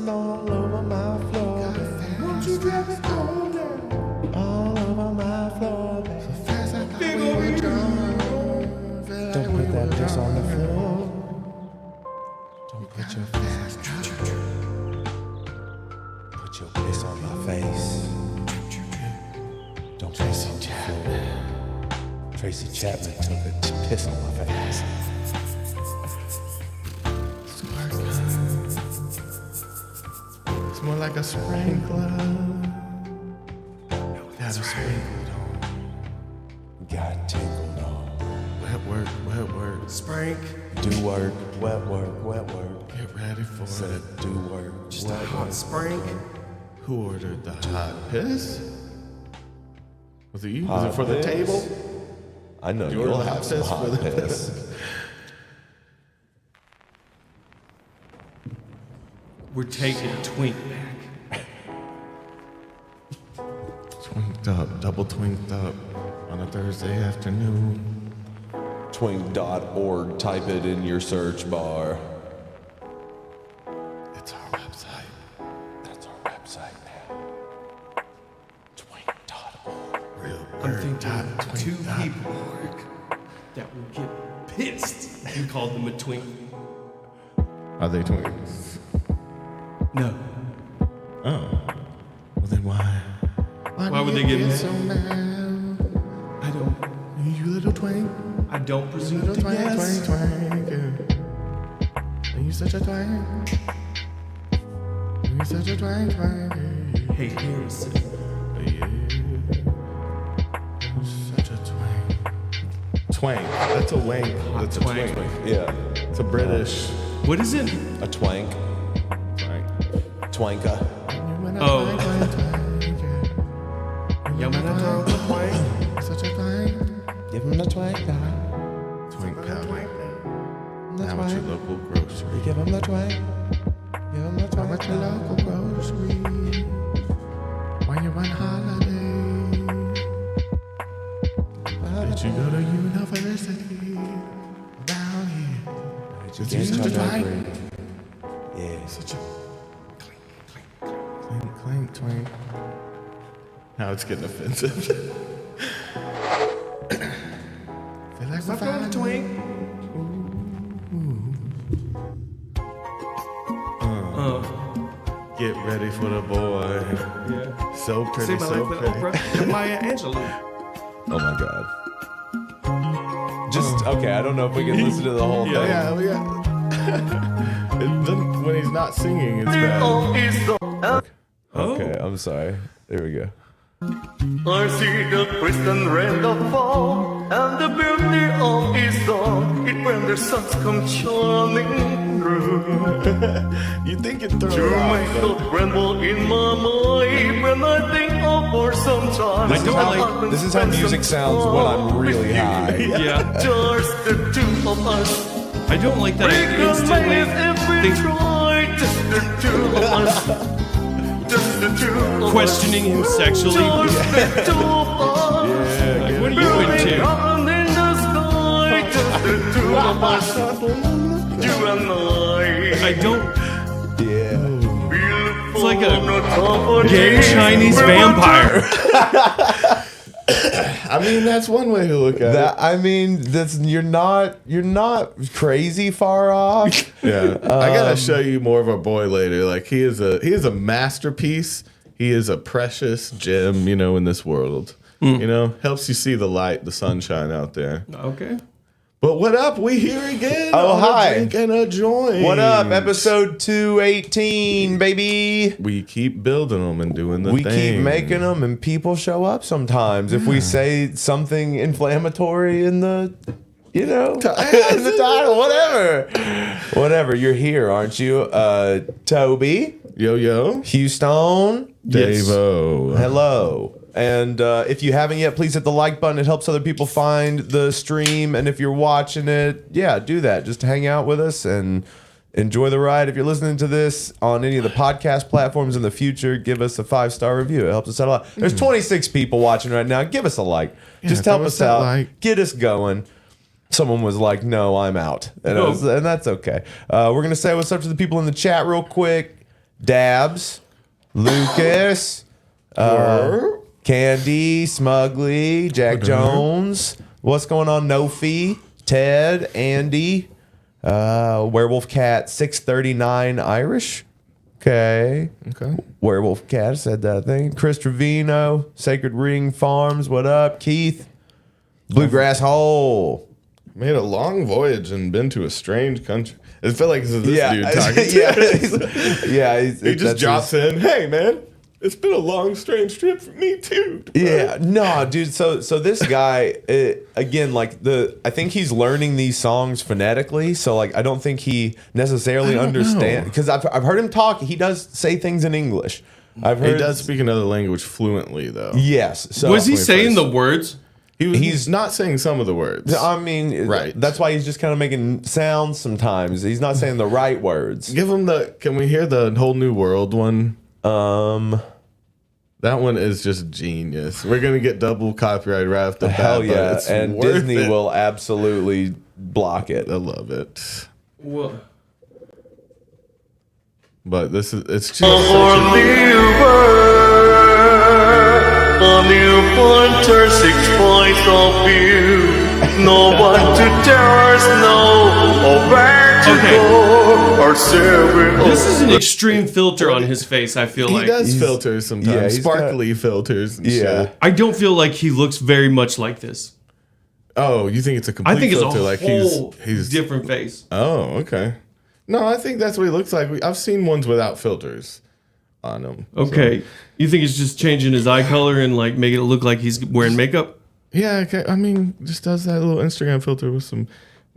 pissing all over my floor. Won't you drop it all down? All over my floor, baby. So fast I thought we were drunk. Don't put that piss on the floor. Don't put your piss. Put your piss on my face. Don't piss on the floor. Tracy Chapman took a piss on my face. It's more like a sprinkler. Got a sprinkled on. Got tinkled on. Wet work. Spank. Do work. Wet work. Get ready for it. Do work. Just a hot spank. Who ordered the hot piss? Was it you? Was it for the table? I know you'll have some hot piss. We're taking Twink back. Twinked up, double twinked up on a Thursday afternoon. Twink.org, type it in your search bar. It's our website. That's our website now. Twink.org. I'm thinking two people that will get pissed if you called them a twink. Are they twins? No. Oh. Well then why? Why would they get mad? So mad? I don't. You little twink. I don't presume Little to twink, guess. twink. Are you such a twink? Are you such a twink? Hey, Harrison. Yeah. Such a twink. Twank. That's a wank. That's a twank. twink. Yeah. It's a British What is it? A twank. twink. Twanka. Oh. Twink. Such a twink. Give him the twank. Twink powder. Now at your local grocery. Give him the twank. Give him the Now at your local grocery. When you're on holiday. Did you go to university? Down here. Did you such a twink? Yeah. Such a clink, twink. Now it's getting offensive. Feel like Stop going to twink. Get ready for the boy. Yeah. So pretty, Save my so life with pretty. Oprah and Maya Angelou. Oh my God. Just, okay, I don't know if we can listen to the whole thing. Yeah. When he's not singing, it's bad. Okay, I'm sorry. There we go. I see the Christian rain of fall and the beauty of his song. It when the suns come shining through. You think it throw You it make off, the tremble in my mind when I think of for some time. This is how music sounds when I'm really high. Yeah. Just the two of us. I don't like that I instantly think Just the two of us. Just the two of us. questioning him sexually. Just the two of us. Like, what are you into? Down in the sky, just the two of us, you and I. I don't. Yeah. It's like a gay Chinese vampire. I mean, that's one way to look at it. I mean, you're not crazy far off. Yeah, I gotta show you more of our boy later. Like he is a masterpiece. He is a precious gem, in this world. Helps you see the light, the sunshine out there. Okay. But what up? We here again. Oh, on hi. A Drink and a Joint. What up? Episode 218, baby. We keep building them and doing the We thing. keep making them, and people show up sometimes. If we say something inflammatory in the, in the title, whatever. You're here, aren't you? Toby, Yo, Houston, Davo. hello. And if you haven't yet, please hit the like button. It helps other people find the stream. And if you're watching it, do that. Just hang out with us and enjoy the ride. If you're listening to this on any of the podcast platforms in the future, give us a 5-star review. It helps us out a lot. There's 26 people watching right now. Give us a like. Just help us out. Like. Get us going. Someone was like, no, I'm out. And, and that's okay. We're going to say what's up to the people in the chat real quick. Dabs, Lucas, Candy, Smugly, Jack Jones. What's going on? Nofi, Ted, Andy, Werewolf Cat 639 Irish. Okay. Werewolf Cat said that thing. Chris Trevino, Sacred Ring Farms. What up? Keith, Bluegrass Hole. Made a long voyage and been to a strange country. I feel like this is this dude talking. He just drops in. Hey, man, it's been a long, strange trip for me too. Yeah, no, dude. So this guy, again, like I think he's learning these songs phonetically. So like, I don't think he necessarily understands because I've heard him talk. He does say things in English. I've heard he does speak another language fluently though. Yes. So Was he saying the words? He's not saying some of the words. I mean, right. That's why he's just kind of making sounds sometimes. He's not saying the right words. Give him can we hear the Whole New World one? That one is just genius. We're going to get double copyright right off the bat. Hell yeah. It's And worth Disney it. will absolutely block it. I love it. Well, But it's just a new pointer, 6 points of view. No one to tell us no, or where to go, or serve. this is an extreme filter on his face, I feel he like. does filters sometimes, he's sparkly filters and shit. I don't feel like he looks very much like this. Oh, you think it's a complete I think it's filter? a Like whole he's different face. Oh, okay. No, I think that's what he looks like. I've seen ones without filters on him. Okay. You think he's just changing his eye color and like making it look like he's wearing makeup? Yeah, okay. I mean, just does that little Instagram filter with some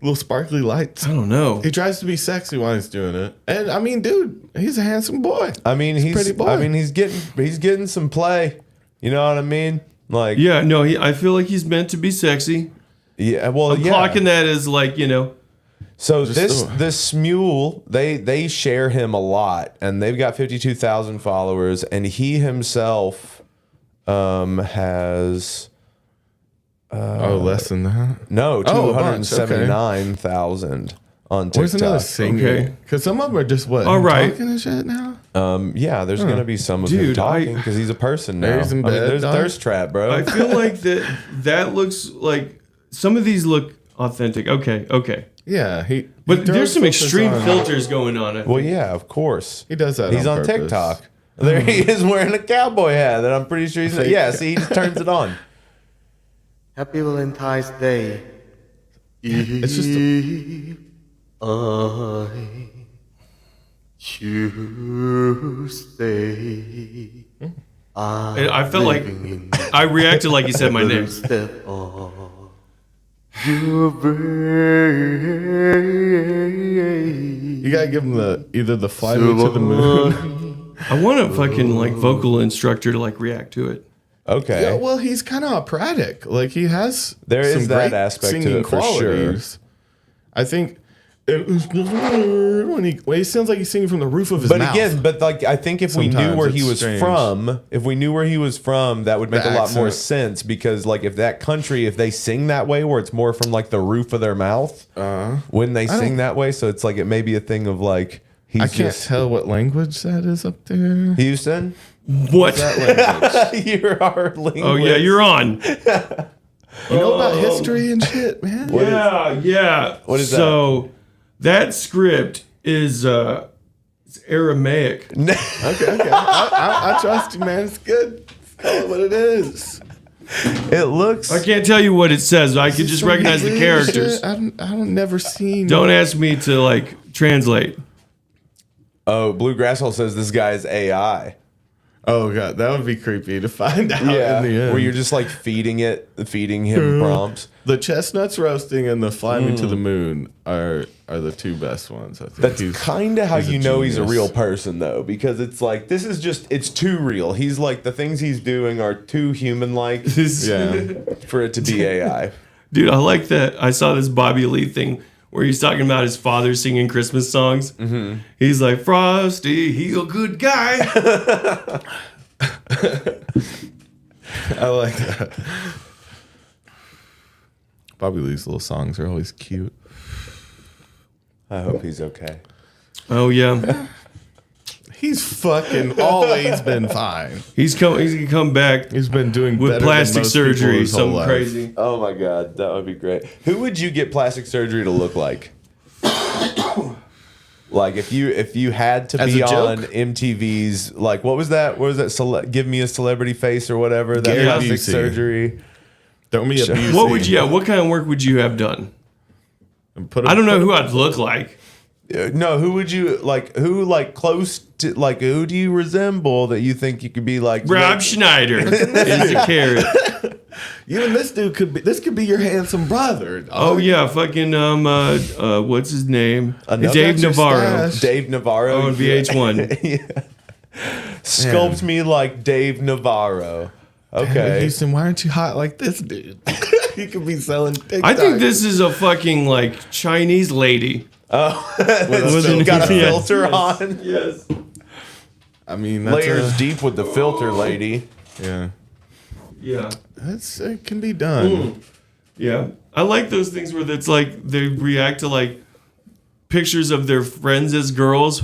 little sparkly lights. I don't know. He tries to be sexy while he's doing it, and I mean, dude, he's a handsome boy. I mean, He's a pretty boy. he's getting some play. You know what I mean? Like, Yeah, no, I feel like he's meant to be sexy. yeah. Well, I'm clocking that as like, So this Smule, they share him a lot, and they've got 52,000 followers, and he himself has less than that. no Oh, a bunch, okay. 279,000 on TikTok. Where's another singing? Okay. Because some of them are just what? All right. Talking and shit now. Yeah, there's gonna be some of him Dude, talking because he's a person now. There's in bed, there's dog. Thirst Trap, bro. I feel like that looks like some of these look authentic. Okay. Yeah, But there's some extreme filters. filters going on. I think. well, yeah, of course. He does that. He's on purpose. TikTok. There he is wearing a cowboy hat that I'm pretty sure he's. Yeah, see, he just turns it on. Happy Valentine's Day. It's just. I Tuesday. I felt like I reacted like he said my name. Step on your brain. You gotta give him either the fly me to the moon. I want a fucking like vocal instructor to like react to it. Okay. Yeah, well, he's kind of operatic. Like he has. There is some that great aspect to singing it for sure. qualities. I think. When he sounds like he's singing from the roof of his mouth. But like I think if we knew Sometimes where he it's was strange. from, that would make The a lot more accent. sense because like if that country, if they sing that way where it's more from like the roof of their mouth when they sing that way, so it's like it may be a thing of like he's I can't just tell what language that is up there. Houston. What? That language. You're our linguist. Oh yeah, you're on. You know about history and shit, man. Yeah. What is so that script is it's Aramaic. Okay. I trust you, man. It's good. Call it what it is. It looks. I can't tell you what it says. I can just recognize the characters. I don't never seen. Don't ask me to like translate. Oh, Blue Grasshole says this guy is AI. Oh god, that would be creepy to find out in the end. where you're just like feeding him prompts. The chestnuts roasting and the fly me to the moon are the two best ones. I think That's kind of how he's a you know he's a genius. real person, though, because it's like this is just it's too real. He's like the things he's doing are too human-like Yeah. for it to be AI. Dude, I like that. I saw this Bobby Lee thing where he's talking about his father singing Christmas songs. Mm-hmm. He's like, Frosty, he a good guy. I like that. Bobby Lee's little songs are always cute. I hope he's okay. Oh, yeah. He's fucking always been fine. He's gonna come back He's been doing with better plastic than most people surgery, his whole something life. crazy. Oh my god, that would be great. Who would you get plastic surgery to look like? Like if you had to As be a joke? on MTV's, like what was that? What was that? Give me a celebrity face or whatever. That Gary plastic Busey. surgery. Don't be abusive. What would you? Yeah, what kind of work would you have done? Put I don't know who I'd look like. No, who would you like? Who like close to like? Who do you resemble that you think you could be like? Rob Schneider is a carrot. Even this dude could be. This could be your handsome brother. Dog. Oh yeah, fucking what's his name? Another Dave extra Navarro. stash. Dave Navarro On VH1. Yeah. Sculpt me like Dave Navarro. Okay. Houston, why aren't you hot like this dude? He could be selling TikTok. I think this is a fucking like Chinese lady. Still got a Yes. filter on. Yes. I mean, that's Layers deep with the filter lady. Yeah, Yeah. it can be done. Yeah. I like those things where it's like they react to like pictures of their friends as girls.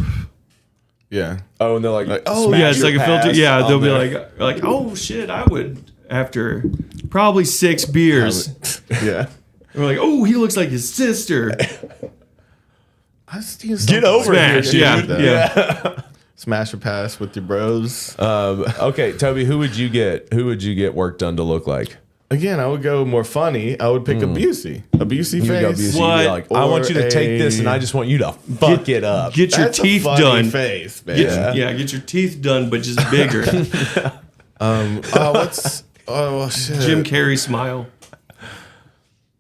Yeah. Oh, and they're like, oh, smash Yeah, it's your like a filter. pass Yeah, on they'll be there. like, oh shit, I would after probably 6 beers. Yeah. We're like, oh, he looks like his sister. I see Get over here, Smash. dude. Yeah. Yeah. Smash or pass with your bros. Okay, Toby, who would you get? Who would you get work done to look like? Again, I would go more funny. I would pick a Busey. A Busey You would go face. Busey, you'd be What? like, I want you to take this, and I just want you to fuck it up. Get your That's teeth a funny done. face, man. Get your teeth done, but just bigger. Oh shit. Jim Carrey smile.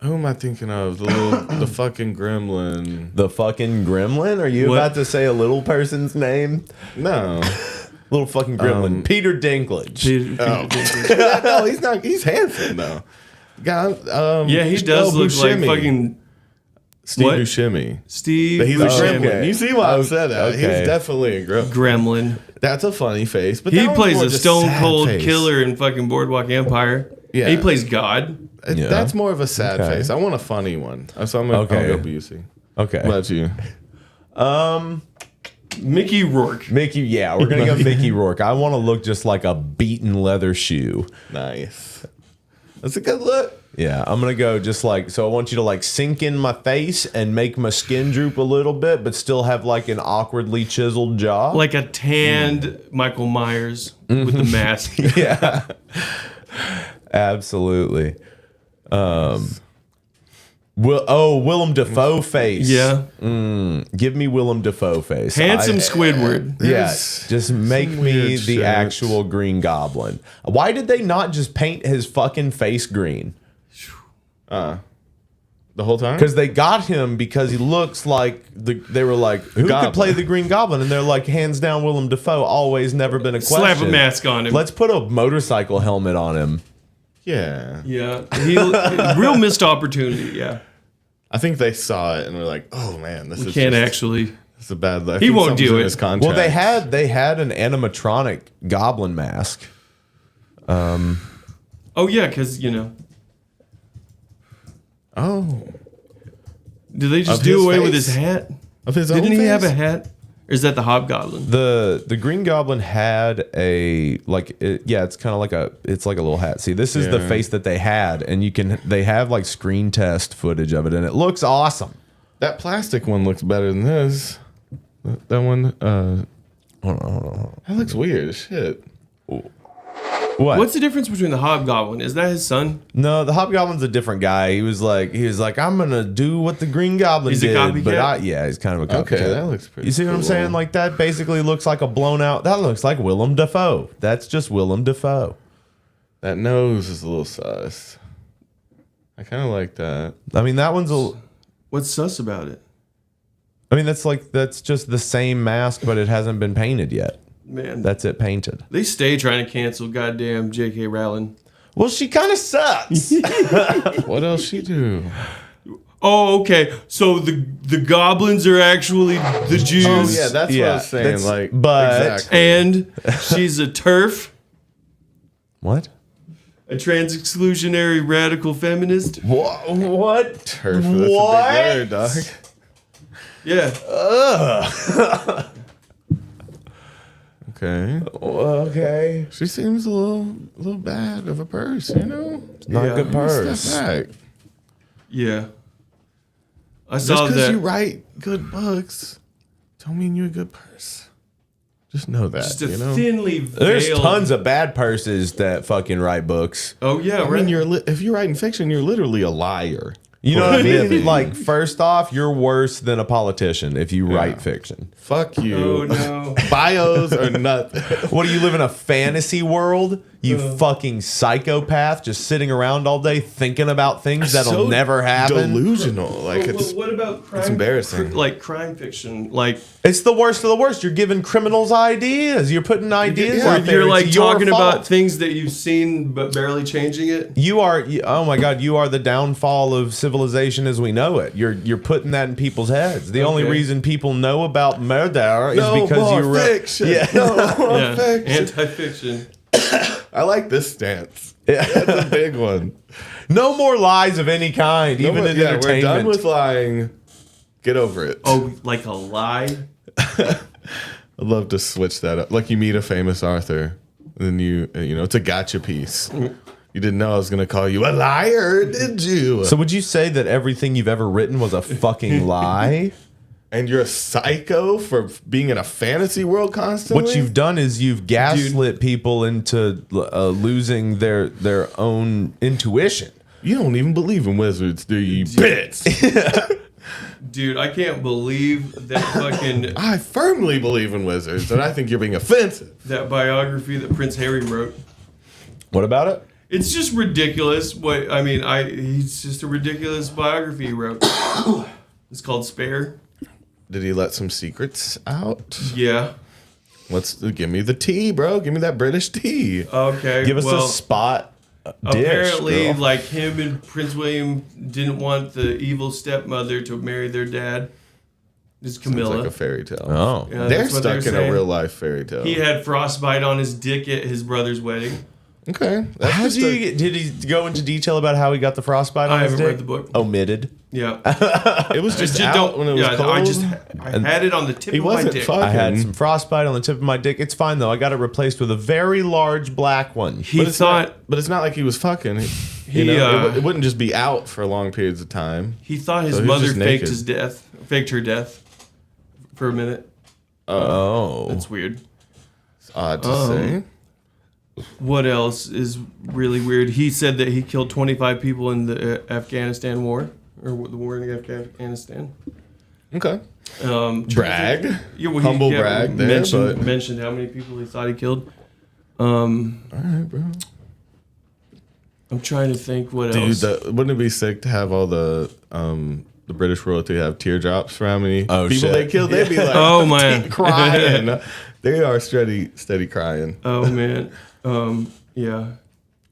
Who am I thinking of? The fucking gremlin. The fucking gremlin? Are you What? about to say a little person's name? No. Little fucking gremlin. Peter Dinklage. No, he's not. He's handsome though. God, Yeah, he does look like Buscemi. fucking Steve what? Buscemi. Steve. But he's a Buscemi. gremlin. okay. You see why I said that? Okay. He's definitely a gremlin. Gremlin. That's a funny face. But He that one's plays more a just stone sad cold face. killer in fucking Boardwalk Empire. Yeah. He plays God. Yeah. That's more of a sad Okay. face. I want a funny one. So I'm gonna Okay. I'll go Busey. Okay. What about you? Mickey Rourke. Mickey, yeah, we're going to go Mickey Rourke. I want to look just like a beaten leather shoe. Nice. That's a good look. Yeah, I'm going to go just like, so I want you to like sink in my face and make my skin droop a little bit, but still have like an awkwardly chiseled jaw. Like a tanned Michael Myers with the mask. Yeah. Absolutely. Willem Dafoe face. Yeah. Give me Willem Dafoe face. Handsome Squidward. Yes. Just make some me weird the shit. actual Green Goblin. Why did they not just paint his fucking face green? The whole time? Because they got him because he looks like they were like, who Goblin. could play the Green Goblin? And they're like, hands down, Willem Dafoe. Always, never been a question. Slap a mask on him. Let's put a motorcycle helmet on him. Yeah. Yeah. Real missed opportunity. Yeah. I think they saw it and were like, "Oh man, this is Can't just, actually. It's a bad life." He won't do it. Well, they had an animatronic goblin mask. Oh, yeah, because, Oh, did they just Of do his away with face? his hat? of his own Didn't he face? have a hat? Or is that the Hobgoblin? The Green Goblin had a it's kind of like a little hat. See, this is the Yeah. face that they had, and they have like screen test footage of it, and it looks awesome. That plastic one looks better than this. That one, Hold on. that looks weird as shit. What? What's the difference between the Hobgoblin? Is that his son? No, the Hobgoblin's a different guy. He was like, I'm gonna do what the Green Goblin He's a did. copycat? But he's kind of a copycat. Okay, that looks pretty You see what I'm cool. saying? Like that basically looks like a blown out. That looks like Willem Dafoe. That's just Willem Dafoe. That nose is a little sus. I kind of like that. I mean, that one's a. What's sus about it? I mean, that's just the same mask, but it hasn't been painted yet. Man, That's it painted. they stay trying to cancel goddamn J.K. Rowling. Well, she kind of sucks. What else she do? Oh, okay. So the goblins are actually the Jews. Oh yeah, that's what I Yeah, was saying. that's- Like, but- exactly. And she's a TERF, What? a trans-exclusionary radical feminist. What? Turf, that's a big What? word, dog. Yeah. Okay. Okay. She seems a little bad of a purse, you know? Not a good purse. Step back. Yeah. I Just saw because that. you write good books don't mean you're a good purse. Just know that, Just a you know? thinly veiled. There's tons of bad purses that fucking write books. Oh yeah, I right. mean, if you're writing fiction, you're literally a liar. You know what I mean? living. Like, first off, you're worse than a politician if you write fiction. Fuck you. Oh no. Bios are nothing. What do you live in a fantasy world? You fucking psychopath just sitting around all day thinking about things that'll So never happen. Delusional. Like Well, it's what about crime? it's embarrassing. Like crime fiction, like It's the worst of the worst. You're giving criminals ideas. You're putting ideas or out there. you're like It's your talking fault. about things that you've seen but barely changing it. You are. Oh my God! You are the downfall of civilization as we know it. You're putting that in people's heads. The only Okay. reason people know about murder is no because more you fiction. Yeah. No more Yeah, fiction. anti-fiction. I like this stance. That's a big one. No more lies of any kind, No even more- in yeah, entertainment. we're done with lying. Get over it. Oh, like a lie. I'd love to switch that up. Like you meet a famous author, and then you know it's a gotcha piece. You didn't know I was gonna call you a liar, did you? So would you say that everything you've ever written was a fucking lie? And you're a psycho for being in a fantasy world constantly? What you've done is you've gaslit people into losing their own intuition. You don't even believe in wizards, do you, bitch? Dude, I can't believe that fucking I firmly believe in wizards, and I think you're being offensive. that biography that Prince Harry wrote. What about it? It's just ridiculous. What I mean, he's just a ridiculous biography he wrote. It's called Spare. Did he let some secrets out? Yeah. Give me the tea, bro. Give me that British tea. Okay. Give us well, a spot dish. apparently, girl. like him and Prince William didn't want the evil stepmother to marry their dad. It's It's Camilla. like a fairy tale. Oh. Yeah, They're that's what stuck in saying. a real life fairy tale. He had frostbite on his dick at his brother's wedding. Okay. That's How just did he go into detail about how he got the frostbite on I his haven't dick? read the book. Omitted. Yeah. it was just Just out when it was cold. I had it on the tip He of my wasn't dick. fucking. I had some frostbite on the tip of my dick. It's fine though. I got it replaced with a very large black one. He But it's thought but it's not like he was fucking. He, it wouldn't just be out for long periods of time. his So he was mother just faked naked. his death, faked her death for a minute. Oh. That's weird. It's odd to say. What else is really weird? He said that he killed 25 people in the Afghanistan war, or the war in Afghanistan. Okay. Brag. Humble brag there, but- mentioned how many people he thought he killed. All right, bro. I'm trying to think what Dude, else. wouldn't it be sick to have all the British royalty have teardrops for how many people shit. they killed? They'd be like, Oh, man. crying. They are steady crying. Oh man. Yeah.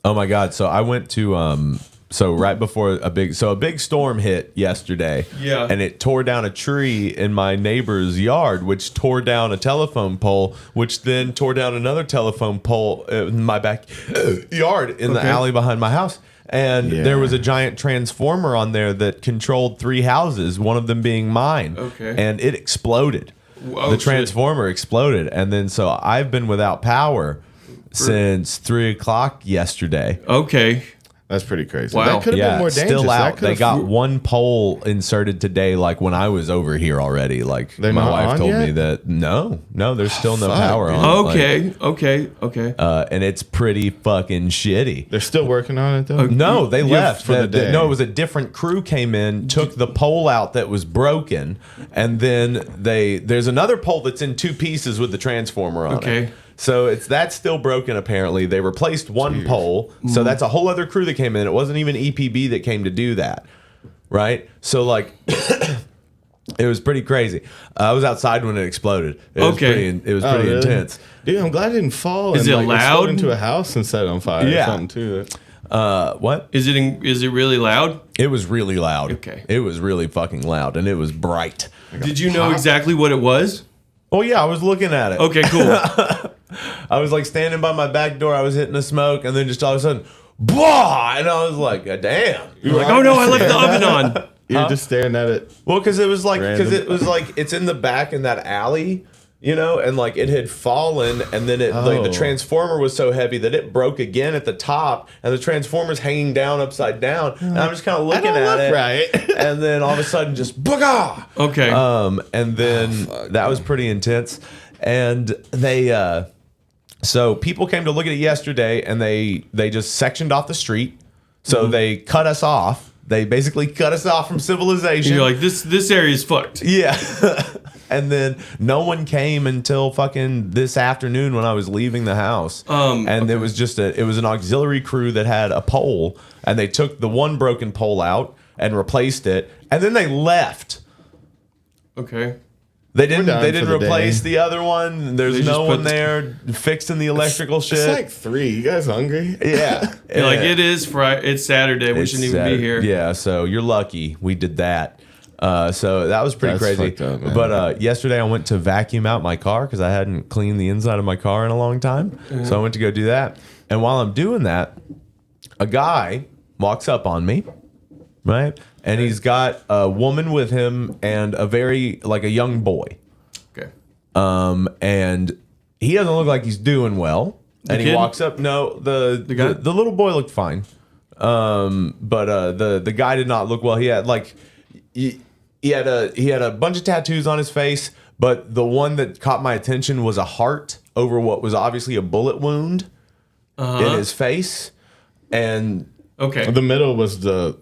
Oh my God. So I went to so right before a big storm hit yesterday. Yeah. And it tore down a tree in my neighbor's yard, which tore down a telephone pole, which then tore down another telephone pole in my backyard in the Okay. alley behind my house. And Yeah. there was a giant transformer on there that controlled 3 houses, one of them being mine. Okay. And it exploded. Oh, The shit. transformer exploded. And then so I've been without power since 3 o'clock yesterday. Okay. That's pretty crazy. Wow. That could have been more dangerous. still That out. could They have got one pole inserted today. Like when I was over here already. Like They're my not wife on told yet? me that no, there's still no Fuck, power dude. on. Okay. And it's pretty fucking shitty. They're still working on it though. No, they left for the day. No, it was a different crew came in, took the pole out that was broken, and then there's another pole that's in 2 pieces with the transformer on Okay. it. So that's still broken apparently. They replaced one pole, so that's a whole other crew that came in. It wasn't even EPB that came to do that, right? So like, it was pretty crazy. I was outside when it exploded. It was Okay. it was Oh, pretty really? intense. Dude, I'm glad it didn't fall. Is and, it like, loud? explode into a house and set it on fire Yeah. or something too. What? Is it really loud? It was really loud. Okay. It was really fucking loud, and it was bright. Did you know exactly what it was? Oh yeah, I was looking at it. Okay, cool. I was like standing by my back door. I was hitting the smoke, and then just all of a sudden, blah! And I was like, damn. You're like, oh no, I left the oven on. You're just staring at it. Well, because it was like Random. it's in the back in that alley. you know, and like it had fallen, and then like the Oh. transformer was so heavy that it broke again at the top, and the transformer's hanging down upside down, and I'm just kind of looking at it, right. and then all of a sudden just booga. Okay. And then that was pretty intense, and they so people came to look at it yesterday, and they just sectioned off the street, so they cut us off. They basically cut us off from civilization. You're like, this area is fucked. Yeah. And then no one came until fucking this afternoon when I was leaving the house. And it was just it was an auxiliary crew that had a pole, and they took the one broken pole out and replaced it, and then they left. Okay. They didn't done for the replace day. the other one. There's They just no put one there fixing the electrical shit. It's like 3. You guys hungry? Yeah. You're like, it is Friday. It's Saturday. We shouldn't even be here. Yeah, so you're lucky we did that. So that was pretty That's crazy. fucked up, man. But yesterday I went to vacuum out my car because I hadn't cleaned the inside of my car in a long time. So I went to go do that. And while I'm doing that, a guy walks up on me, right? And he's got a woman with him and a young boy. Okay. And he doesn't look like he's doing well. And he kid? walks up. No, the guy? the little boy looked fine. But the guy did not look well. He had like he had a bunch of tattoos on his face, but the one that caught my attention was a heart over what was obviously a bullet wound in his face. And Okay. The middle was the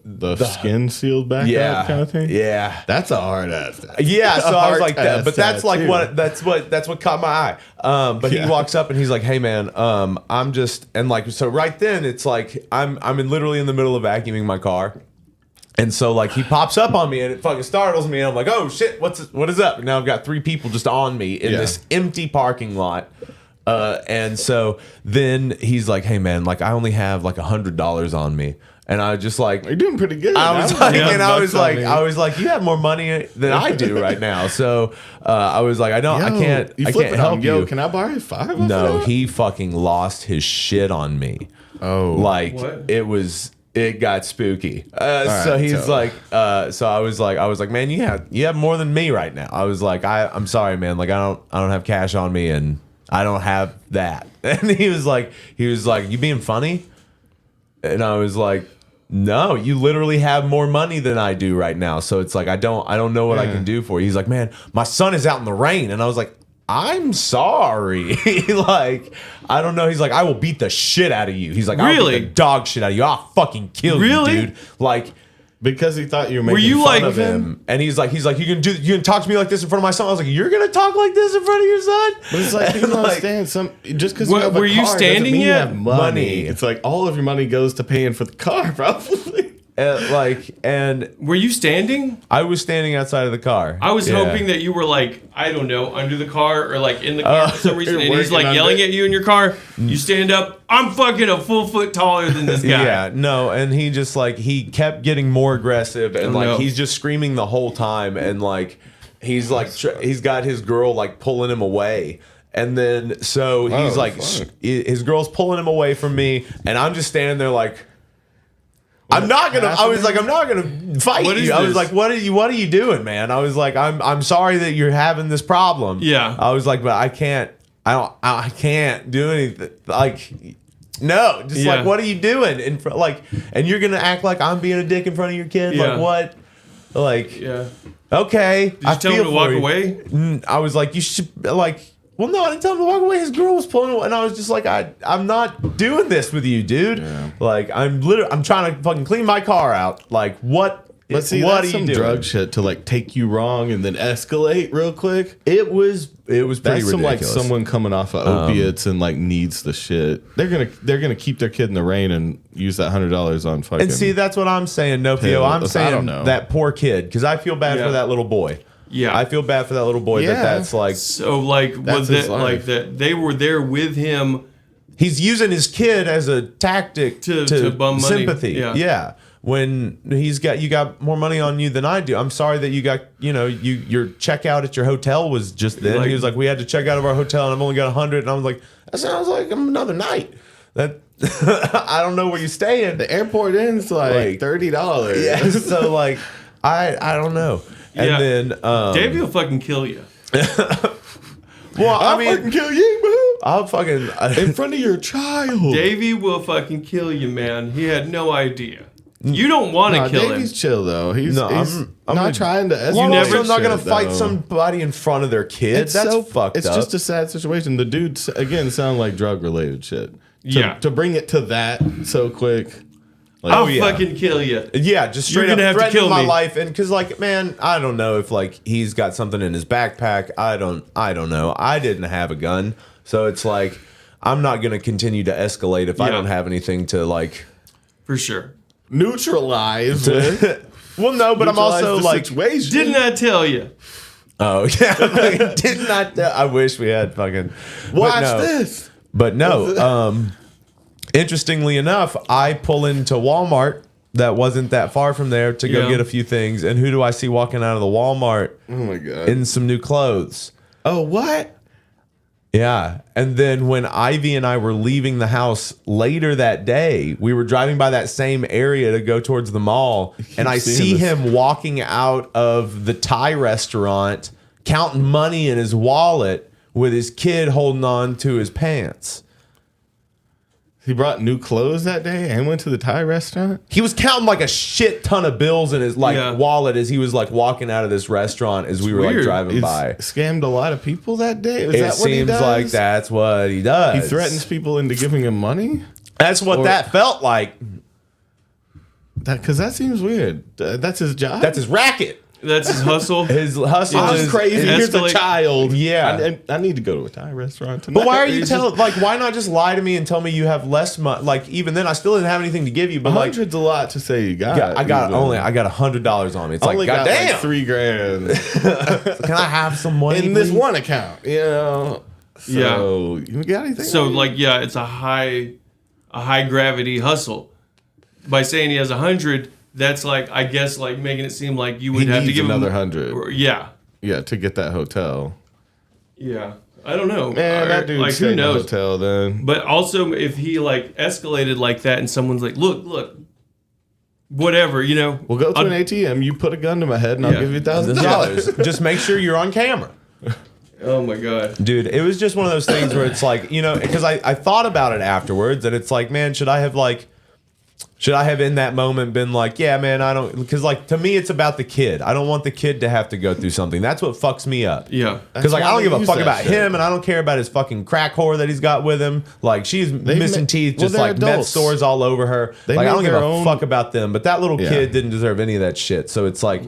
skin sealed back up kind of thing. Yeah. That's a hard ass. Yeah, so I was like that, Hard-ass but that's like tattoo. that's what caught my eye. But he walks up and he's like, "Hey man, I'm just," and like so right then it's like I'm literally in the middle of vacuuming my car, and so like he pops up on me and it fucking startles me, and I'm like, "Oh shit, what is up?" And now I've got 3 people just on me in this empty parking lot. And so then he's like, "Hey man, like I only have like $100 on me," and I was just like, You're doing pretty good. I was That like, $100 and I was on like, me. you have more money than I do right now. So I was like, I can't flip it help on, you. Yo, can I borrow 5? No, he fucking lost his shit on me. Oh, Like What? it got spooky. So right, he's tell like, so I was like, man, you have more than me right now. I was like, I'm sorry, man. Like I don't have cash on me, and I don't have that. And he was like, you being funny? And I was like, no, you literally have more money than I do right now. So it's like I don't know what I can do for you. He's like, man, my son is out in the rain. And I was like, I'm sorry. Like, I don't know. He's like, I will beat the shit out of you. He's like, I'll Really? beat the dog shit out of you. I'll fucking kill Really? you, dude. Like, because he thought you were making you fun like of him. and he's like, you can talk to me like this in front of my son. I was like, you're gonna talk like this in front of your son? But it's like people don't Like, understand just because Were- you have a were you car doesn't standing mean you yet? have money. Money. It's like all of your money goes to paying for the car, probably. and Were you standing? I was standing outside of the car. I was Yeah. hoping that you were like, I don't know, under the car or like in the car for some reason. you're And he's working like yelling under- at you in your car. You stand up. I'm fucking a full foot taller than this guy. Yeah, no, and he just like he kept getting more aggressive, and like no. he's just screaming the whole time, and like he's like he's got his girl like pulling him away, and then so he's Oh, like fuck. his girl's pulling him away from me, and I'm just standing there like. I'm not gonna fight What is you. I was this? like, what are you doing, man? I was like, I'm sorry that you're having this problem. Yeah. I was like, but I can't do anything. Like, no, just Yeah. like, what are you doing? And you're gonna act like I'm being a dick in front of your kid? Yeah. Like what? Like, Yeah. okay. Did you tell him to walk away? I was like, you should like. Well, no, I didn't tell him to walk away. His girl was pulling away, and I was just like, I'm not doing this with you, dude. Yeah. Like, I'm trying to fucking clean my car out. Like, what? But see, what that's are some you doing? drug shit to like take you wrong and then escalate real quick. It was pretty That's some like ridiculous. someone coming off of opiates and like needs the shit. They're gonna keep their kid in the rain and use that $100 on fucking. And see, that's what I'm saying, Nopio. Pills. I'm I saying don't know. that poor kid, because I feel bad Yeah. for that little boy. Yeah. I feel bad for that little boy. Yeah. That's like So like was his that life. like that they were there with him. he's using his kid as a tactic To bum money. sympathy. Yeah. When you got more money on you than I do. I'm sorry that you got your checkout at your hotel was just then. Like- He was like, we had to check out of our hotel and I've only got 100. And I was like, that sounds like another night. That I don't know where you're staying. the airport inn's like $30. Yeah. So like I don't know. And Yeah. then Dave will fucking kill you. Well, I I'll mean, fucking kill you, boo. I'll fucking In front of your child. Davey will fucking kill you, man. He had no idea. You don't want to kill Davey's him. chill though. He's I'm not trying to. You never- I'm not gonna shit, fight though. somebody in front of their kid. It's That's so fucked It's up. just a sad situation. The dudes again sound like drug related shit. Yeah. To bring it to that so quick. Like, I'll yeah. fucking kill you. Yeah, just straight You're up gonna have to threatening kill my me. life, and because like, man, I don't know if like he's got something in his backpack. I don't know. I didn't have a gun, so it's like I'm not gonna continue to escalate if I Yeah. don't have anything to like. For sure. neutralize with. Well, no, but I'm neutralize also the like, situation. Didn't I tell you? oh yeah, like, did not. I wish we had fucking. watch but no. this. But no, interestingly enough, I pull into Walmart that wasn't that far from there to go Yeah. get a few things, and who do I see walking out of the Walmart Oh my god. in some new clothes? Oh what? Yeah. And then when Ivy and I were leaving the house later that day, we were driving by that same area to go towards the mall. And I seeing see this. him walking out of the Thai restaurant, counting money in his wallet with his kid holding on to his pants. He brought new clothes that day and went to the Thai restaurant. He was counting like a shit ton of bills in his Yeah. wallet as he was like walking out of this restaurant as we were like weird. driving He's by. scammed a lot of people that day. Is It that what he seems does? like that's what he does. He threatens people into giving him money. That's what Or- that felt like. Because that seems weird. That's his job. That's his racket. That's his hustle. His hustle That's is crazy. Here's a escalate- child. Yeah. I need to go to a Thai restaurant tonight. But why are you He's telling? Like, why not just lie to me and tell me you have less money? Like, even then, I still didn't have anything to give you. But like, $100's a lot to say you got. I got even. $100 on me. It's I like, only got goddamn, like $3,000 can I have some money in this please? one account. You know. So, you got anything? So like, yeah, it's a high gravity hustle. By saying he has 100, that's like, I guess, like making it seem like you would He have to needs give another him 100. Yeah, Yeah, to get that hotel. yeah. I don't know. Man, that dude like, stayed who in the knows? hotel then. But also, if he like escalated like that, and someone's like, "Look, whatever," you know, We'll go to I'll- an ATM. You put a gun to my head, and I'll Yeah. give you $1,000. Just make sure you're on camera. Oh my god. Dude, it was just one of those things where it's like, you know, because I thought about it afterwards, and it's like, man, should I have in that moment been like, yeah, man, I don't, because like to me, it's about the kid. I don't want the kid to have to go through something. That's what fucks me up. Yeah. Because like why I don't they give a use fuck that about shit. him, and I don't care about his fucking crack whore that he's got with him. Like she's missing teeth, well, just they're like meth adults. sores all over her. They Like I make don't give their a own- fuck about them. But that little Yeah. kid didn't deserve any of that shit. So it's like,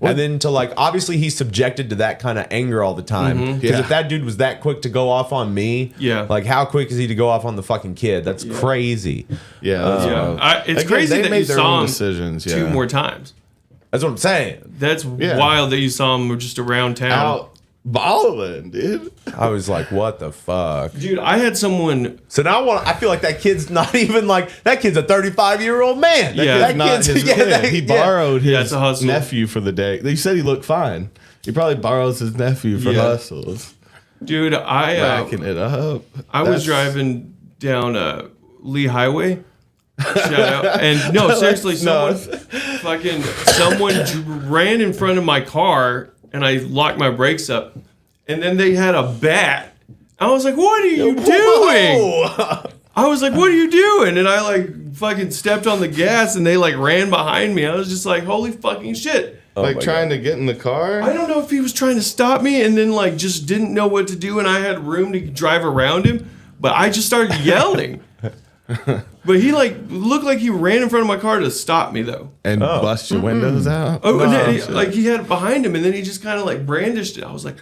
and then to like, obviously he's subjected to that kind of anger all the time. Because Yeah. if that dude was that quick to go off on me, Yeah. like how quick is he to go off on the fucking kid? That's crazy. Yeah, that's Yeah. wild. It's Again, crazy they that made you their saw own him decisions. two Yeah. more times. That's what I'm saying. That's Yeah. wild that you saw him just around town. Out balling, dude. I was like, what the fuck? Dude, I had someone. So now I feel like that kid's not even like, that kid's a 35-year-old man. Yeah. that Not kid's, his, yeah, he borrowed Yeah, his it's a hustle. nephew for the day. He said he looked fine. He probably borrows his nephew for Yeah. hustles, Dude, racking it up. I was driving down Lee Highway. Shout out. And no, seriously, someone ran in front of my car, and I locked my brakes up. And then they had a bat. I was like, "What are you doing?" I was like, "What are you doing?" And I like fucking stepped on the gas, and they like ran behind me. I was just like, "Holy fucking shit!" like trying to get in the car. I don't know if he was trying to stop me and then like just didn't know what to do, and I had room to drive around him, but I just started yelling. But he like looked like he ran in front of my car to stop me though. and bust your windows out. Oh, and then, like he had it behind him, and then he just kind of like brandished it. I was like,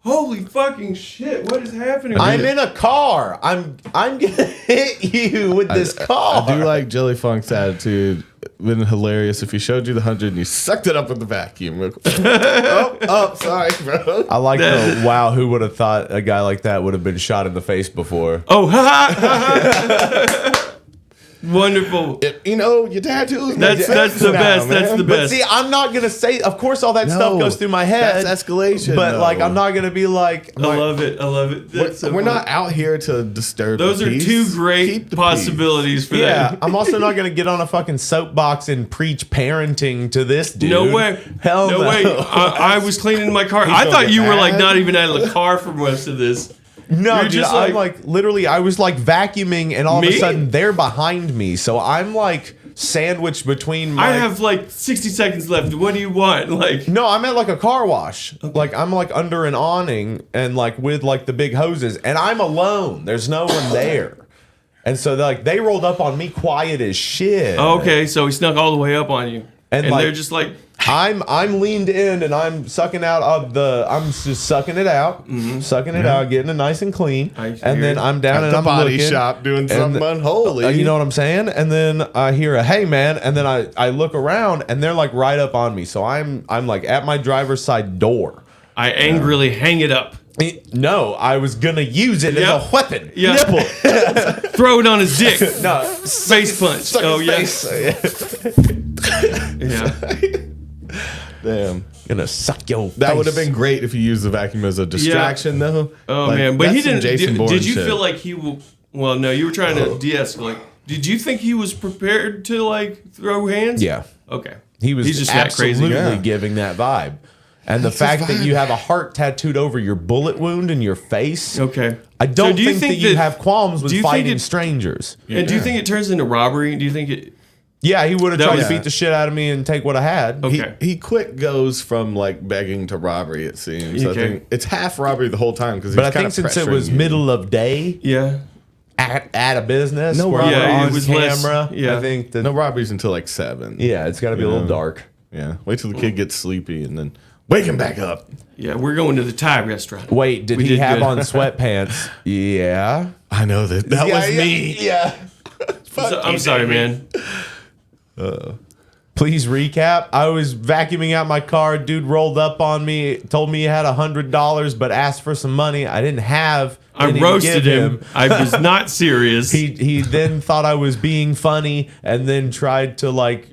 "Holy fucking shit! What is happening?" I'm in a car. I'm gonna hit you with this car. I do like Jelly Funk's attitude. Been hilarious if he showed you the 100 and you sucked it up with the vacuum. Sorry, bro. I like the wow. Who would have thought a guy like that would have been shot in the face before? Oh, ha ha! Wonderful. Your tattoos. That's the best. Man. That's the But best. see, I'm not gonna say. Of course, all that stuff goes through my head. That's escalation. But though. like, I'm not gonna be like. I love it. That's so We're funny. not out here to disturb. Those the are peace. two great Keep the possibilities for Yeah, that. I'm also not gonna get on a fucking soapbox and preach parenting to this dude. No way. Hell no. no way. I was cleaning my car. I gonna thought get you were like mad. not even out of the car for most of this. No, You're dude, just I'm like literally, I was like vacuuming, and all of Me? a sudden they're behind me, so I'm like sandwiched between my. I have like 60 seconds left. What do you want? Like, No, I'm at like a car wash. Like I'm like under an awning and like with like the big hoses, and I'm alone. There's no one there, and so like they rolled up on me quiet as shit. okay, so he snuck all the way up on you, And, and like, they're just like, I'm leaned in and I'm sucking out of the. I'm just sucking it out, sucking it out, getting it nice and clean, I and hear then it. I'm down At and the I'm body looking, shop doing and something unholy. You know what I'm saying? And then I hear a "Hey man," and then I look around and they're like right up on me. So I'm like at my driver's side door. I angrily hang it up. No, I was gonna use it as Yep. a weapon. Yeah. Nipple. Throw it on his dick. No, Face punch. suck Oh, his yeah. face. Yeah. Damn. Gonna suck your. That face. would have been great if you used the vacuum as a distraction, though. Oh Like, man, but he that's some didn't. Jason Did, Bourne did you shit. feel like he? Well, no, you were trying to de-escalate. Did you think he was prepared to like throw hands? Yeah, Okay. he was He's just that absolutely crazy. Yeah. giving that vibe. And the That's fact his that vibe. you have a heart tattooed over your bullet wound in your face. Okay. I don't So do you think, that you have qualms with do you think fighting it- strangers. And do you think it turns into robbery? Do you think it? Yeah, he would have That tried was- to beat the shit out of me and take what I had. Okay. He quick goes from like begging to robbery. It seems. I Okay. think it's half robbery the whole time because. But I think since it was middle of day Yeah. at a business No where robbery. we're Yeah, it on was less- camera, yeah. I think that no robberies until like 7. yeah, it's got to be a little dark. Yeah. Wait till the kid gets sleepy and then wake him back up. Yeah. We're going to the Thai restaurant. Wait, did We he did have good. on sweatpants? Yeah. I know that. That was me. Yeah. I'm sorry, man. Please recap. I was vacuuming out my car. Dude rolled up on me, told me he had $100, but asked for some money. I didn't have. I any to roasted give him. I was not serious. He then thought I was being funny, and then tried to fight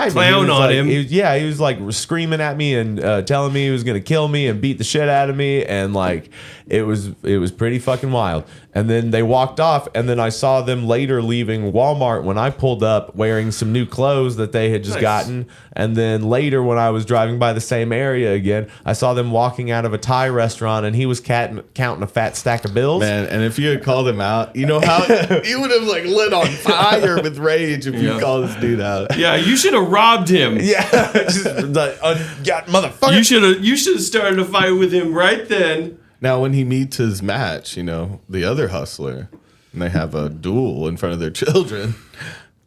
me. Clown He was on like- him. he was like screaming at me and telling me he was gonna kill me and beat the shit out of me, and like it was pretty fucking wild. And then they walked off, and then I saw them later leaving Walmart when I pulled up wearing some new clothes that they had just Nice. gotten. And then later when I was driving by the same area again, I saw them walking out of a Thai restaurant, and he was counting a fat stack of bills. Man, and if you had called him out, you know how you would have like lit on fire with rage if you Yeah. called this dude out. Yeah, you should have robbed him. Yeah, just like, God, motherfucker. You should have started a fight with him right then. Now, when he meets his match, you know, the other hustler, and they have a duel in front of their children,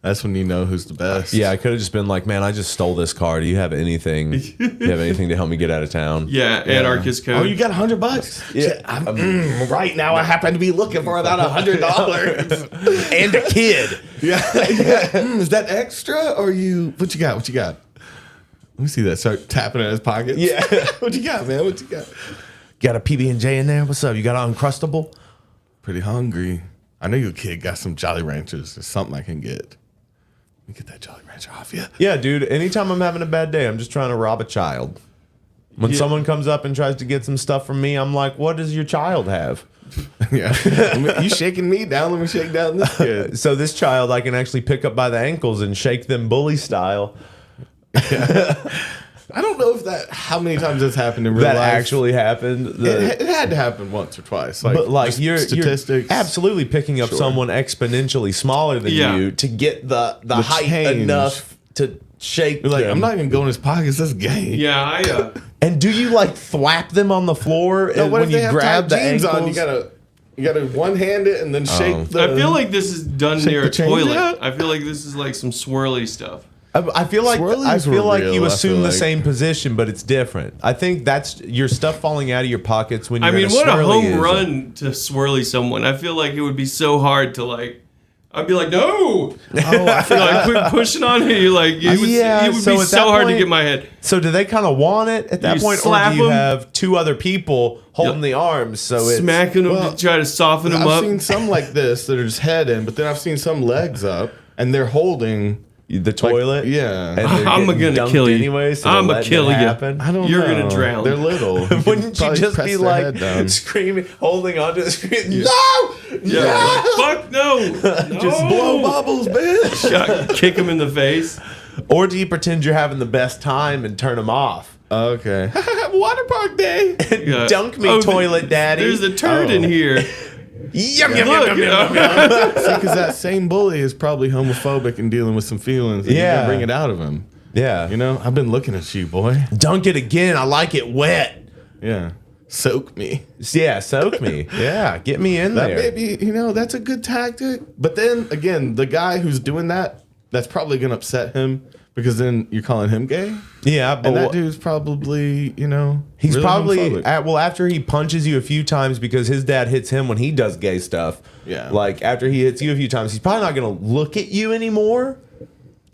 that's when you know who's the best. Yeah, I could have just been like, man, I just stole this car. Do you have anything? To help me get out of town? Yeah, anarchist code. Oh, you got $100? Yeah. Right now, I happen to be looking for about $100. And a kid. Yeah. Is that extra or you? What you got? What you got? Let me see that. Start tapping in his pockets. Yeah. What you got, man? What you got? Got a PB&J in there? What's up? You got an Uncrustable? Pretty hungry. I know your kid got some Jolly Ranchers. There's something I can get. Let me get that Jolly Rancher off you. Yeah, dude. Anytime I'm having a bad day, I'm just trying to rob a child. When Yeah. someone comes up and tries to get some stuff from me, I'm like, what does your child have? Yeah. You shaking me down. Let me shake down this kid. So this child I can actually pick up by the ankles and shake them bully style. I don't know if how many times that's happened in real That life. actually happened. It had to happen once or twice. But like just you're statistics. absolutely picking up Sure. someone exponentially smaller than Yeah. you to get the height change. enough to shake You're like, them. I'm not even going in his pockets. That's gay. Yeah, And do you like thwap them on the floor No, what when if you they have grab tight the jeans ankles? on? You gotta one hand it and then shake the. I feel like this is done Shake near the a change toilet. out? I feel like this is like some swirly stuff. I feel like Swirlies were real, you I assume feel the like. same position, but it's different. I think that's your stuff falling out of your pockets when you're I mean, in what a swirly home is. run to swirly someone. I feel like it would be so hard to like. I'd be like, no. Oh, I feel like quit pushing on me. Like it would, Yeah, it would so be at so that hard to point- get my head. So do they kind of want it at that You point, or slap do you them. have two other people holding Yep. the arms? So it's Smacking them well, to try to soften them I've up. seen some like this that are just head in, but then I've seen some legs up. and they're holding the toilet. Yeah. And they're I'm getting gonna dunked kill you. anyway. So I'm they're gonna kill letting it you. happen. I don't You're know. gonna drown. They're little. Wouldn't you Probably just press be their head like down. screaming, holding onto the screen? Yeah. No! Yeah, like, fuck no. Just blow bubbles, bitch. Yeah, kick him in the face. Or do you pretend you're having the best time and turn them off? Okay. Water park day. Yeah. Dunk me, Oh, toilet daddy. There's a turd in here. Yum, yum, Look, yum, yum, yum. See, because that same bully is probably homophobic and dealing with some feelings. And you Yeah. gotta bring it out of him. Yeah. You know, I've been looking at you, boy. Dunk it again. I like it wet. Yeah. Soak me. Yeah, soak me. Yeah, get me in That there. may be, you know, that's a good tactic. But then again, the guy who's doing that, that's probably gonna upset him because then you're calling him gay. Yeah, but And that dude's probably, you know, he's really probably homophobic. after he punches you a few times because his dad hits him when he does gay stuff. Yeah. Like after he hits you a few times, he's probably not gonna look at you anymore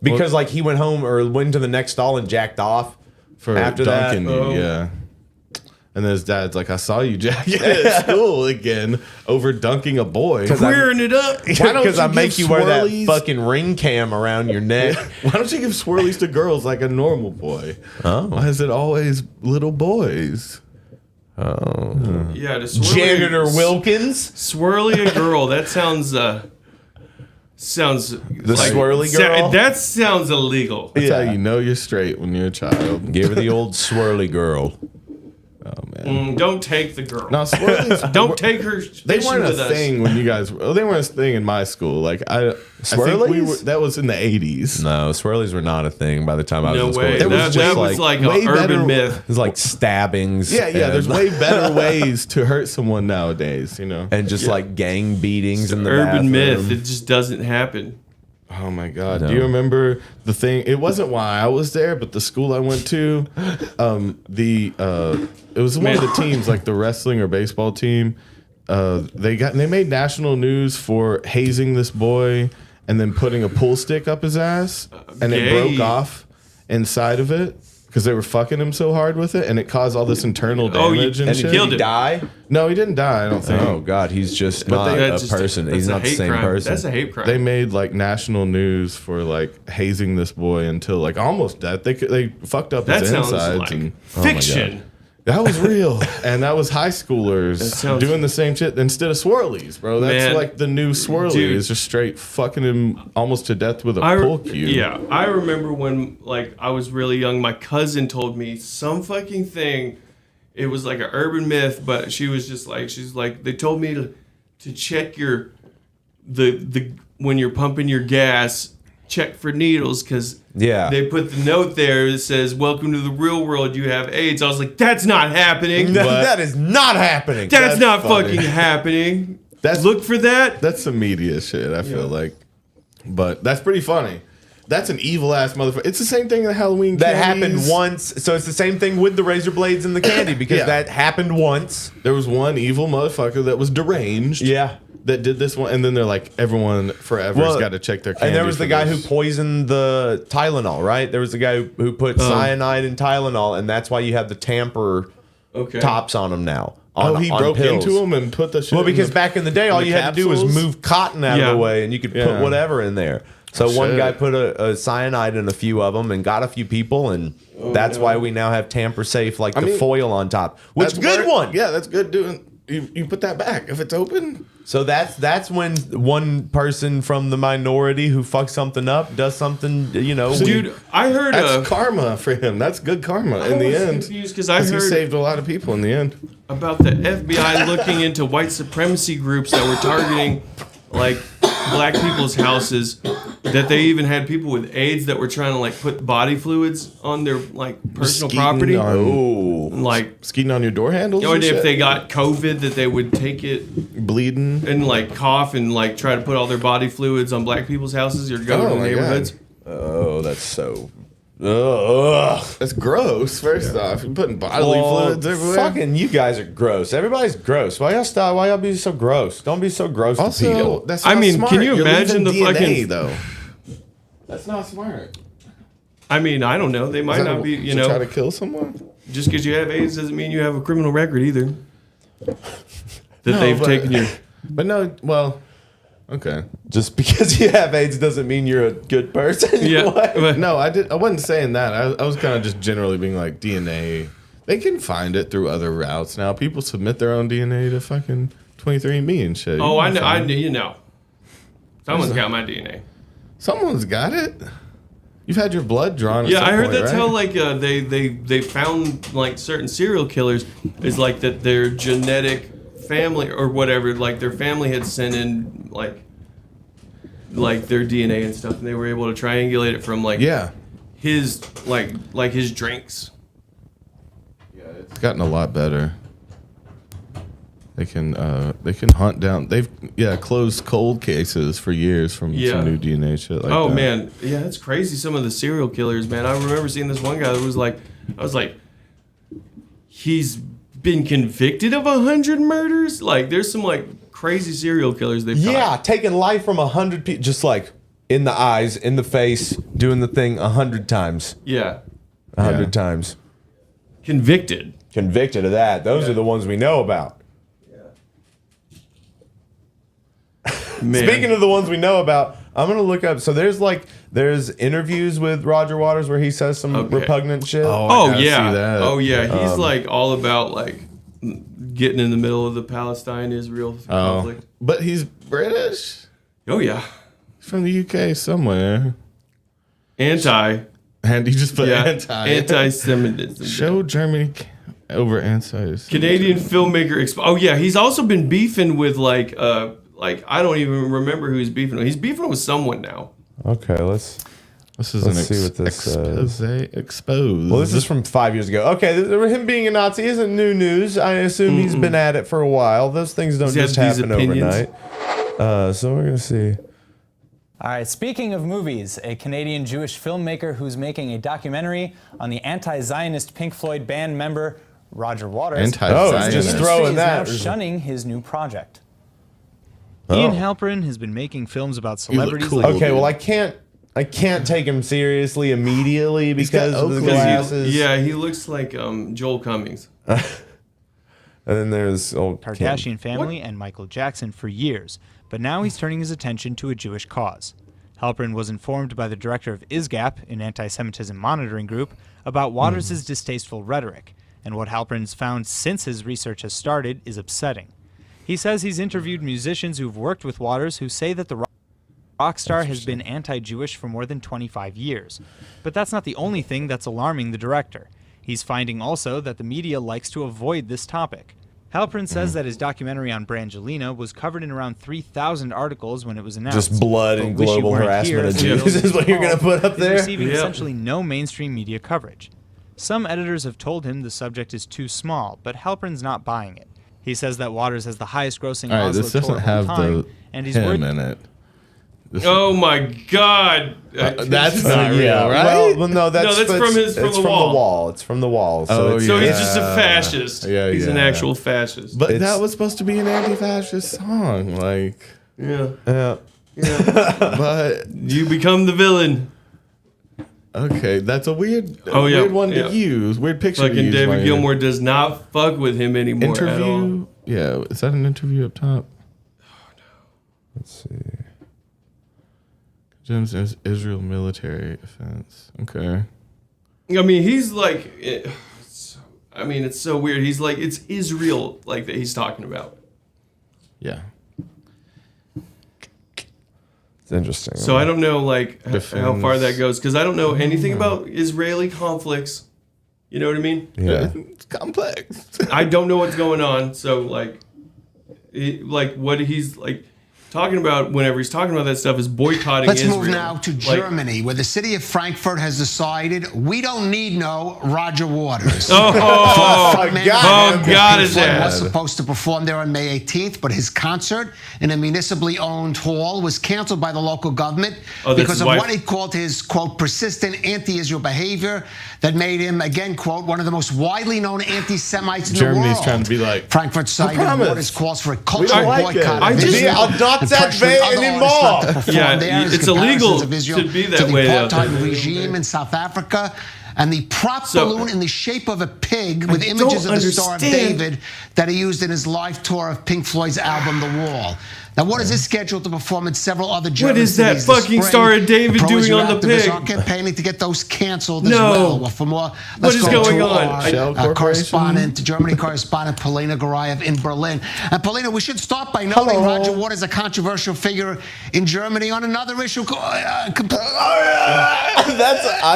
because like he went home or went to the next stall and jacked off for after dunking that. you, yeah. And then his dad's like, I saw you jacking at school again over dunking a boy. Queering it up. Why don't Because you I make give you wear that swirlies? fucking ring cam around your neck. Why don't you give swirlies to girls like a normal boy? Oh. Why is it always little boys? Yeah, to swirly, Janitor Wilkins, swirly a girl. That sounds sounds the swirly girl. that sounds illegal. That's Yeah. how you know you're straight when you're a child. Give her the old swirly girl. Oh man. Don't take the girl. No, swirlies. Don't take her. They fishing weren't a with us. thing when you guys. Well, they weren't a thing in my school. Like I think we Swirlies? were. That was in the 80s. No, swirlies were not a thing by the time I was No in school. way. It was That just was like way an urban better- myth. It was like stabbings. Yeah, yeah. and- There's way better ways to hurt someone nowadays. You know. and just like gang beatings in the Urban bathroom. myth. It just doesn't happen. Oh my God! No. Do you remember the thing? It wasn't why I was there, but the school I went to, it was one of the teams, like the wrestling or baseball team. They made national news for hazing this boy and then putting a pool stick up his ass, and it Gay. broke off inside of it because they were fucking him so hard with it, and it caused all this internal Oh, damage and And shit. did killed he him. die? No, he didn't die. I don't think. Oh God, he's just not That's a just person. that's He's a not the hate same crime. person. That's a hate crime. They made like national news for like hazing this boy until like almost death. They fucked up that his sounds insides like and fiction. that was real. And that was high schoolers sounds- doing the same shit instead of swirlies, bro. That's Man. like the new swirly Dude. is just straight fucking him almost to death with a pull cue. Yeah, I remember when like I was really young. My cousin told me some fucking thing. It was like an urban myth, but she's like they told me to check your the when you're pumping your gas, check for needles because Yeah. they put the note there that says "Welcome to the real world. You have AIDS." I was like, that's not happening. That is not happening. That's not funny. fucking happening. That's- Look for that. That's some media shit, I feel like. But that's pretty funny. That's an evil ass motherfucker. It's the same thing in Halloween That candies. happened once. So it's the same thing with the razor blades and the candy because Yeah. that happened once. There was one evil motherfucker that was deranged. Yeah. That did this one, and then they're like, everyone forever has got to check their candy. And there was for the guy this. who poisoned the Tylenol, right? There was the guy who put cyanide in Tylenol, and that's why you have the tamper Okay. tops on them now. Oh, he broke pills. into him and put the shit. Well, in because the- back in the day, all the you had to do was capsules? move cotton out of Yeah. the way, and you could put Yeah. whatever in there. So one shit. guy put a cyanide in a few of them and got a few people, and that's why we now have tamper safe, like the mean, foil on top. Which That's good where- one. Yeah, that's good. Doing you put that back if it's open. So that's when one person from the minority who fucks something up does something, Dude, I heard That's karma for him. That's good karma in the end. because I he heard saved a lot of people in the end. about the FBI looking into white supremacy groups that were targeting like black people's houses, that they even had people with AIDS that were trying to like put body fluids on their like personal Skeeting property. Oh, Like, Skeeting on your door handles. or and if shit? they got COVID, that they would take it bleeding. and like cough and like try to put all their body fluids on black people's houses or go Oh to the my neighborhoods. oh, that's so. Ugh. That's gross. First off, you're putting bodily fluids everywhere. Fucking you guys are gross. Everybody's gross. Why y'all stop? Why y'all be so gross? Don't be so gross to Also, people. that's I not mean, smart. can you You're imagine leaving the DNA, fucking- though? That's not smart. I mean, I don't know. They might Is that not be, to try to kill someone. just because you have AIDS doesn't mean you have a criminal record either. That No, they've but- taken your. But no, well, Okay. Just because you have AIDS doesn't mean you're a good person. Yeah. What? No, I wasn't saying that. I was kind of just generally being like DNA. They can find it through other routes now. People submit their own DNA to fucking 23andMe and shit. Oh, I know. You know. Someone's got my DNA. Someone's got it. You've had your blood drawn. Yeah, I heard point, that's right? how like they found like certain serial killers is like that their genetic family or whatever, like their family had sent in like their DNA and stuff, and they were able to triangulate it from like his like his drinks. Yeah, it's gotten a lot better. They can hunt down. They've closed cold cases for years from some new DNA shit like that. Oh man, yeah, that's crazy. Some of the serial killers, man. I remember seeing this one guy that was like, I was like, he's been convicted of 100 murders. Like, there's some like crazy serial killers they've caught. Taking life from 100 people, just like in the eyes, in the face, doing the thing 100 times. Yeah, 100 times. Convicted of that. Those are the ones we know about. Man. Speaking of the ones we know about, I'm gonna look up. So there's interviews with Roger Waters where he says some repugnant shit. Oh yeah, he's like all about like getting in the middle of the Palestine-Israel conflict. But he's British. Oh yeah, He's from the UK somewhere. And he just put anti-Semitism. Show Germany over anti. Canadian filmmaker. Oh yeah, he's also been beefing with like I don't even remember who he's beefing with. He's beefing with someone now. Okay, let's see what this says. Exposed. Well, this is from 5 years ago. Okay, him being a Nazi isn't new news. I assume he's been at it for a while. Those things don't just happen overnight. So we're gonna see. All right, speaking of movies, a Canadian Jewish filmmaker who's making a documentary on the anti-Zionist Pink Floyd band member Roger Waters. Anti-Zionist. Just throwing that. Is now shunning his new project. Ian Halperin has been making films about celebrities. Cool, like well, I can't take him seriously immediately because of the glasses. He looks like Joel Cummings. And then there's Kardashian family and Michael Jackson for years, but now he's turning his attention to a Jewish cause. Halperin was informed by the director of ISGAP, an anti-Semitism monitoring group, about Waters' distasteful rhetoric, and what Halperin's found since his research has started is upsetting. He says he's interviewed musicians who've worked with Waters who say that the rock star has been anti-Jewish for more than 25 years. But that's not the only thing that's alarming the director. He's finding also that the media likes to avoid this topic. Halperin says that his documentary on Brangelina was covered in around 3,000 articles when it was announced. Just blood and global harassment of Jews is what you're going to put up there? Receiving essentially no mainstream media coverage. Some editors have told him the subject is too small, but Halperin's not buying it. He says that Waters has the highest grossing Oslo this tour doesn't of have all time, the and he's him in it. Oh my God! That's not real, right? Well, no, that's from the wall. It's from the wall. So so he's just a fascist. Yeah, he's an actual fascist. But that was supposed to be an anti-fascist song, like. Yeah. But you become the villain. Okay, that's a weird, weird one to use. Weird picture. Fucking David Gilmour does not fuck with him anymore at all. Yeah, is that an interview up top? Oh no. Let's see. Jim's Israel military offense. Okay. I mean, he's like, it's so weird. He's like, it's Israel like that he's talking about. Yeah. It's interesting. So I don't know like how far that goes because I don't know anything about Israeli conflicts. You know what I mean? Yeah. It's complex. I don't know what's going on. So like what he's like talking about whenever he's talking about that stuff is boycotting Let's Israel. move now to Germany, where the city of Frankfurt has decided we don't need no Roger Waters. God, is that? Was supposed to perform there on May 18th, but his concert in a municipally owned hall was canceled by the local government because of what he called his, quote, persistent anti-Israel behavior that made him, again, quote, one of the most widely known anti-Semites in the world. Germany's trying to be like, Frankfurt cited Waters' calls for a cultural boycott of Israel. It's illegal to be that way. The apartheid regime in South Africa, and the prop balloon in the shape of a pig with images of the Star of David that he used in his live tour of Pink Floyd's album The Wall. Now, what is this scheduled to perform in several other German What is that cities this fucking spring? Star of David doing on the Pro-Israel pig? activists are campaigning to get those canceled as No. well. Well, for more, let's is go going to on? Shell our Corporation? correspondent, Germany correspondent Polina Garayev in Berlin. And Polina, we should start by noting Roger Waters, a controversial figure in Germany on another issue. I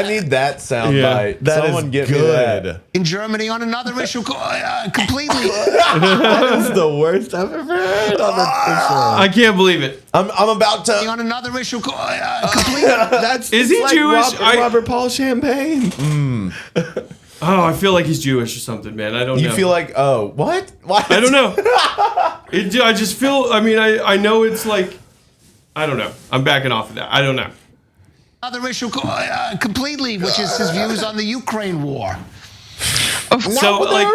need that sound Yeah. bite. That Someone is get me good. that. In Germany on another issue completely. That's the worst I've ever heard on the show. I can't believe it. I'm about to. On another issue completely. Is he Jewish? Robert Paul Champagne. Oh, I feel like he's Jewish or something, man. I don't know. You feel like, oh, what? I don't know. I just feel. I mean, I know it's like. I don't know. I'm backing off of that. I don't know. Another issue completely, which is his views on the Ukraine war. So like,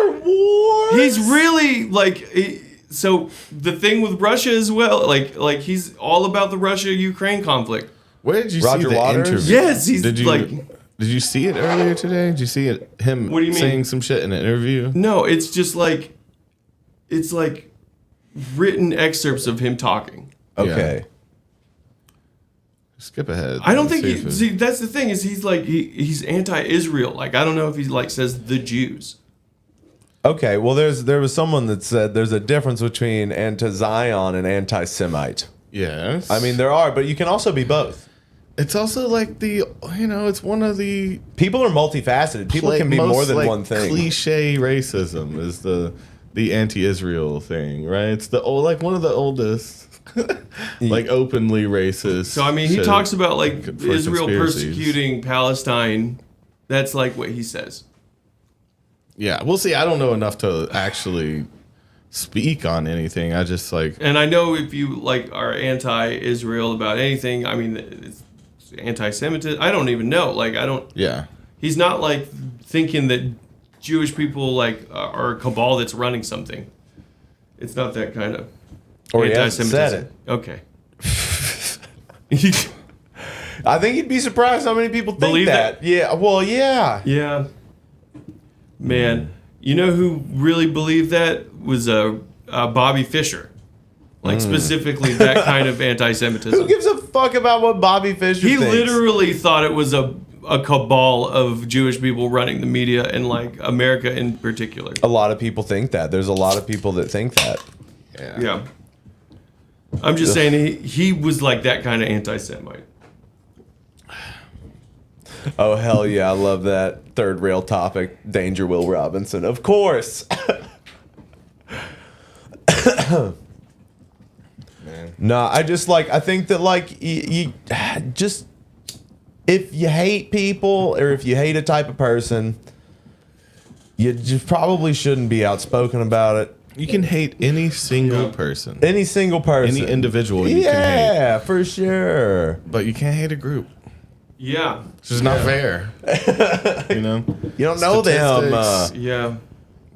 he's really like. So the thing with Russia as well, like he's all about the Russia-Ukraine conflict. Where did you Roger see the Waters? interview? Yes, he's did you, like. Did you see it earlier today? Did you see it? Him What do you mean? saying some shit in an interview? No, it's just like, it's like written excerpts of him talking. Okay. Skip ahead. I don't think See if it- see that's the thing is he's like he's anti-Israel. Like I don't know if he like says the Jews. Okay. Well, there was someone that said there's a difference between anti-Zion and anti-Semite. Yes. I mean, there are, but you can also be both. it's also like it's one of the People are multifaceted. People can be most, more than like, one thing. Cliche racism is the anti-Israel thing, right? It's the old, like one of the oldest, like openly racist. So I mean, he shit talks about like for Israel conspiracies. persecuting Palestine. That's like what he says. Yeah, we'll see. I don't know enough to actually speak on anything. I just like And I know if you like are anti-Israel about anything, I mean, it's anti-Semitism. I don't even know. Like I don't. yeah. He's not like thinking that Jewish people like are a cabal that's running something. It's not that kind of Or he hasn't said it. Okay. I think you'd be surprised how many people think Believe that. Yeah. Well, yeah. Yeah. Man, you know who really believed that was Bobby Fischer. Like specifically that kind of anti-Semitism. Who gives a fuck about what Bobby Fischer He thinks? literally thought it was a cabal of Jewish people running the media and like America in particular. A lot of people think that. There's a lot of people that think that. Yeah. I'm just saying he was like that kind of anti-Semite. Oh, hell yeah. I love that. Third rail topic. Danger Will Robinson. Of course. No, I just like, I think that like you just, if you hate people or if you hate a type of person, you just probably shouldn't be outspoken about it. You can hate any single person, Any single person. any individual. You can hate, Yeah, for sure. but you can't hate a group. Yeah. It's just not fair. You know, You don't know them. Statistics Yeah.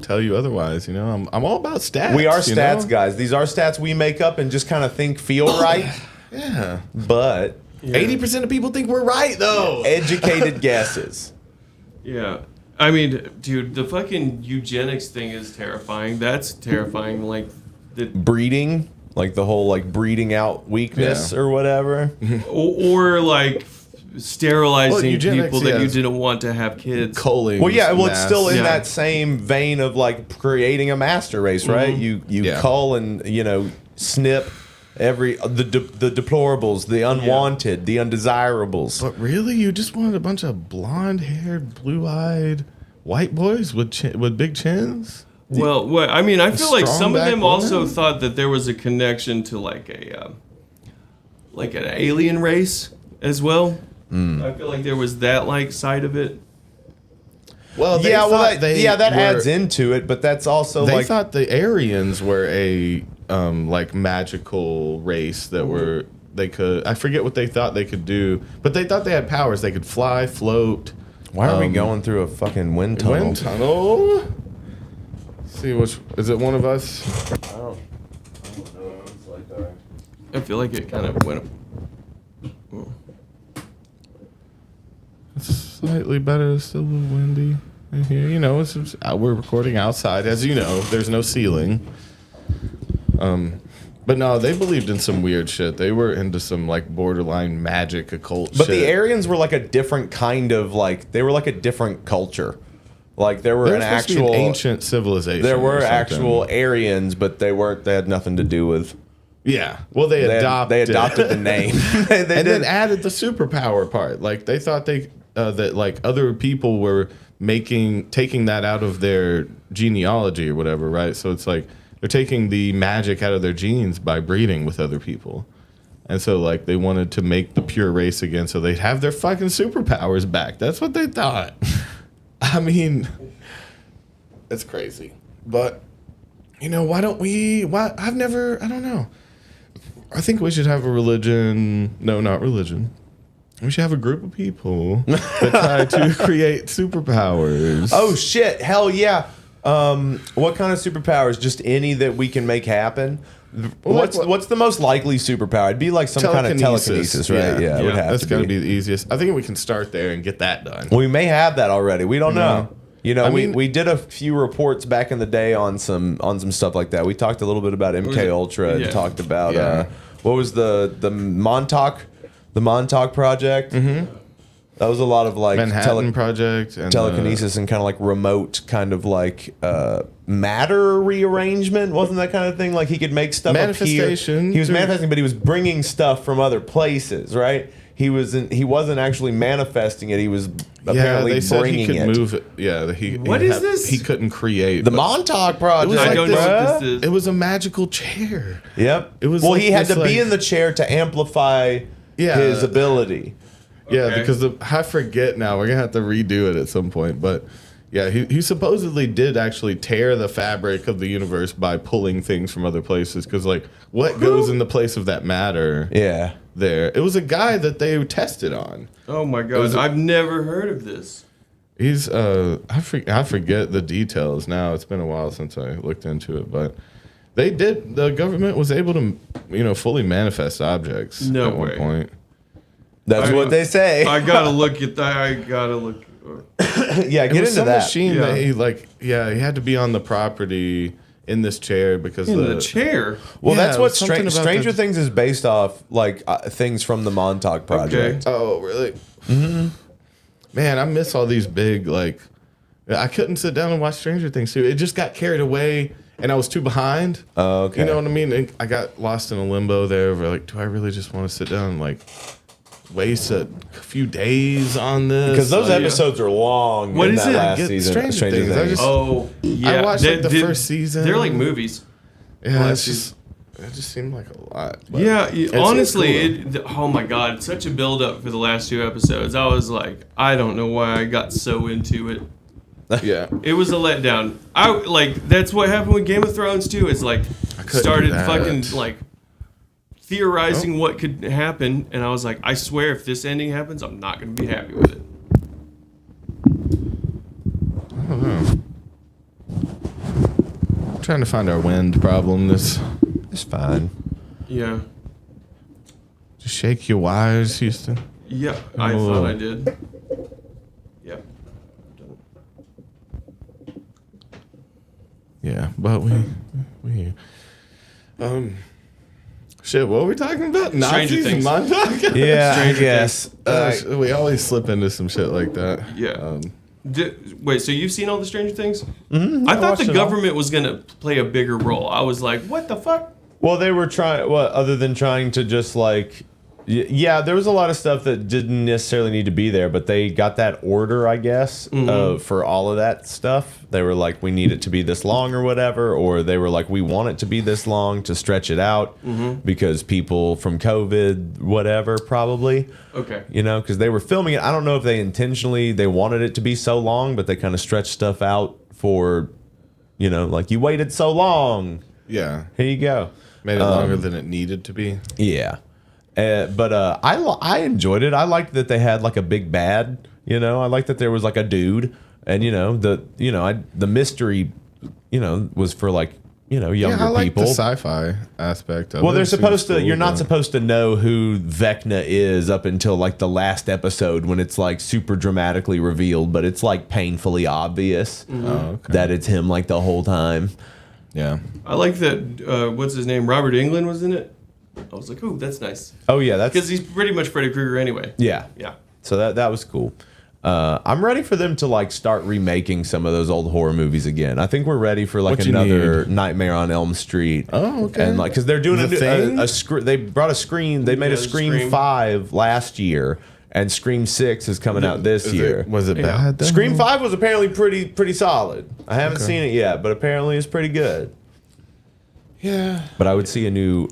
tell you otherwise. You know, I'm all about stats. We are you stats know? guys. These are stats we make up and just kind of think feel right. Yeah. But 80% of people think we're right though. educated guesses. Yeah. I mean, dude, the fucking eugenics thing is terrifying. That's terrifying. Like, Breeding, like the whole like breeding out weakness Yeah. or whatever. or like sterilizing Well, eugenics, people that you yes. didn't want to have kids. Culling. Well, yeah, well, it's mass. still in Yeah. that same vein of like creating a master race, right? You Yeah. cull and snip the deplorables, the unwanted, the undesirables. But really, you just wanted a bunch of blonde-haired, blue-eyed white boys with big chins? Well, what I mean, I feel like strong some of back them also women? thought that there was a connection to like like an alien race as well. I feel like there was that like side of it. Well, they Yeah, well, thought that were- adds into it, but that's also They like thought the Aryans were a like magical race that were they could. I forget what they thought they could do, but they thought they had powers. They could fly, float. why are we going through a fucking wind tunnel? Wind tunnel. Let's see, which is it? One of us? I feel like it kind of went. It's slightly better. It's still a little windy in here. You know, we're recording outside, as you know. There's no ceiling. But no, they believed in some weird shit. They were into some like borderline magic occult But shit. the Aryans were like a different kind of like they were like a different culture. Like there were They were an supposed to be actual an ancient civilization. There were or something. actual Aryans, but they weren't. They had nothing to do with. Yeah. Well, they adopted the name. they and did. then added the superpower part. Like they thought that like other people were taking that out of their genealogy or whatever, right? So it's like they're taking the magic out of their genes by breeding with other people. And so like they wanted to make the pure race again so they'd have their fucking superpowers back. That's what they thought. I mean, it's crazy. But you know, I don't know. I think we should have a religion. No, not religion. We should have a group of people that try to create superpowers. Oh shit! Hell yeah! What kind of superpowers? Just any that we can make happen. What's the most likely superpower? It'd be like some kind of telekinesis, right? Yeah, it would have that's to gonna be be the easiest. I think we can start there and get that done. We may have that already. We don't know. You know, I mean- we did a few reports back in the day on some stuff like that. We talked a little bit about MK Ultra and talked about what was the Montauk project. Mm-hmm. That was a lot of like Manhattan Project and telekinesis and kind of like remote kind of like matter rearrangement. Wasn't that kind of thing? Like he could make stuff Manifestation. appear. He was manifesting, but he was bringing stuff from other places, right? He wasn't actually manifesting it. He was apparently they said bringing he could it. move it. Yeah, What is this? He couldn't create The but Montauk project. I don't know what bruh. this is. It was a magical chair. Yep. It was well, like he had this, to be like- in the chair to amplify his ability. Yeah, Okay. because I forget now. We're gonna have to redo it at some point. But yeah, he supposedly did actually tear the fabric of the universe by pulling things from other places. Because like, what goes in the place of that matter? Yeah. There, it was a guy that they tested on. Oh my god, I've never heard of this. He's I forget the details now. It's been a while since I looked into it, but the government was able to fully manifest objects No at way. one point. That's what they say. I gotta look at that. I gotta look. Yeah, It get was into some that. machine Yeah. that he had to be on the property in this chair because In the chair. Well, Yeah, that's it what was something about Stranger that- Things is based off, like things from the Montauk project. Oh, really? Mm-hmm. Man, I miss all these big I couldn't sit down and watch Stranger Things too. It just got carried away, and I was too behind. Oh, okay. You know what I mean? And I got lost in a limbo there. Where do I really just want to sit down and waste a few days on this? Because those Like, episode are long. What in is that it? last Get season. Stranger Stranger Things. I Things. just- Oh yeah. I watched the first season. They're like movies. Yeah, Last it just seemed like a lot. but Yeah, it's honestly, cool. oh my god, such a build up for the last 2 episodes. I was like, I don't know why I got so into it. Yeah. It was a letdown. That's what happened with Game of Thrones too. It's like couldn't started do that. fucking theorizing what could happen, and I was like, I swear if this ending happens, I'm not gonna be happy with it. I'm trying to find our wind problem. It's fine. Yeah, Just shake your wires, Houston. yeah, I thought I did. Yeah. Yeah, but we shit. What were we talking about? Stranger Nazis Things. and Montauk? Yeah, Stranger I guess. We always slip into some shit like that. Yeah. Wait, so you've seen all the Stranger Things? Mm-hmm, I thought watched the it all. government was gonna play a bigger role. I was like, what the fuck? Well, they were trying. Well, other than trying to just yeah, there was a lot of stuff that didn't necessarily need to be there, but they got that order, I guess, for all of that stuff. They were like, we need it to be this long or whatever, or they were like, we want it to be this long to stretch it out because people from COVID, whatever, probably. Okay. You know, because they were filming it. I don't know if they wanted it to be so long, but they kind of stretched stuff out for, like you waited so long. Yeah, Here you go. made it longer than it needed to be. Yeah. But I enjoyed it. I liked that they had like a big bad, I liked that there was like a dude and the mystery, was for younger Yeah, I like people. the sci-fi aspect of it. Well, they're It seems supposed to. cool, You're not but- supposed to know who Vecna is up until like the last episode when it's like super dramatically revealed, but it's like painfully obvious Oh, okay. that it's him like the whole time. Yeah. I like that. What's his name? Robert Englund was in it. I was like, ooh, that's nice. Oh yeah, that's Because he's pretty much Freddy Krueger anyway. yeah. Yeah. So that was cool. I'm ready for them to like start remaking some of those old horror movies again. I think we're ready for like What you another need? Nightmare on Elm Street. Oh, okay. And like because they're doing The Thing? they brought a Scream. They made a Yeah, Scream Scream. 5 last year, and Scream 6 is coming out this year. Was it bad? Then? Scream 5 was apparently pretty solid. I haven't seen it yet, but apparently it's pretty good. Yeah. But I would see a new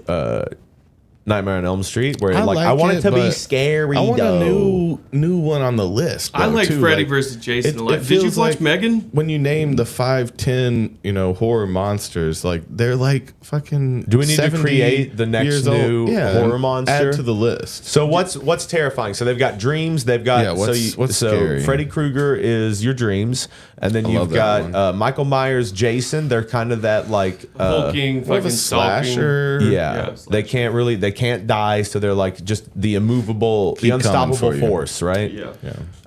Nightmare on Elm Street where I I want it to be but scary. I want though. a new one on the list. I though, like too. Freddy Like, versus Jason. it Did you feels watch like Megan? When you name the 5-10, horror monsters, like they're like fucking. Do we need to 70 create the next years new old. Yeah, horror and monster? Add to the list. So what's terrifying? So they've got dreams. They've got Yeah, what's so scary? Freddy Krueger is your dreams, and then I you've love that got Michael Myers, Jason. They're kind of that like Hulking, More of fucking a stalking. slasher. yeah. They can't die, so they're like just the immovable, the Keep coming unstoppable for you. force, right? Yeah.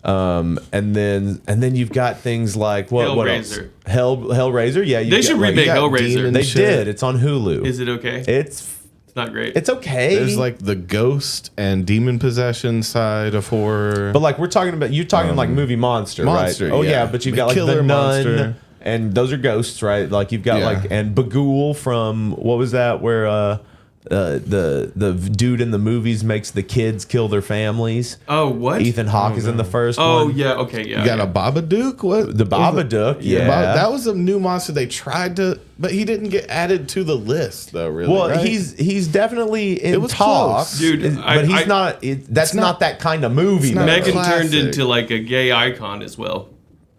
And then you've got things like what else? Hellraiser. Hellraiser. Yeah, They should remake got Hellraiser. demon They shit. did. It's on Hulu. Is it okay? It's not great. it's okay. There's like the ghost and demon possession side of horror. But like you're talking like movie monster, Monster, right? Oh yeah. but you've The got like killer the nun, monster. and those are ghosts, right? Like you've got Yeah. like and Bagul from what was that? Where the dude in the movies makes the kids kill their families. Oh, what? Ethan Hawke is in the first Oh, one. yeah. Okay, yeah. you got yeah. a Babadook? What? The Babadook, yeah. That was a new monster they tried to, but he didn't get added to the list though. Really? Well, right? he's definitely in It was talks, close. Dude, but he's not. That's not that kind of movie. not though. Megan turned classic. into like a gay icon as well.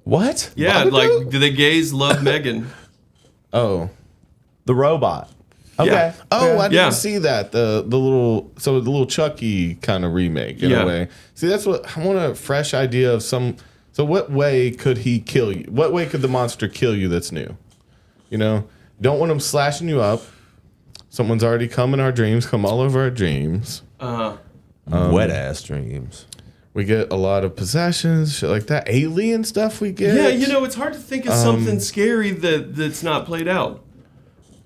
What? Yeah, Babadook? like the gays love Megan. Oh. The robot. Okay. Yeah. Oh, I didn't Yeah. see that. The little Chucky kind of remake in Yeah. a way. See, that's what I want, a fresh idea of some. So what way could he kill you? What way could the monster kill you that's new? Don't want him slashing you up. Someone's already come in our dreams, come all over our dreams. Wet ass dreams. We get a lot of possessions, shit like that. Alien stuff we get. Yeah, it's hard to think of something scary that's not played out.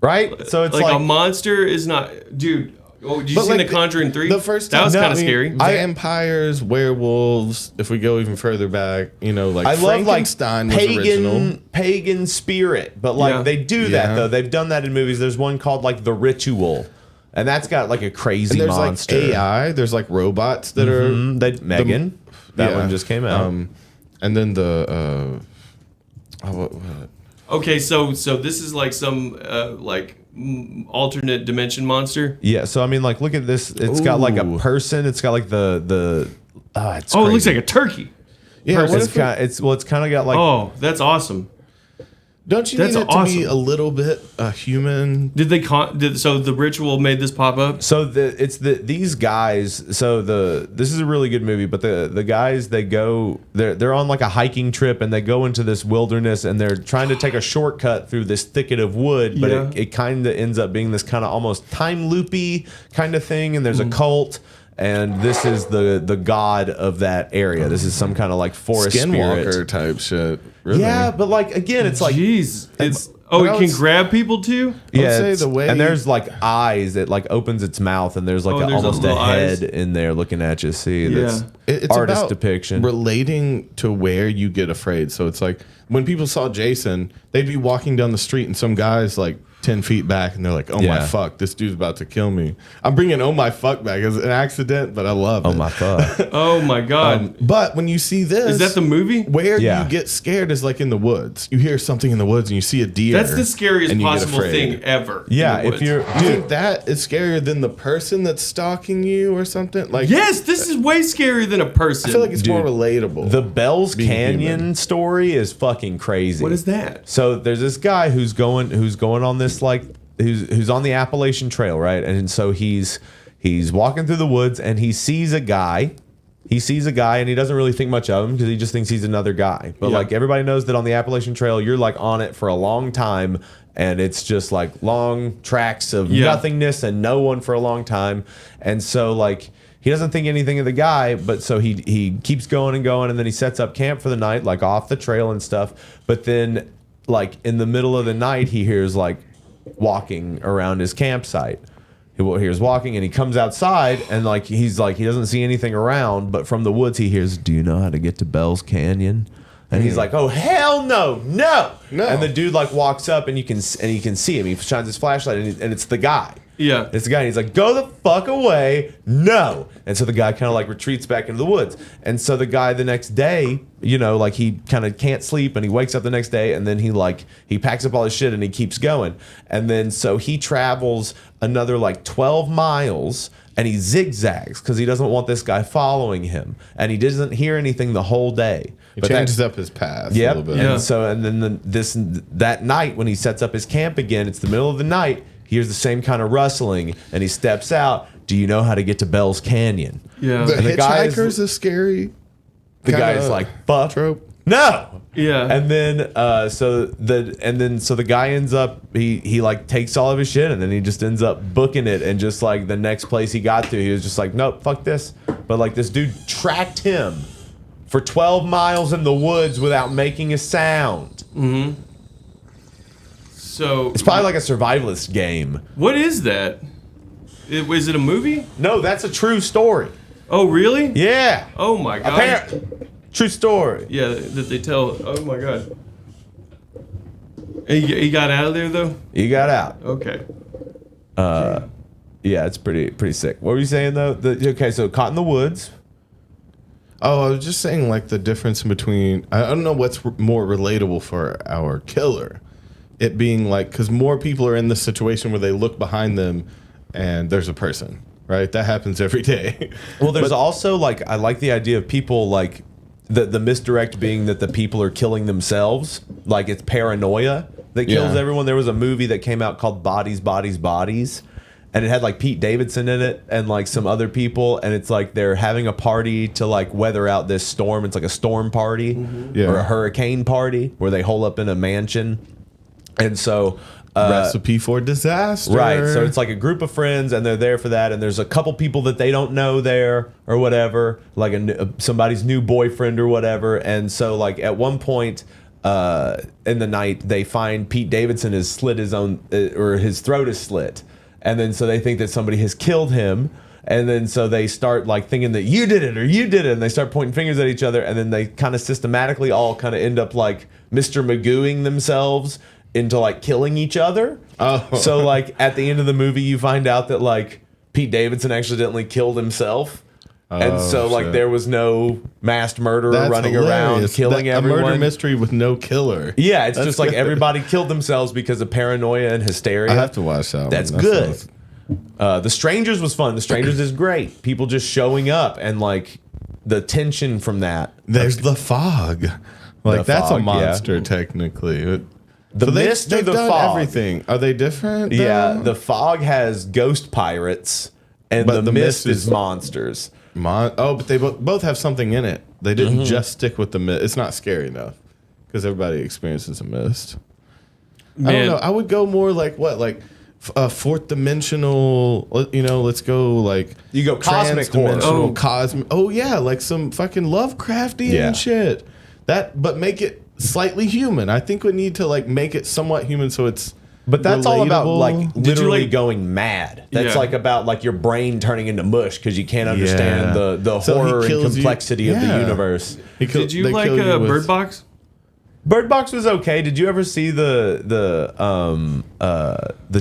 Right? So it's Like, like a monster is not, dude. Oh, did you But see like The Conjuring 3? The first that time, was no, kind of I mean, scary. Vampires, werewolves. If we go even further back, like I love like Frankenstein was original. pagan spirit, but like Yeah. they do that Yeah. though. They've done that in movies. There's one called like The Ritual, and that's got like a crazy And there's monster. like AI. There's like robots that are Megan, that yeah. one just came out. and then the what? Okay, so this is like some alternate dimension monster. Yeah, so I mean, like, look at this. It's got like a Ooh. person. It's got like it's Oh, it looks crazy. like a turkey. Yeah, what It's if kind. It's kind of got like. Oh, that's awesome. don't you that's need it to be awesome. a little bit human? Did they so the ritual made this pop up? So these guys. So this is a really good movie, but the guys they're on like a hiking trip and they go into this wilderness and they're trying to take a shortcut through this thicket of wood, but Yeah. it kind of ends up being this kind of almost time loopy kind of thing. And there's a cult. And this is the god of that area. This is some kind of like forest Skinwalker spirit. type shit. Really? Yeah, but like again, it's like Jeez, it's but it I can was- grab people too. yeah, say it's- the way- and there's like eyes. It like opens its mouth, and there's like Oh, there's almost a little eyes. head in there looking at you. See, that's It's artist about depiction. relating to where you get afraid. So it's like when people saw Jason, they'd be walking down the street and some guy's like 10 feet back and they're like, oh my Yeah. fuck, this dude's about to kill me. I'm bringing oh my fuck back as an accident, but I love it. Oh my fuck! Oh my god, But when you see this, is that the movie? where Yeah. you get scared is like in the woods. You hear something in the woods and you see a deer. That's the scariest and you get possible afraid. thing ever. in Yeah, the if woods. you're You think that is scarier than the person that's stalking you or something? Like, Yes, this is way scarier than a person. I feel like it's more Dude, relatable. the Bell's Being Canyon human. story is fucking crazy. What is that? So there's this guy who's going on this like who's on the Appalachian Trail, right? And so he's walking through the woods and he sees a guy. He sees a guy and he doesn't really think much of him because he just thinks he's another guy. But Yeah. like everybody knows that on the Appalachian Trail, you're like on it for a long time and it's just like long tracks of Yeah. nothingness and no one for a long time. And so like he doesn't think anything of the guy, but so he keeps going and going and then he sets up camp for the night, like off the trail and stuff. But then like in the middle of the night, he hears like walking around his campsite. He was walking and he comes outside and like he doesn't see anything around, but from the woods he hears, "Do you know how to get to Bell's Canyon?" And he's like, "Oh hell no. And the dude like walks up and you can see him. He shines his flashlight and it's the guy. Yeah. It's the guy. And he's like, "Go the fuck away. No." And so the guy kind of like retreats back into the woods. And so the guy the next day, you know, like he kind of can't sleep and he wakes up the next day and then he packs up all his shit and he keeps going. And then so he travels another like 12 miles and he zigzags because he doesn't want this guy following him. And he doesn't hear anything the whole day. He changes up his path a little bit. Yeah. And so, and then that night when he sets up his camp again, it's the middle of the night. He hears the same kind of rustling, and he steps out. "Do you know how to get to Bell's Canyon?" Yeah. The And the guy is- hitchhiker's a scary. The kinda guy's like, "Fuck, trope. no." Yeah. And then so the guy ends up he like takes all of his shit and then he just ends up booking it, and just like the next place he got to, he was just like, "Nope, fuck this." But like this dude tracked him for 12 miles in the woods without making a sound. So It's probably like a survivalist game. what is that? Is it a movie? No, that's a true story. Oh, really? Yeah. Oh my god. True story. Yeah, that they tell. Oh my god. He got out of there though. You got out. Okay. Yeah, it's pretty sick. What were you saying though? Okay, so caught in the woods. Oh, I was just saying, like, the difference in between. I don't know what's more relatable for our killer. It being like, because more people are in this situation where they look behind them and there's a person, right? That happens every day. Well, there's also like, I like the idea of people like the misdirect being that the people are killing themselves. Like it's paranoia that kills everyone. There was a movie that came out called Bodies, Bodies, Bodies. And it had like Pete Davidson in it and like some other people. And it's like they're having a party to like weather out this storm. It's like a storm party or a hurricane party where they hole up in a mansion. And so Recipe for disaster. right. So it's like a group of friends and they're there for that. And there's a couple people that they don't know there or whatever, like somebody's new boyfriend or whatever. And so like at one point in the night, they find Pete Davidson has slit his own or his throat is slit. And then so they think that somebody has killed him. And then so they start like thinking that you did it or you did it. And they start pointing fingers at each other. And then they kind of systematically all kind of end up like Mr. Magooing themselves into like killing each other. Oh. So like at the end of the movie, you find out that like Pete Davidson accidentally killed himself. And so like shit. there was no masked murderer That's running hilarious. around killing everyone. A murder mystery with no killer. Yeah, it's That's just like good. everybody killed themselves because of paranoia and hysteria. I have to watch that one. That's That good. sounds- The Strangers was fun. The Strangers is great. People just showing up and like the tension from that. There's the fog. Like The that's fog, a monster technically. The So mist or they've the done fog? everything. Are they different? Yeah, though? the fog has ghost pirates, and But the mist mist is is- monsters. But they both have something in it. They didn't just stick with the mist. It's not scary enough because everybody experiences a mist. I Man. don't know. I would go more like what, like fourth dimensional. You know, let's go like You go cosmic horror. transdimensional, cosmic. Oh yeah, like some fucking Lovecraftian Yeah. shit. But make it slightly human. I think we need to like make it somewhat human so it's. But that's all about relatable. like Did you, literally like- going mad. That's Yeah. like about like your brain turning into mush because you can't understand Yeah. the So he horror and kills you- complexity of the Yeah. universe. Did you like Bird Box? Bird Box was okay. Did you ever see the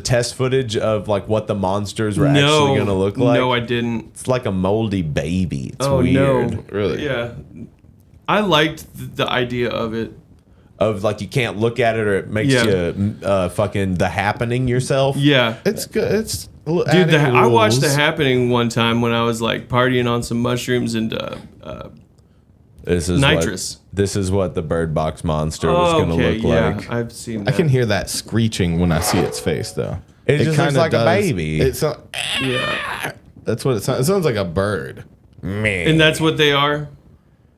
test footage of like what the monsters were actually going to look like? No, I didn't. It's like a moldy baby. It's Oh weird. no, Really? Yeah, I liked the idea of it. Of like you can't look at it or it makes Yeah. you fucking The Happening yourself. Yeah, It's good. It's dude. I watched The Happening one time when I was like partying on some mushrooms and This is nitrous. This is what the Bird Box monster was going to look like. I've seen I that. can hear that screeching when I see its face, though. It just looks kinda like a baby. It's Yeah, that's what it sounds. It sounds like a bird. and that's what they are.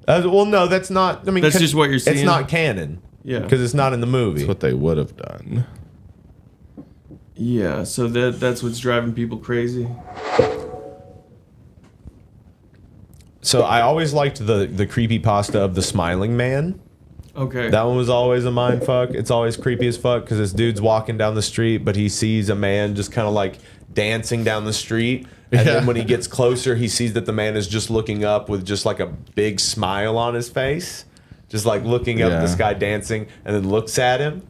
Well, no, that's not. I mean, That's just what you're It's seeing? not canon. Yeah. because it's not in the movie. That's what they would have done. Yeah, so that's what's driving people crazy. So I always liked the creepypasta of the Smiling Man. Okay. That one was always a mind fuck. It's always creepy as fuck because this dude's walking down the street, but he sees a man just kind of like dancing down the street. And then when he gets closer, he sees that the man is just looking up with just like a big smile on his face. Just like looking up at this guy dancing and then looks at him.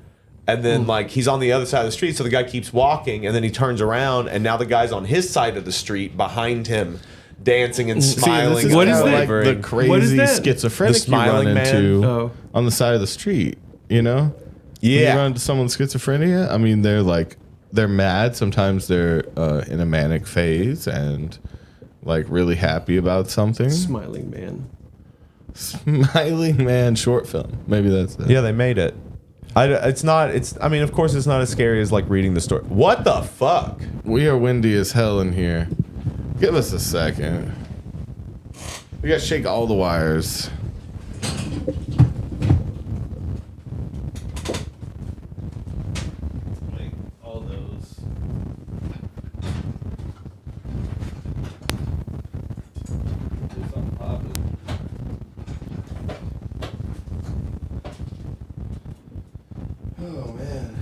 And then like he's on the other side of the street. So the guy keeps walking and then he turns around and now the guy's on his side of the street behind him. Dancing and smiling. What is that? Like the crazy schizophrenic the smiling you run into man. on the side of the street, you know? Yeah. When you run into someone with schizophrenia, I mean, they're mad. Sometimes they're in a manic phase and like really happy about something. Smiling man. Smiling man short film. Maybe that's it. Yeah, they made it. I mean, of course, it's not as scary as like reading the story. What the fuck? We are windy as hell in here. Give us a second. We gotta shake all the wires. All those. Oh man.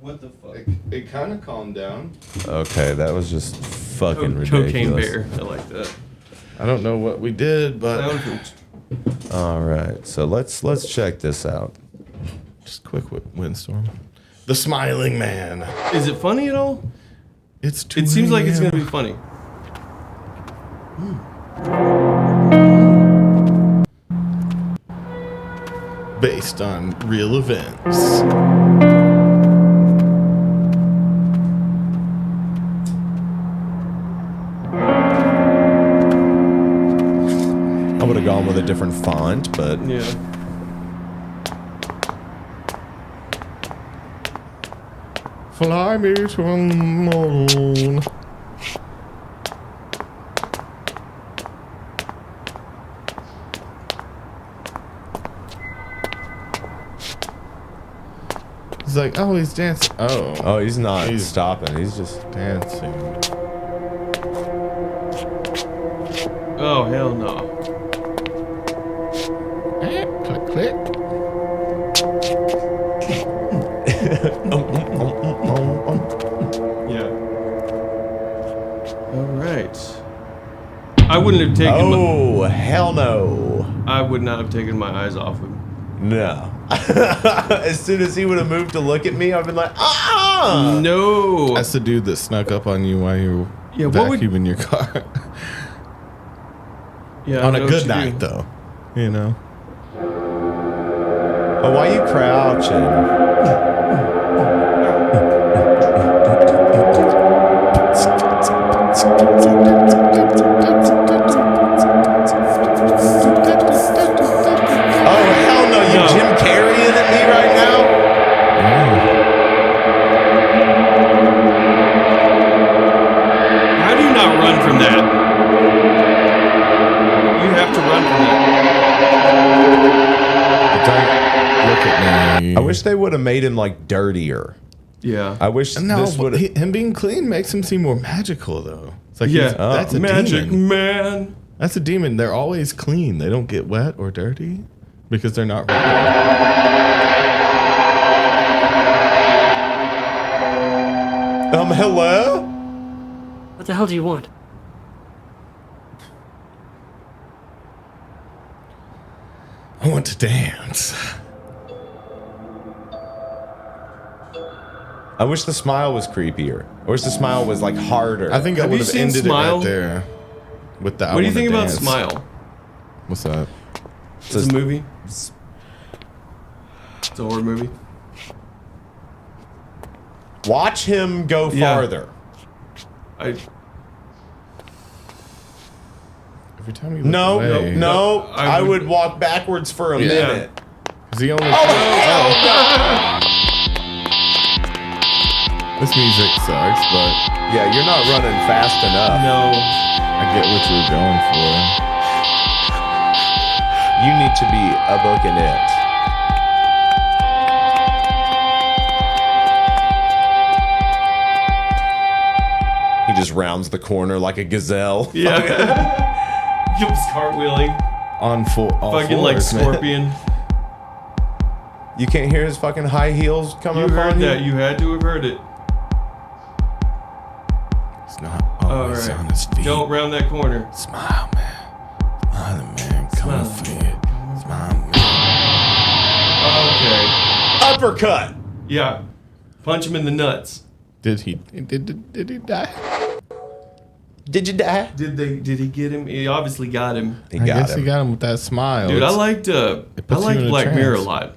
What the fuck? It kind of calmed down. Okay, that was just fucking ridiculous. Cocaine bear. I like that. I don't know what we did, but All right, so let's check this out. just quick windstorm. The Smiling Man. Is it funny at all? It seems like it's gonna be funny. Based on real events. I would have gone with a different font, but Yeah. Fly me to the moon. He's like, oh, he's dancing. oh, he's not He's- stopping. He's just Dancing. Oh hell no. Click, click. Yeah. All right. I wouldn't have taken. oh hell no, I would not have taken my eyes off him. no. As soon as he would have moved to look at me, I've been like, ah. No. That's the dude that snuck up on you while you were Yeah, what would- vacuuming your car. Yeah. I On know a what good you night, do. though. You know? Oh, why you crouching? Oh hell no! You No. Jim Carreying at me right now? How do you not run from that? You have to run from that. Don't look at me. I wish they would have made him like dirtier. Yeah. I wish No, this would. him being clean makes him seem more magical, though. It's like, Yeah. that's a Magic demon. man. That's a demon. They're always clean. They don't get wet or dirty because they're not real. Hello? What the hell do you want? I want to dance. I wish the smile was creepier. I wish the smile was like harder. I think I Have would you have seen ended Smile? it right there with the. What do you think about Smile? What's that? It's a movie. It's a horror movie. Watch him go Yeah. farther. I Every time you look No, away, no. I I would- would walk backwards for a Yeah. minute. 'cause he only. This music sucks, but Yeah, you're not running fast enough. no. I get what you were going for. You need to be a booking it. just rounds the corner like a gazelle. Yeah. Jumps cartwheeling. On all Fucking like fours, man. Scorpion. You can't hear his fucking high heels coming You up heard on that. you? You had to have heard it. He's not always on his feet. Don't round that corner. Smile, man. Smile, man. Coming for you. Smile, man. Okay. Uppercut. Yeah. Punch him in the nuts. Did he die? Did you die? Did he get him? He obviously got him. He I got guess him. he got him with that smile. Dude, I It's- puts you in a Black Mirror a trance. lot.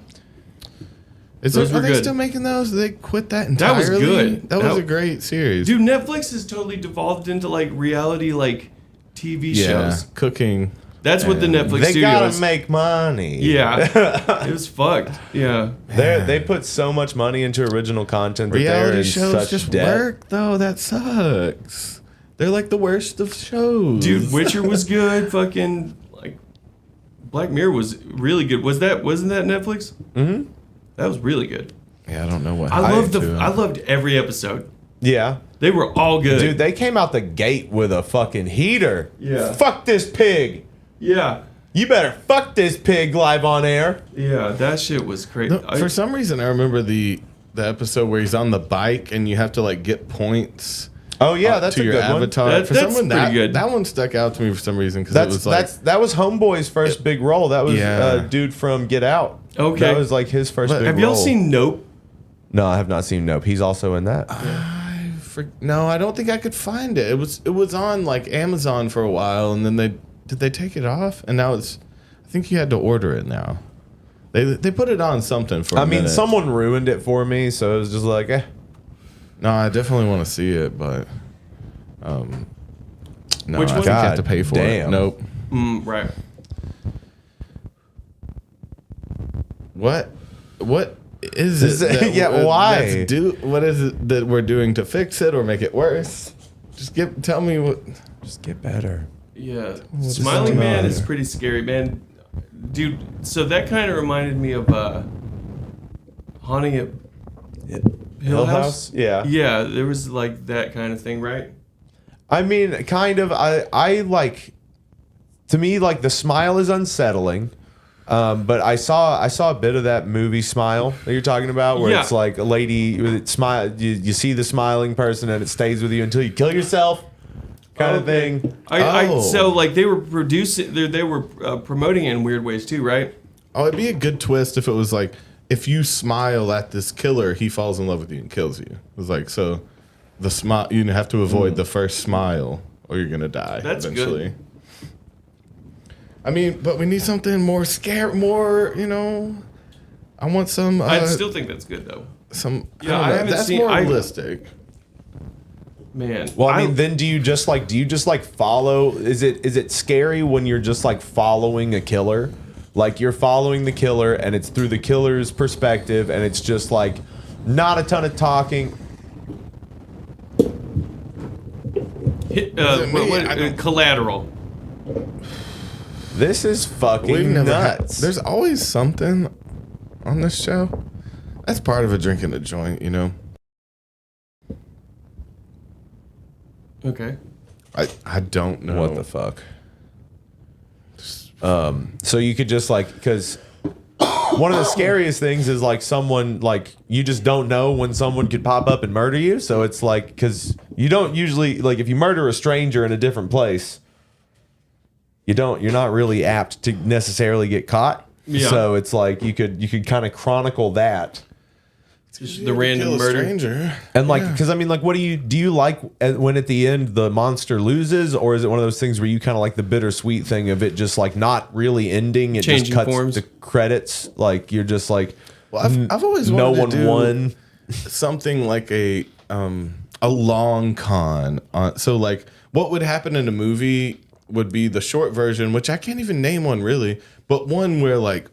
Are were they good. still making those? They quit that That was entirely? good. That was That- a great series. Dude, Netflix has totally devolved into like reality like TV yeah, shows. cooking. That's what the Netflix They studio gotta is. make money. Yeah. It was fucked. Yeah. They put so much money into original content that they're Reality in shows such just debt. work, though. That sucks. They're like the worst of shows. Dude, Witcher was good. Fucking like Black Mirror was really good. Wasn't that Netflix? Mm-hmm. That was really good. Yeah, I don't know what. I happened loved every episode. Yeah. They were all good. Dude, they came out the gate with a fucking heater. Yeah. Fuck this pig. Yeah. You better fuck this pig live on air. Yeah, that shit was crazy. No, for some reason, I remember the episode where he's on the bike and you have to like get points. Oh yeah, that's to a your good avatar. That- for that's someone pretty good. that one stuck out to me for some reason because it one. was like That was Homeboy's first big role. That was Yeah. dude from Get Out. Okay. That was like his first But big Have role. y'all seen Nope? No, I have not seen Nope. He's also in that. no, I don't think I could find it. It was on like Amazon for a while and then they take it off and now it's I think you had to order it now. They put it on something for a I mean, minute. someone ruined it for me, so it was just like, eh. No, I definitely want to see it, but no, Which I one? think you have to pay for Damn. it. Nope. Right. What is Is it? it- that yeah, we're- why? what is it that we're doing to fix it or make it worse? Just tell me what. Just get better. Yeah. is Smiling going Man on is here? pretty scary, man. Dude, so that kind of reminded me of Haunting at Hill House? Yeah. Yeah, there was like that kind of thing, right? I mean, kind of. I like. To me, like the smile is unsettling. But I saw a bit of that movie Smile that you're talking about, where Yeah. it's like a lady with it smile. You see the smiling person, and it stays with you until you kill yourself, kind of Okay. thing. So like they were producing, they were promoting it in weird ways too, right? Oh, it'd be a good twist if it was like if you smile at this killer, he falls in love with you and kills you. It was like so, the smile you have to avoid the first smile or you're gonna die. That's good. eventually. I mean, but we need something more more. I want some. I still think that's good though. some. Yeah, I, don't I know, haven't that's seen- more I- realistic. Man. Well, I mean, then do you just like follow? Is it scary when you're just like following a killer? Like you're following the killer, and it's through the killer's perspective, and it's just like not a ton of talking. Collateral. This is We've fucking never had. nuts. There's always something on this show. That's part of a drinking a joint, Okay. I don't know What the fuck? So you could just like, because one of the scariest things is like someone like you just don't know when someone could pop up and murder you. So it's like, because you don't usually like if you murder a stranger in a different place, you're not really apt to necessarily get caught. Yeah. So it's like you could kind of chronicle that. Just the random murder. stranger. And like, because I mean, like, what do you like when at the end the monster loses, or is it one of those things where you kind of like the bittersweet thing of it just like not really ending, it Changing just cuts forms. the credits, like you're just like, Well, I've always no wanted one to do won. something like a long con. So like, what would happen in a movie would be the short version, which I can't even name one really, but one where like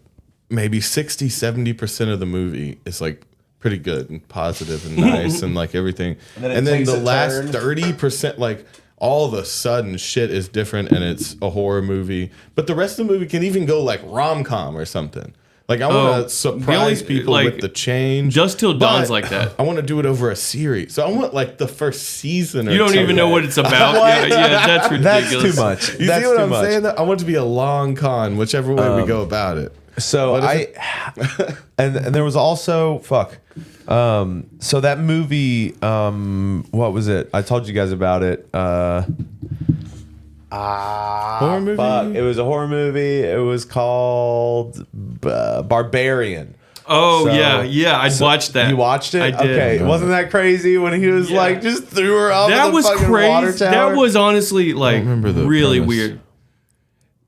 maybe 60-70% of the movie is like pretty good and positive and nice and like everything. And then takes the a last turn. 30%, like all of a sudden shit is different and it's a horror movie. But the rest of the movie can even go like rom-com or something. Like I want to surprise people like, with the change. Just Till Dawn's but like that. I want to do it over a series. So I want like the first season. You don't even know what it's about. Yeah, that's ridiculous. That's too much. You see what I'm saying? I want it to be a long con, whichever way we go about it. So and there was also so that movie, what was it? I told you guys about it. Horror movie? It was a horror movie. It was called Barbarian. Oh, so, yeah. I'd watched that. You watched it? I did. Okay. Wasn't that crazy when he was like, just threw her off the fucking water tower? That was honestly like really weird.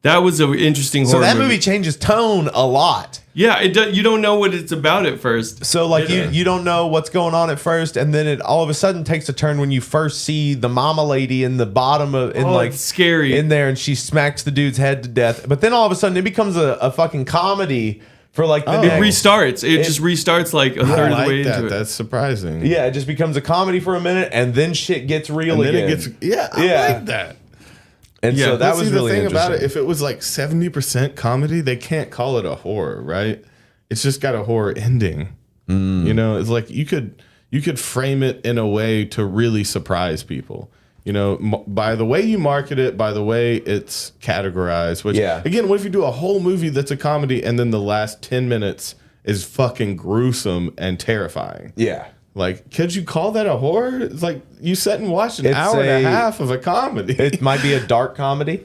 That was an interesting horror movie. So that movie changes tone a lot. Yeah, you don't know what it's about at first. So like you don't know what's going on at first, and then it all of a sudden takes a turn when you first see the mama lady in the bottom of it's scary in there, and she smacks the dude's head to death. But then all of a sudden it becomes a fucking comedy for like the it restarts. It just restarts like a third of the way into it. That's surprising. Yeah, it just becomes a comedy for a minute, and then shit gets real again. Then it gets I like that. And so that was really the thing interesting. about it. If it was like 70% comedy, they can't call it a horror, right? It's just got a horror ending. You know, it's like you could frame it in a way to really surprise people. You know, by the way you market it, by the way it's categorized. Which again, what if you do a whole movie that's a comedy and then the last 10 minutes is fucking gruesome and terrifying? Yeah. Like, could you call that a horror? It's like you sat and watched an hour and a half of a comedy. It might be a dark comedy.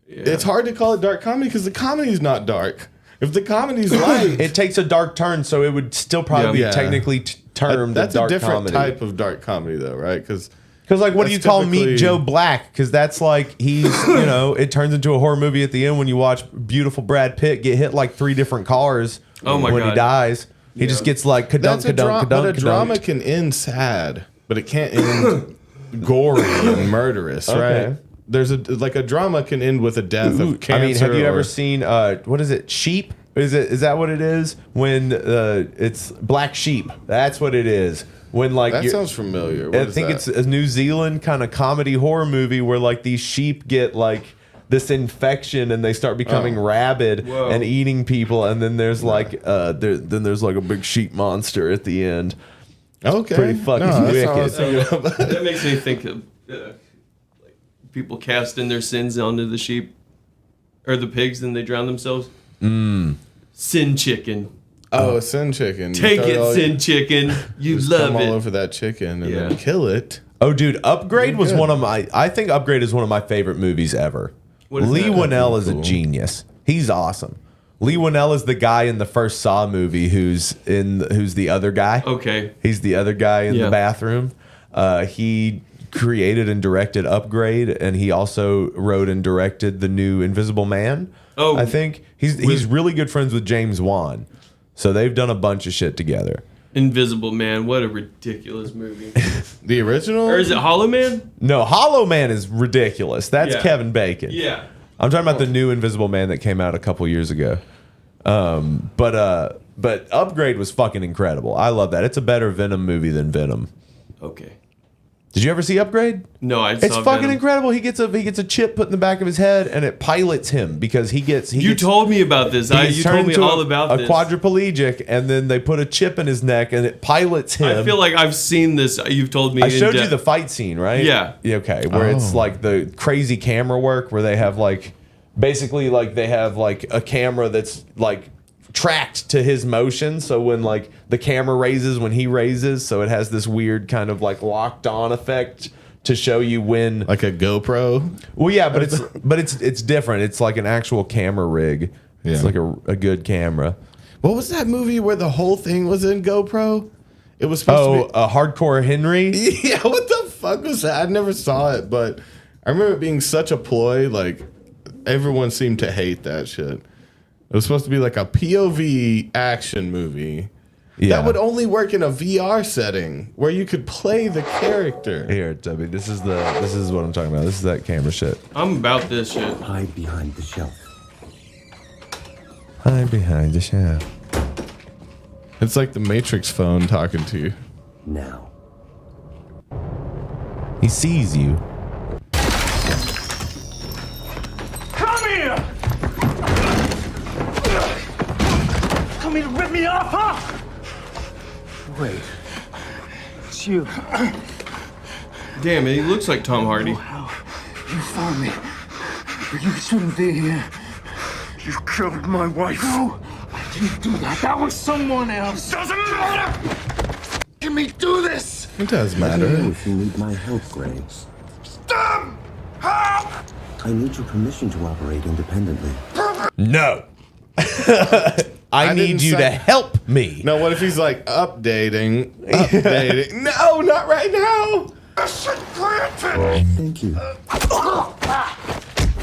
Yeah. It's hard to call it dark comedy because the comedy is not dark. If the comedy's light, it takes a dark turn, so it would still probably be technically termed that's a dark a different comedy. type of dark comedy, though, right? Because like, what do you call Meet Joe Black? Because that's like he's it turns into a horror movie at the end when you watch beautiful Brad Pitt get hit like 3 different cars. Oh my God. When he dies. He just gets like But a drama can end sad, but it can't end gory and murderous, right? There's a drama can end with a death of cancer. I mean, have you ever seen what is it? Sheep? Is that what it is? When it's Black Sheep. That's what it is. When like that sounds familiar. What I think it's a New Zealand kind of comedy horror movie where like these sheep get like this infection and they start becoming rabid and eating people, and then there's like there's like a big sheep monster at the end. Okay, pretty fucking wicked. That makes me think of like people casting their sins onto the sheep or the pigs, and they drown themselves. Sin chicken. Oh, sin chicken. Take it, sin chicken. You love come it. all over that chicken and then kill it. Oh, dude, Upgrade was one of my. I think Upgrade is one of my favorite movies ever. Lee Winnell is a genius. He's awesome. Lee Winnell is the guy in the first Saw movie who's the other guy. Okay. He's the other guy in the bathroom. He created and directed Upgrade, and he also wrote and directed the new Invisible Man. Oh, I think he's really good friends with James Wan, so they've done a bunch of shit together. Invisible Man, what a ridiculous movie. The original? Or is it Hollow Man? No, Hollow Man is ridiculous. That's Kevin Bacon. Yeah. I'm talking about the new Invisible Man that came out a couple years ago. But Upgrade was fucking incredible. I love that. It's a better Venom movie than Venom. Okay. Did you ever see Upgrade? No, I saw It's fucking Venom. incredible. He gets a chip put in the back of his head, and it pilots him because you told me about this. You told me all about this. A quadriplegic, and then they put a chip in his neck, and it pilots him. I feel like I've seen this. You've told me. I showed you the fight scene, right? Yeah. Okay. Where it's like the crazy camera work, where they have like, basically like they have like a camera that's like tracked to his motion, so when like the camera raises when he raises, so it has this weird kind of like locked on effect to show you when, like a GoPro. Well, yeah, but it's different. It's like an actual camera rig. It's like a good camera. What was that movie where the whole thing was in GoPro? It was supposed to be Hardcore Henry. Yeah, what the fuck was that? I never saw it, but I remember it being such a ploy. Like everyone seemed to hate that shit. It was supposed to be like a POV action movie. Yeah. That would only work in a VR setting where you could play the character. Here, Toby, this is what I'm talking about. This is that camera shit. I'm about this shit. Hide behind the shelf. Hide behind the shelf. It's like the Matrix phone talking to you. Now. He sees you. Come here! me to rip me off, huh? Wait. It's you. Damn, he looks like Tom Hardy. You found me. You shouldn't be here. You killed my wife. No, I didn't do that. That was someone else. Doesn't matter. Let me do this. It does matter. Let me know if you need my help, Graves. Stop! Help! I need your permission to operate independently. No. I need you to help me. No, what if he's like updating? No, not right now. Thank you.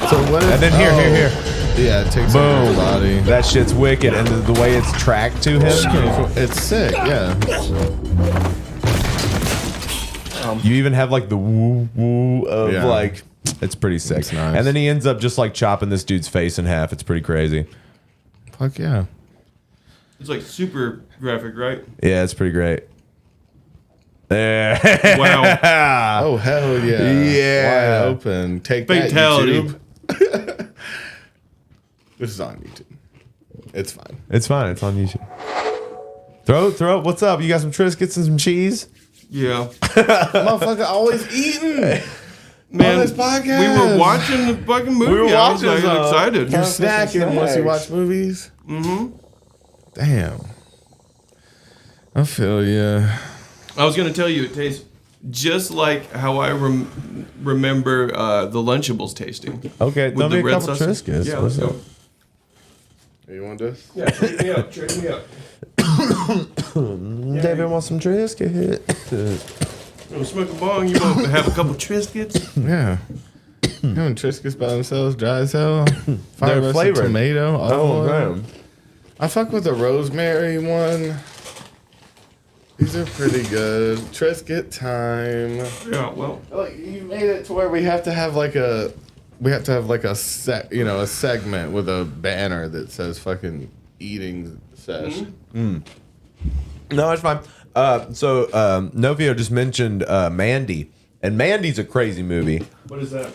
So what if, And then here. Yeah, it takes Boom. over his body. That shit's wicked, and the way it's tracked to him. It's sick, yeah. You even have like the woo woo of Yeah. like, it's pretty sick. It's nice. And then he ends up just like chopping this dude's face in half. It's pretty crazy. Fuck yeah. It's like super graphic, right? Yeah, it's pretty great. There. Wow. Oh hell yeah. Yeah. Wide open. Take Fatality. that, YouTube. This is on YouTube. It's fine. It's fine. It's on YouTube. Throw. What's up? You got some Triscuits and some cheese? Yeah. Motherfucker always eating. Man, On this podcast. we were watching the fucking movie. We were I was watching, like, excited. You're snacking once you watch movies? Mm-hmm. Damn. I feel you. I was gonna tell you, it tastes just like how I remember the Lunchables tasting. Okay, With tell me the a red couple sauce. Triscuits. Yeah, What's let's up? go. You want this? Yeah, trade me up. Trade me up. David wants some Triscuits. You want to smoke a bong? You want to have a couple Triscuits? Yeah. Having Triscuits by themselves, dry as hell. Fire roasted flavored. tomato. Oh, man. man. I fuck with the rosemary one. These are pretty good. Triscuit time. Yeah, well. Like, you made it to where we have to have like a a segment with a banner that says fucking eating sesh. No, it's fine. So Novio just mentioned Mandy, and Mandy's a crazy movie. What is that?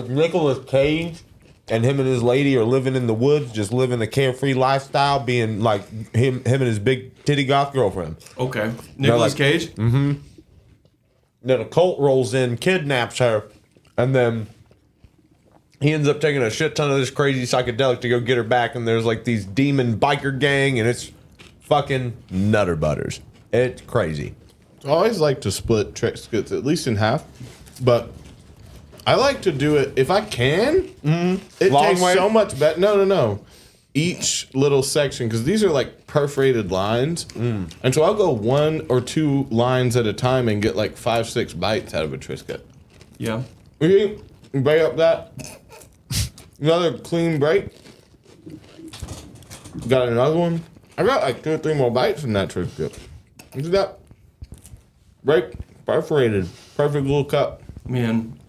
Nicolas Cage and him and his lady are living in the woods, just living a carefree lifestyle, being like him and his big titty goth girlfriend. Okay. Nicolas like- Cage? Mm-hmm. Then a cult rolls in, kidnaps her, and then he ends up taking a shit ton of this crazy psychedelic to go get her back, and there's like these demon biker gang, and it's fucking nutter butters. It's crazy. I always like to split Triscuits at least in half, but I like to do it if I can. It Long tastes way? so much better. No. Each little section, because these are like perforated lines, and so I'll go 1 or 2 lines at a time and get like 5-6 bites out of a Triscuit. Yeah. You break up that. Another clean break. Got another one. I got like 2 or 3 more bites from that Triscuit. Look at that. Break. Perforated. Perfect little cup. Man.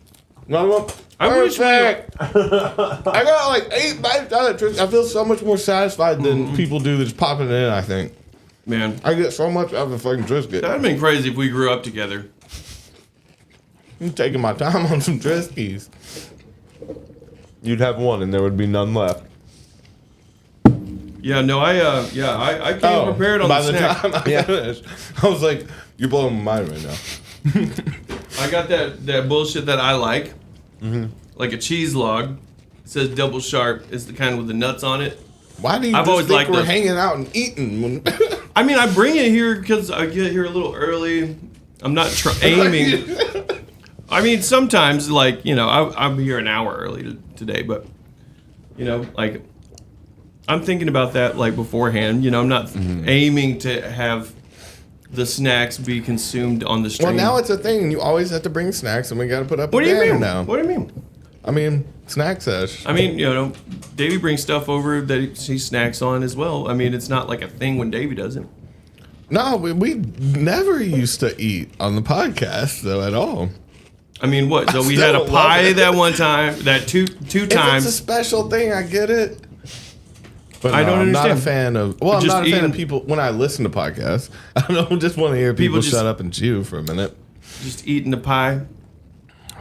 Another one. I wish we- I got like 8 bites out of that Triscuit. I feel so much more satisfied than people do that's popping it in, I think. Man. I get so much out of a fucking Triscuit. That'd have been crazy if we grew up together. I'm taking my time on some Triscuits. You'd have one, and there would be none left. Yeah, no, I came prepared on by the the snack. time I finished, I was like, "You're blowing my mind right now." I got that bullshit that I like. Like a cheese log. It says double sharp. It's the kind with the nuts on it. Why do you I've just always think liked we're those. hanging out and eating? When I mean, I bring it here because I get here a little early. I'm not aiming. I mean, sometimes, like, you know, I'm here an hour early today, but, you know, like, I'm thinking about that, like, beforehand. You know, I'm not aiming to have the snacks be consumed on the stream. Well, now it's a thing. You always have to bring snacks, and we got to put up What a do you banner mean? now. What do you mean? I mean, snack sesh. I mean, you know, Davey brings stuff over that he snacks on as well. I mean, it's not like a thing when Davey doesn't. No, we never used to eat on the podcast, though, at all. I mean, what? So we still had a love pie it. that one time, that two If times. it's a special thing, I get it. But I don't I'm not a understand. fan of. Well, I'm Just not a fan of eating- people when I listen to podcasts. I don't just want to hear people just- shut up and chew for a minute. Just eating the pie.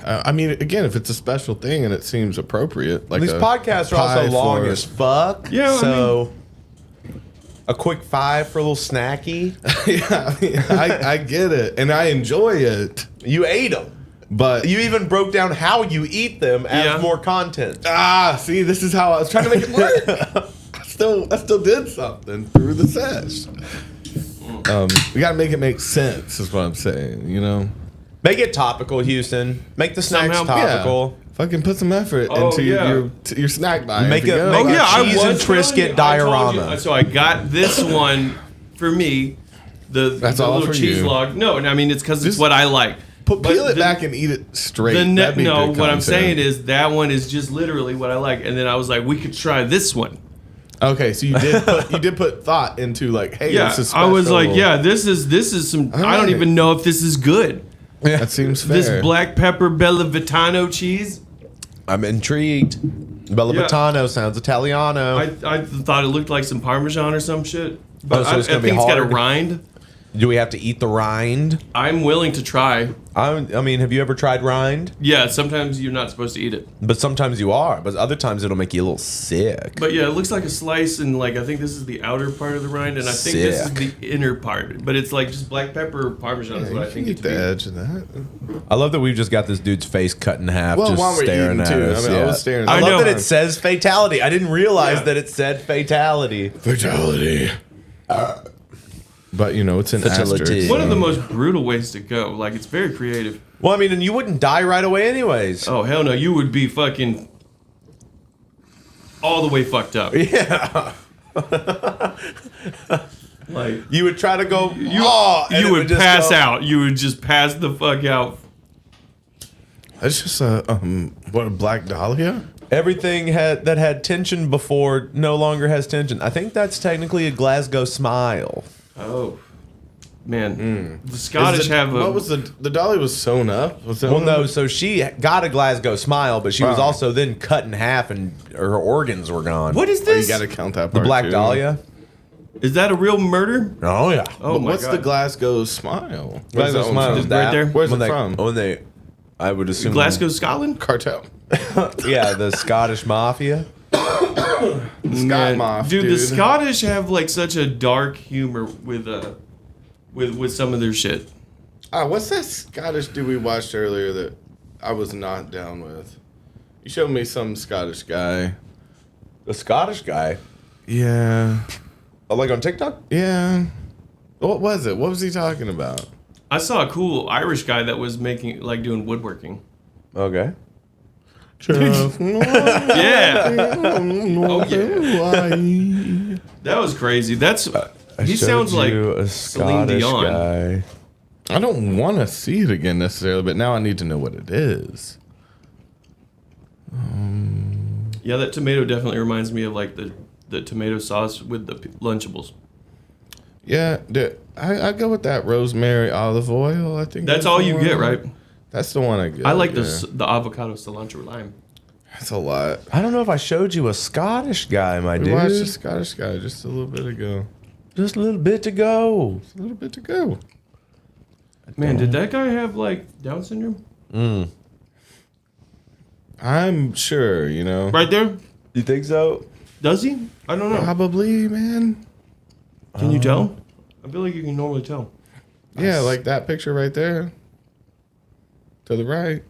I mean, again, if it's a special thing and it seems appropriate, like These a podcasts are pie also long for- as fuck. Yeah, I So A quick 5 for a little snacky. I get it, and I enjoy it. You ate them. But you even broke down how you eat them as more content. See, this is how I was trying to make it work. I still did something through the sesh. We gotta make it make sense, is what I'm saying. You know, make it topical, Houston. Make the snacks topical. Yeah. Fucking put some effort into your snack buying. Make it cheese and Triscuit diorama. So I got this one for me. That's the all little for cheese you. log. No, I mean it's because it's what I like. Peel it back and eat it straight. What I'm saying is that one is just literally what I like. And then I was like, we could try this one. Okay, so you did put thought into like, hey, this is special. I was like, this is some. I don't even know if this is good. Yeah. That seems fair. This black pepper Bella Vitano cheese. I'm intrigued. Bella Vitano sounds Italiano. I thought it looked like some Parmesan or some shit. But so it's I gonna be think it's got a hard? rind. Do we have to eat the rind? I'm willing to try. I mean, have you ever tried rind? Yeah, sometimes you're not supposed to eat it. But sometimes you are. But other times it'll make you a little sick. But yeah, it looks like a slice, and like I think this is the outer part of the rind, and I think this is the inner part. But it's like just black pepper Parmesan is what I think. Get the edge of that. I love that we've just got this dude's face cut in half, Well, just while we're staring eating, at too. us. I mean, I was staring. I I love know. that it says fatality. I didn't realize that it said fatality. Fatality. But you know, it's an asterisk. One of the most brutal ways to go. Like it's very creative. Well, I mean, and you wouldn't die right away anyways. Oh hell no, you would be fucking all the way fucked up. Yeah. Like you would try to go. You would pass out. You would just pass the fuck out. That's just a Black Dahlia. Everything that had tension before no longer has tension. I think that's technically a Glasgow smile. Oh man, the Scottish have a. What was the Dahlia was sewn up? Was that Well, one? no. So she got a Glasgow smile, but she was also then cut in half, and her organs were gone. What is Oh, this? you got to count that The part Black too. Dahlia. Is that a real murder? Oh yeah. Oh But my what's God. the Glasgow smile? Glasgow Where's that one smile from? is Right that. there? Where's when it they, from? When they, I would assume Glasgow, Scotland? Cartel. Yeah, the Scottish mafia. Man, Moth, dude, the dude. Scottish have like such a dark humor with some of their shit. What's that Scottish dude we watched earlier that I was not down with? You showed me some Scottish guy. The Scottish guy. Yeah. Oh, like on TikTok? Yeah. What was it? What was he talking about? I saw a cool Irish guy that was doing woodworking. Okay. Yeah. Oh yeah. That was crazy. He sounds like a Celine Scottish Dion. guy. I don't want to see it again necessarily, but now I need to know what it is. Yeah, that tomato definitely reminds me of like the tomato sauce with the Lunchables. Yeah, I go with that rosemary olive oil. I think That's all the you one. get, right? That's the one I get. I like yeah. the avocado cilantro lime. That's a lot. I don't know if I showed you a Scottish guy, my We dude. watched the Scottish guy just a little bit ago. Just a little bit to go. Just a little bit to go. Man, did that guy have like Down syndrome? I'm sure, you know. Right there? You think so? Does he? I don't know. Probably, man. Can you tell? I feel like you can normally tell. Yeah, like that picture right there. To the right.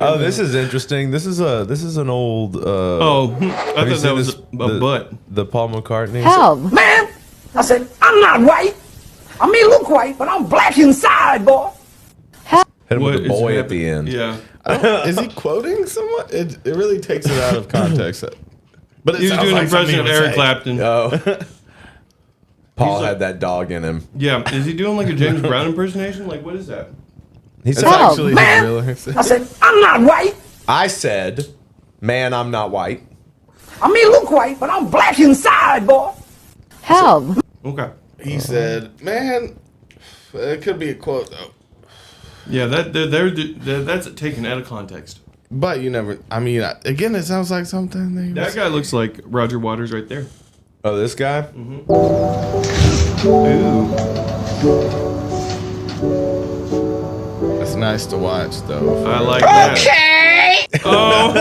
Oh, this is interesting. This is an old. I have you thought that seen was a butt. The Paul McCartney. Help! Man! I said, I'm not white. I may look white, but I'm black inside, boy. Hit him What with the is boy happening? at the end. Yeah. Is he quoting someone? It really takes it out of context. But it He was sounds doing an like something impression of he would Eric say. Clapton. Oh. Paul He's like- had that dog in him. Yeah. Is he doing like a James Brown impersonation? Like, what is that? He It's said, actually his man. real accent. I said, I'm not white. I said, man, I'm not white. I may look white, but I'm black inside, boy. Help. Okay. He said, man, it could be a quote, though. Yeah, that's taken out of context. But you never, I mean, again, it sounds like something. That guy looks like Roger Waters right there. Oh, this guy? That's nice to watch, though. I like that. Oh.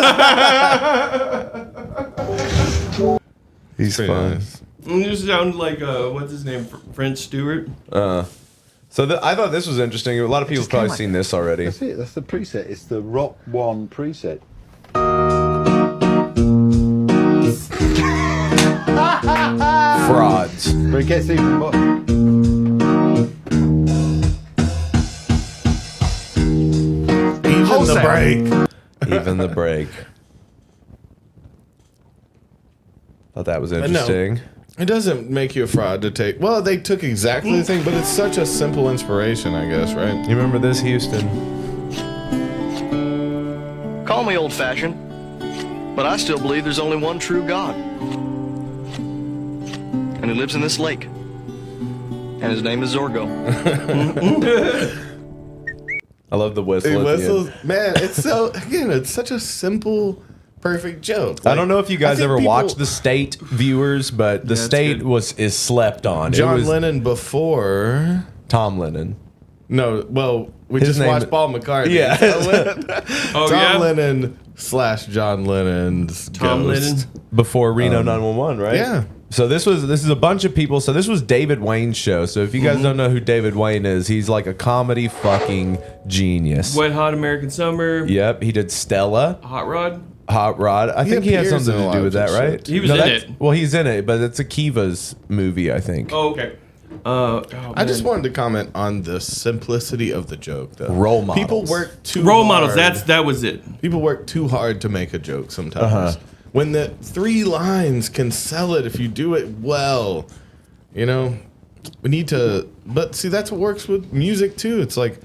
He's Pretty fun. nice. You sound like what's his name, French Stewart. So I thought this was interesting. A lot of people have probably seen this already. That's it. That's the preset. It's the Rock 1 preset. Frauds. But it gets even more. Even the break. Even the break. Thought that was interesting. It doesn't make you a fraud to take. Well, they took exactly the thing, but it's such a simple inspiration, I guess, right? You remember this, Houston? Call me old-fashioned, but I still believe there's only one true God. And he lives in this lake. And his name is Zorgo. I love the whistle. It at the whistles. end. Man, it's such a simple, perfect joke. I don't know if you guys ever watched The State, viewers, but The State is slept on. John Lennon before Tom Lennon. No, well, we His just name- watched Paul McCartney. Yeah. Tom Lennon / John Lennon's Tom ghost. Lennon? Before Reno 911, right? Yeah. So this is a bunch of people. So this was David Wayne's show. So if you guys don't know who David Wayne is, he's like a comedy fucking genius. Wet Hot American Summer. Yep, he did Stella. Hot Rod. Hot Rod. I think he has appears something in a to lot do of with that, his right? shit. He was in it. Well, he's in it, but it's Akiva's movie, I think. Oh, okay. I just wanted to comment on the simplicity of the joke, though. Role models. People work too Role hard. models. That was it. People work too hard to make a joke sometimes. When the 3 lines can sell it if you do it well, you know, we need to. But see, that's what works with music too. It's like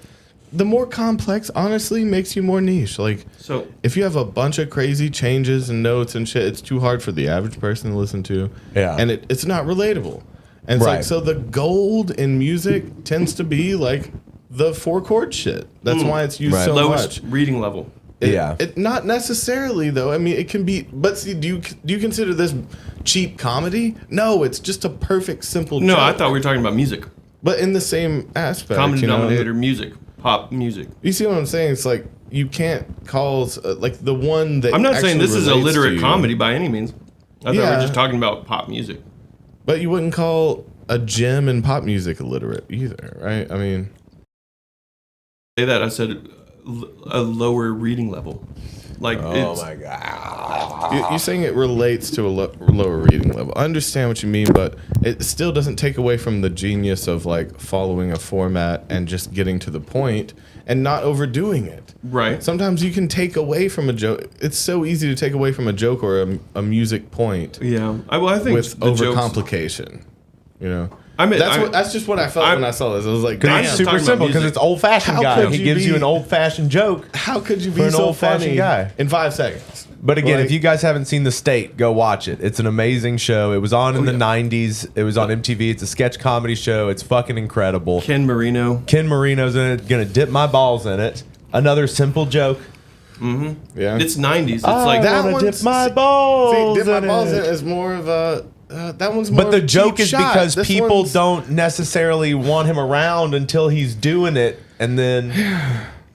the more complex, honestly, makes you more niche. Like, So if you have a bunch of crazy changes and notes and shit, it's too hard for the average person to listen to. Yeah. And it's not relatable. And it's Right. like, so the gold in music tends to be like the 4-chord shit. That's why it's used Right. so lowest much. reading level. Yeah. It not necessarily though. I mean, it can be. But see, do you consider this cheap comedy? No, it's just a perfect simple. No, joke. I thought we were talking about music. But in the same aspect, Common you know, denominator, music, pop music. You see what I'm saying? It's like you can't call like the one that. I'm not saying actually this is a relates to literate you. comedy by any means. I thought we Yeah. were just talking about pop music. But you wouldn't call a gem in pop music illiterate either, right? I mean, Say that I said a lower reading level. Like, Oh it's, my god. you're saying it relates to a lower reading level. I understand what you mean, but it still doesn't take away from the genius of like following a format and just getting to the point and not overdoing it. Right. Sometimes you can take away from a joke. It's so easy to take away from a joke or a music point Yeah. I think with the jokes- overcomplication. You know, I mean, that's just what I felt when I saw this. I was like, Because damn, it's super talking simple. about Because music. it's old fashioned How guy. could He you gives you be- an old fashioned joke. how could you For be an so old-fashioned funny guy. in 5 seconds? But again, Like- if you guys haven't seen The State, go watch it. It's an amazing show. It was on in the 90s. It was on MTV. It's a sketch comedy show. It's fucking incredible. Ken Marino. Ken Marino's in it. Gonna dip my balls in it. Another simple joke. Yeah, It's 90s. It's I like that wanna one's- dip my balls. See, dip my in balls in it. is more of a. That one's more. But the of a joke cheap is shot. because This people one's- don't necessarily want him around until he's doing it, and then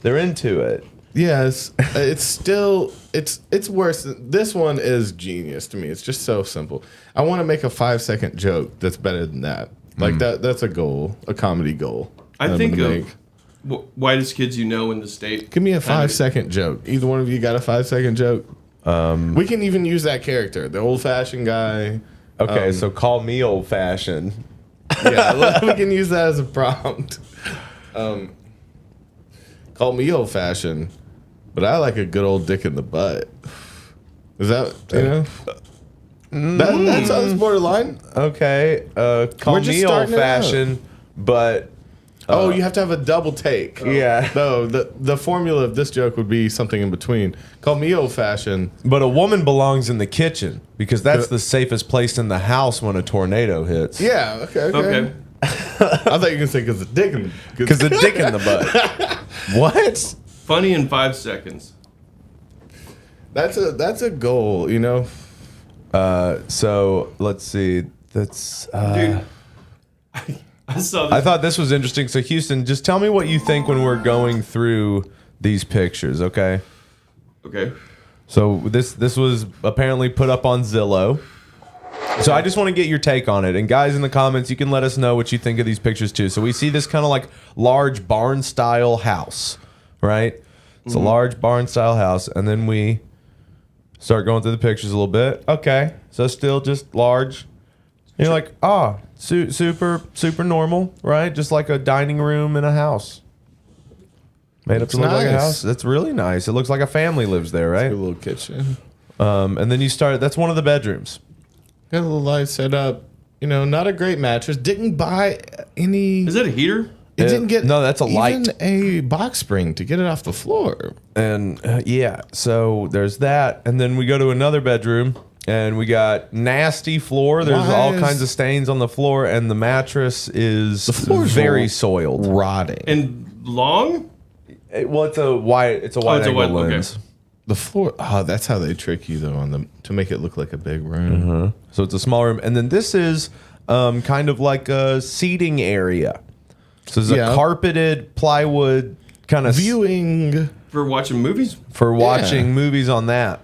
they're into it. Yes, it's still it's worse. This one is genius to me. It's just so simple. I want to make a 5-second joke that's better than that. Like that's a goal, a comedy goal. I that I'm think gonna of whitest kids you know in the state. Give me a Kind of- 5-second joke. Either one of you got a 5-second joke? We can even use that character, the old-fashioned guy. Okay, so call me old fashioned. Yeah, we can use that as a prompt. Call me old-fashioned, but I like a good old dick in the butt. Is that, you know? That sounds borderline. Okay, call We're just me old starting it out. fashioned, but Oh, you have to have a double take. Yeah. No, the formula of this joke would be something in between. Call me old-fashioned. but a woman belongs in the kitchen because that's the safest place in the house when a tornado hits. Yeah, okay. Okay. I thought you were going to say because the dick in Because the dick in the butt. What? Funny in 5 seconds. That's a goal, you know? So let's see. That's. Dude. I saw this. I thought this was interesting. So Houston, just tell me what you think when we're going through these pictures, okay? Okay. So this was apparently put up on Zillow. So I just want to get your take on it. And guys in the comments, you can let us know what you think of these pictures too. So we see this kind of like large barn style house, right? It's a large barn style house. And then we start going through the pictures a little bit. Okay. So still just large. And you're like, super normal, right? Just like a dining room in a house. Made up to look like a house. That's really nice. It looks like a family lives there, right? A little kitchen. And then you start, that's one of the bedrooms. Got a little light set up. You know, not a great mattress. Didn't buy any. Is that a heater? It didn't get. No, that's a light. Even a box spring to get it off the floor. And yeah, so there's that. And then we go to another bedroom and we got nasty floor. There's all kinds of stains on the floor, and the mattress is very soiled, rotting. And long? It's a wide angle lens. Okay. The floor, that's how they trick you though to make it look like a big room. So it's a small room, and then this is kind of like a seating area. So there's a carpeted plywood kind of viewing for watching movies. For watching movies on that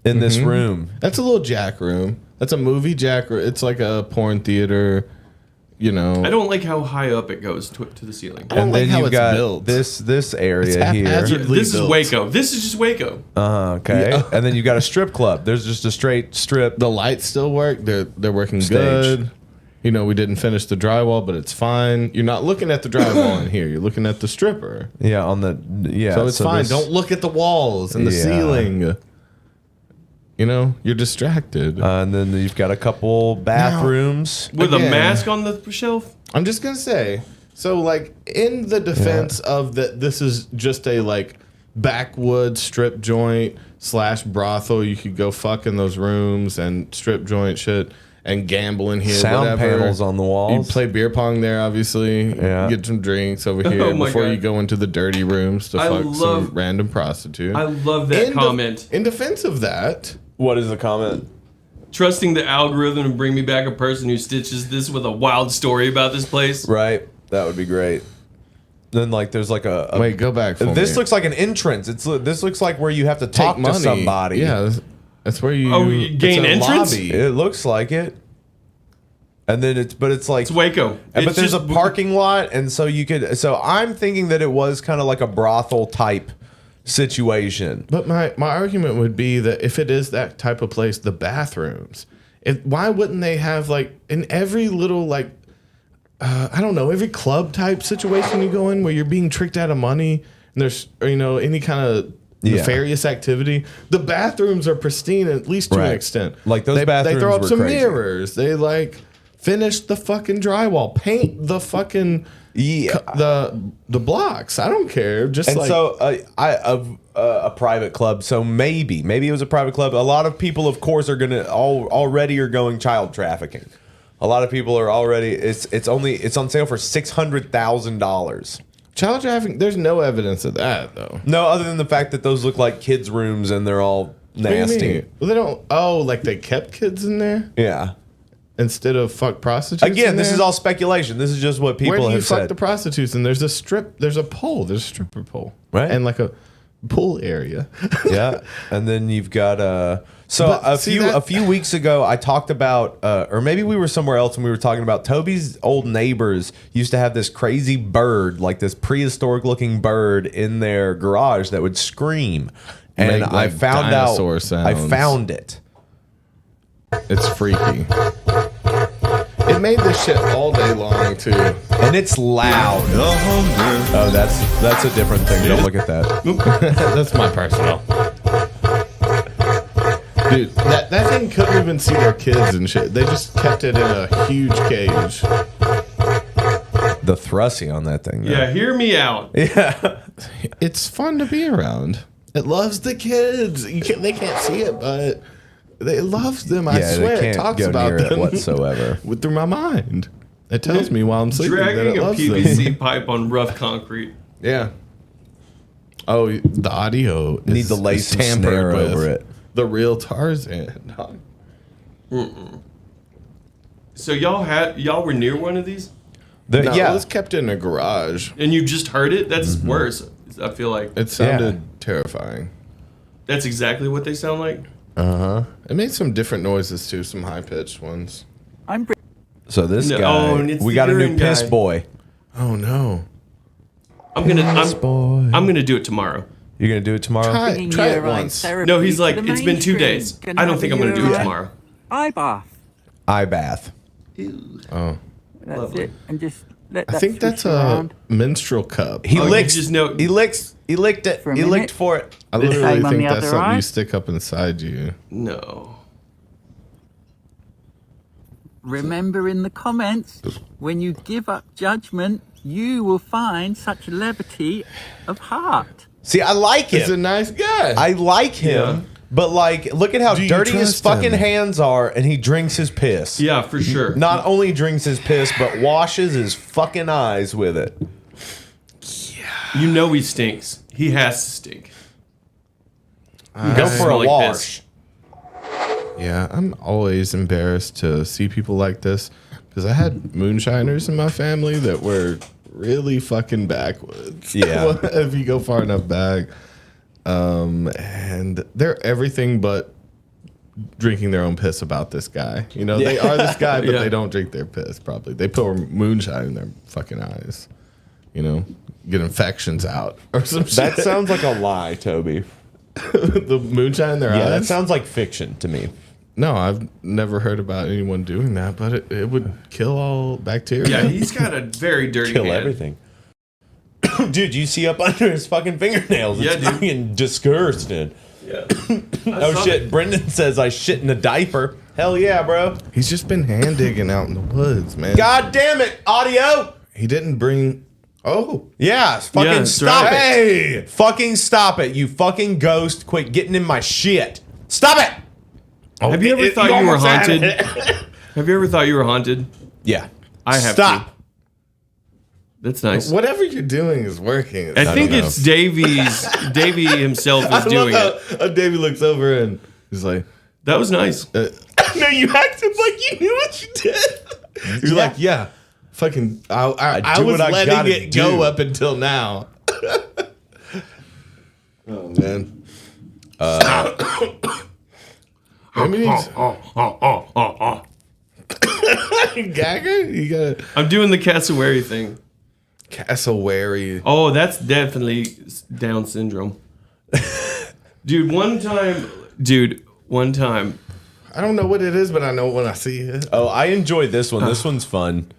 in this room. That's a little jack room. That's a movie jack room. It's like a porn theater. You know, I don't like how high up it goes to the ceiling. And then you've got this area here. This is Waco. This is just Waco. Okay. Yeah. And then you've got a strip club. There's just a straight strip. The lights still work. They're working Stage. good. You know, we didn't finish the drywall, but it's fine. You're not looking at the drywall in here. You're looking at the stripper. Yeah, So it's fine. Don't look at the walls and the ceiling. You know, you're distracted. And then you've got a couple bathrooms. With a mask on the shelf? I'm just going to say, so like in the defense of that, this is just a like backwoods strip joint / brothel. You could go fuck in those rooms and strip joint shit and gamble in here. Sound panels on the walls. You play beer pong there, obviously. Yeah. Get some drinks over here before you go into the dirty rooms to fuck some random prostitute. I love that comment. In defense of that. What is the comment? Trusting the algorithm to bring me back a person who stitches this with a wild story about this place. Right. That would be great. Then like there's like a wait, go back. This looks like an entrance. This looks like where you have to talk to somebody. Yeah, that's where you. Oh, you gain entrance. Lobby. It looks like it. And then it's like it's Waco. But there's a parking lot, and so you could. So I'm thinking that it was kind of like a brothel type situation. But my argument would be that if it is that type of place, the bathrooms, why wouldn't they have like in every little like I don't know, every club type situation you go in where you're being tricked out of money and there's any kind of nefarious activity, the bathrooms are pristine at least to an extent. Like those bathrooms, they throw up were some crazy. mirrors. They like finish the fucking drywall, paint the fucking the blocks. I don't care. Just and so a private club. So maybe it was a private club. A lot of people, of course, are already going child trafficking. A lot of people are already. It's on sale for $600,000. Child trafficking. There's no evidence of that though. No, other than the fact that those look like kids' rooms and they're all nasty. Well, they don't. Oh, like they kept kids in there. Yeah. Instead of fuck prostitutes. Again, this is all speculation. This is just what people have said. Where do you fuck the prostitutes? And there's a pole. There's a stripper pole. Right. And like a pool area. Yeah. And then you've got a few weeks ago I talked about or maybe we were somewhere else and we were talking about Toby's old neighbors used to have this crazy bird, like this prehistoric looking bird in their garage that would scream. And like I found out sounds. I found it. It's freaky. It made this shit all day long too, and it's loud. Oh, that's a different thing. Don't look at that. That's my personal. Dude, that thing couldn't even see their kids and shit. They just kept it in a huge cage. The thrussy on that thing, though. Yeah, hear me out. Yeah, it's fun to be around. It loves the kids. They can't see it, but. It loves them, I swear. It talks about them whatsoever. Through my mind. It tells me while I'm sleeping Dragging that it a loves PVC them. pipe on rough concrete. Yeah. Oh, the audio need the lace and snare over it. The real Tarzan. So y'all were near one of these? No, it was kept in a garage. And you just heard it? That's worse. I feel like it sounded terrifying. That's exactly what they sound like. It made some different noises too, some high pitched ones. So this guy, it's we the got a new urine piss guy. boy. Oh no! I'm gonna do it tomorrow. You're gonna do it tomorrow? Try it once. No, he's like, it's been 2 days. I don't think I'm gonna do it tomorrow. Eye bath. Eye bath. Oh, That's Lovely. it. And just let I that think that's swish a around. menstrual cup. He Oh, you licks. just know- He licked it. For a He minute. licked for it. I literally Same on think the that's other something eye? you stick up inside you. No. Remember in the comments, when you give up judgment, you will find such levity of heart. See, I like him. He's a nice guy. I like him, but like, look at how Do you dirty his trust fucking him? hands are, and he drinks his piss. Yeah, for sure. Not only drinks his piss, but washes his fucking eyes with it. You know he stinks. He has to stink. Go for a Smell like wash. piss. Yeah, I'm always embarrassed to see people like this because I had moonshiners in my family that were really fucking backwoods. Yeah. If you go far enough back. And they're everything but drinking their own piss about this guy. You know, they are this guy, but Yeah. they don't drink their piss, probably. They pour moonshine in their fucking eyes. You know, get infections out or some That shit. sounds like a lie, Toby. The moonshine in their eyes? Yeah, that sounds like fiction to me. No, I've never heard about anyone doing that, but it would kill all bacteria. Yeah, he's got a very dirty Kill hand. everything. Dude, you see up under his fucking fingernails. Yeah, It's dude. fucking disgusting. Yeah. Oh saw shit, that. Brendan says I shit in a diaper. Hell yeah, bro. He's just been hand digging out in the woods, man. God damn it, audio. He didn't bring. Oh, Yeah, fucking that's stop right. it. Hey! Fucking stop it, you fucking ghost. Quit getting in my shit. Stop it. Have you ever thought you were haunted? Have you ever thought you were haunted? Yeah. I have Stop. to. That's nice. whatever you're doing is working. I think it's Davey himself is doing it. How Davey looks over and he's like, That was nice. no, you acted like you knew what you did. You're like, yeah, fucking, I do was what I letting gotta it go do. up until now. Oh, man. Gagger? You gotta I'm doing the cassowary thing. cassowary. Oh, that's definitely Down syndrome. Dude, one time. I don't know what it is, but I know when I see it. Oh, I enjoyed this one. This one's fun.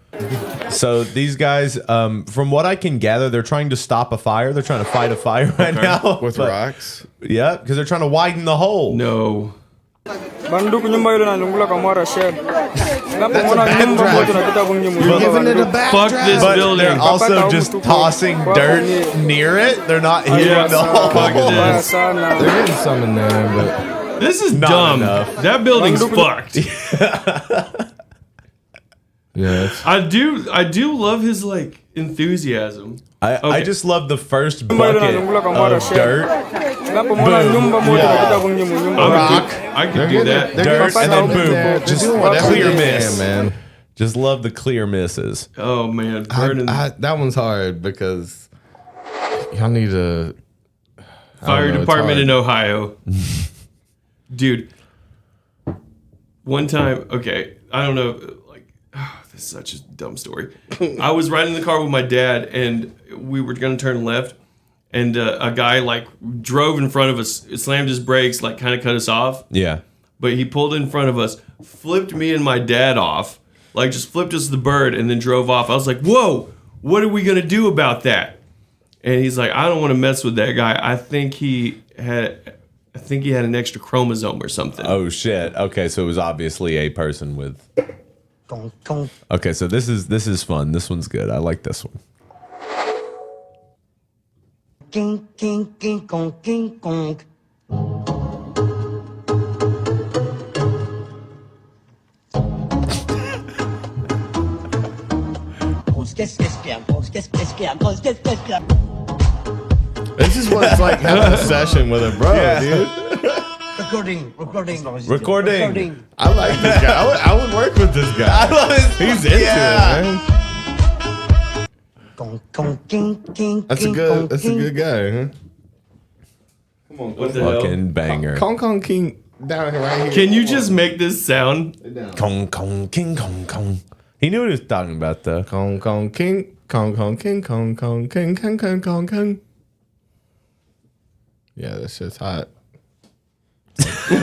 So these guys, from what I can gather, they're trying to stop a fire. They're trying to fight a fire right now. With but- rocks? Yeah, because they're trying to widen the hole. No. You're giving it a back Fuck this But building. they're also just tossing dirt near it. They're not hitting the hole. Fuck this. They're getting some in there, but This is Not dumb. enough. That building's fucked. yeah. I do love his like enthusiasm. I Okay. just love the first bucket of dirt, I could do that. dirt, and then boom, Just just whatever clear they miss. can, man. Just love the clear misses. Oh man, burning That one's hard because y'all need a fire department in Ohio. Dude, one time, okay, I don't know, like, this is such a dumb story. I was riding in the car with my dad, and we were gonna turn left, and a guy like drove in front of us, slammed his brakes, like kind of cut us off. Yeah. But he pulled in front of us, flipped me and my dad off, like just flipped us the bird, and then drove off. I was like, whoa, what are we gonna do about that? And he's like, I don't want to mess with that guy. I think he had an extra chromosome or something. Oh shit. Okay, so it was obviously a person with. Okay, so this is fun. This one's good. I like this one. King, king, king, kong, king, kong. This is what it's like having a session with a bro, dude. Recording. I like this guy. I would work with this guy. I love his. He's into it, man. That's a good guy, huh? Come on, What the hell? Fucking banger. Kong Kong King down right here. Can you just make this sound? Kong Kong King Kong Kong. He knew what he was talking about though. Kong Kong King Kong Kong King Kong Kong King Kong Kong Kong Kong. Yeah, that shit's hot. I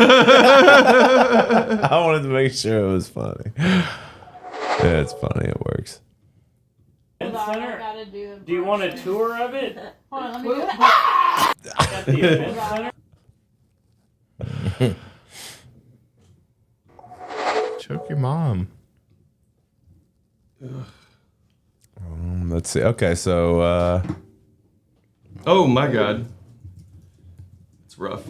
wanted to make sure it was funny. Yeah, it's funny. It works. Do you want a tour of it? Hold on, let me do it. At the event center? Choke your mom. Let's see. Okay, so. Oh my God, it's rough.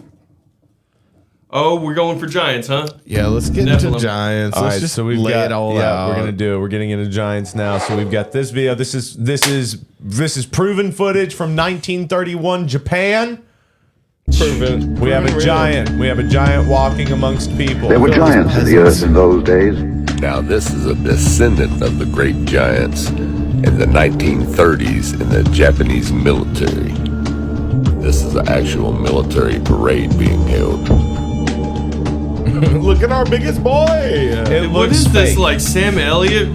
Oh, we're going for giants, huh? Yeah, let's get Nephilim. into giants. All Let's right, just so we've lay got it all yeah, out. we're gonna do it. We're getting into giants now. So we've got this video. This is proven footage from 1931 Japan. Proven. We have a giant. We have a giant walking amongst people. There were giants in the earth in those days. Now this is a descendant of the great giants in the 1930s in the Japanese military. This is an actual military parade being held. Look at our biggest boy. What is this, like Sam Elliott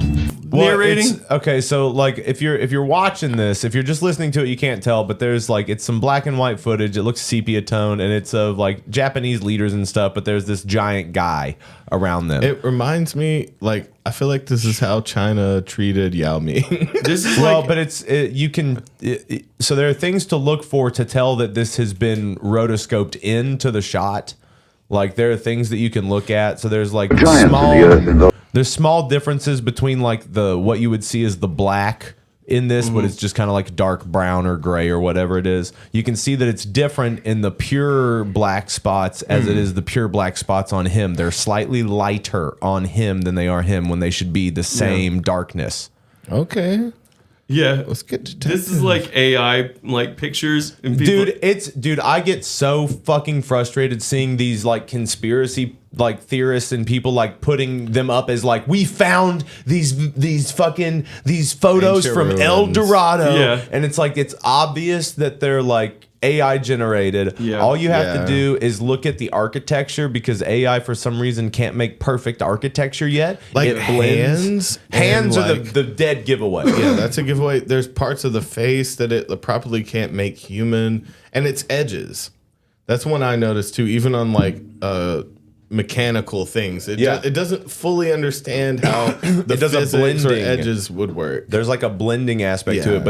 narrating? Okay, so like if you're watching this, if you're just listening to it, you can't tell, but there's like it's some black and white footage. It looks sepia tone, and it's of like Japanese leaders and stuff. But there's this giant guy around them. It reminds me, like, I feel like this is how China treated Yao Ming. This is well, like, but so there are things to look for to tell that this has been rotoscoped into the shot. Like there are things that you can look at. So there's like there's small differences between like what you would see as the black in this, but it's just kind of like dark brown or gray or whatever it is. You can see that it's different in the pure black spots as it is the pure black spots on him. They're slightly lighter on him than they are him when they should be the same darkness. Okay. Yeah, let's get to this is like AI like pictures and people. Dude, I get so fucking frustrated seeing these like conspiracy like theorists and people like putting them up as like we found these photos Ancient from ruins. El Dorado, Yeah. and it's like it's obvious that they're like AI generated. Yeah. All you have to do is look at the architecture because AI for some reason can't make perfect architecture yet. Like it blends. Hands are like- the dead giveaway. Yeah, that's a giveaway. There's parts of the face that it properly can't make human, and its edges. That's one I noticed too, even on like mechanical things. It doesn't fully understand how the does a physics or blending. edges would work. There's like a blending aspect to Yeah. it,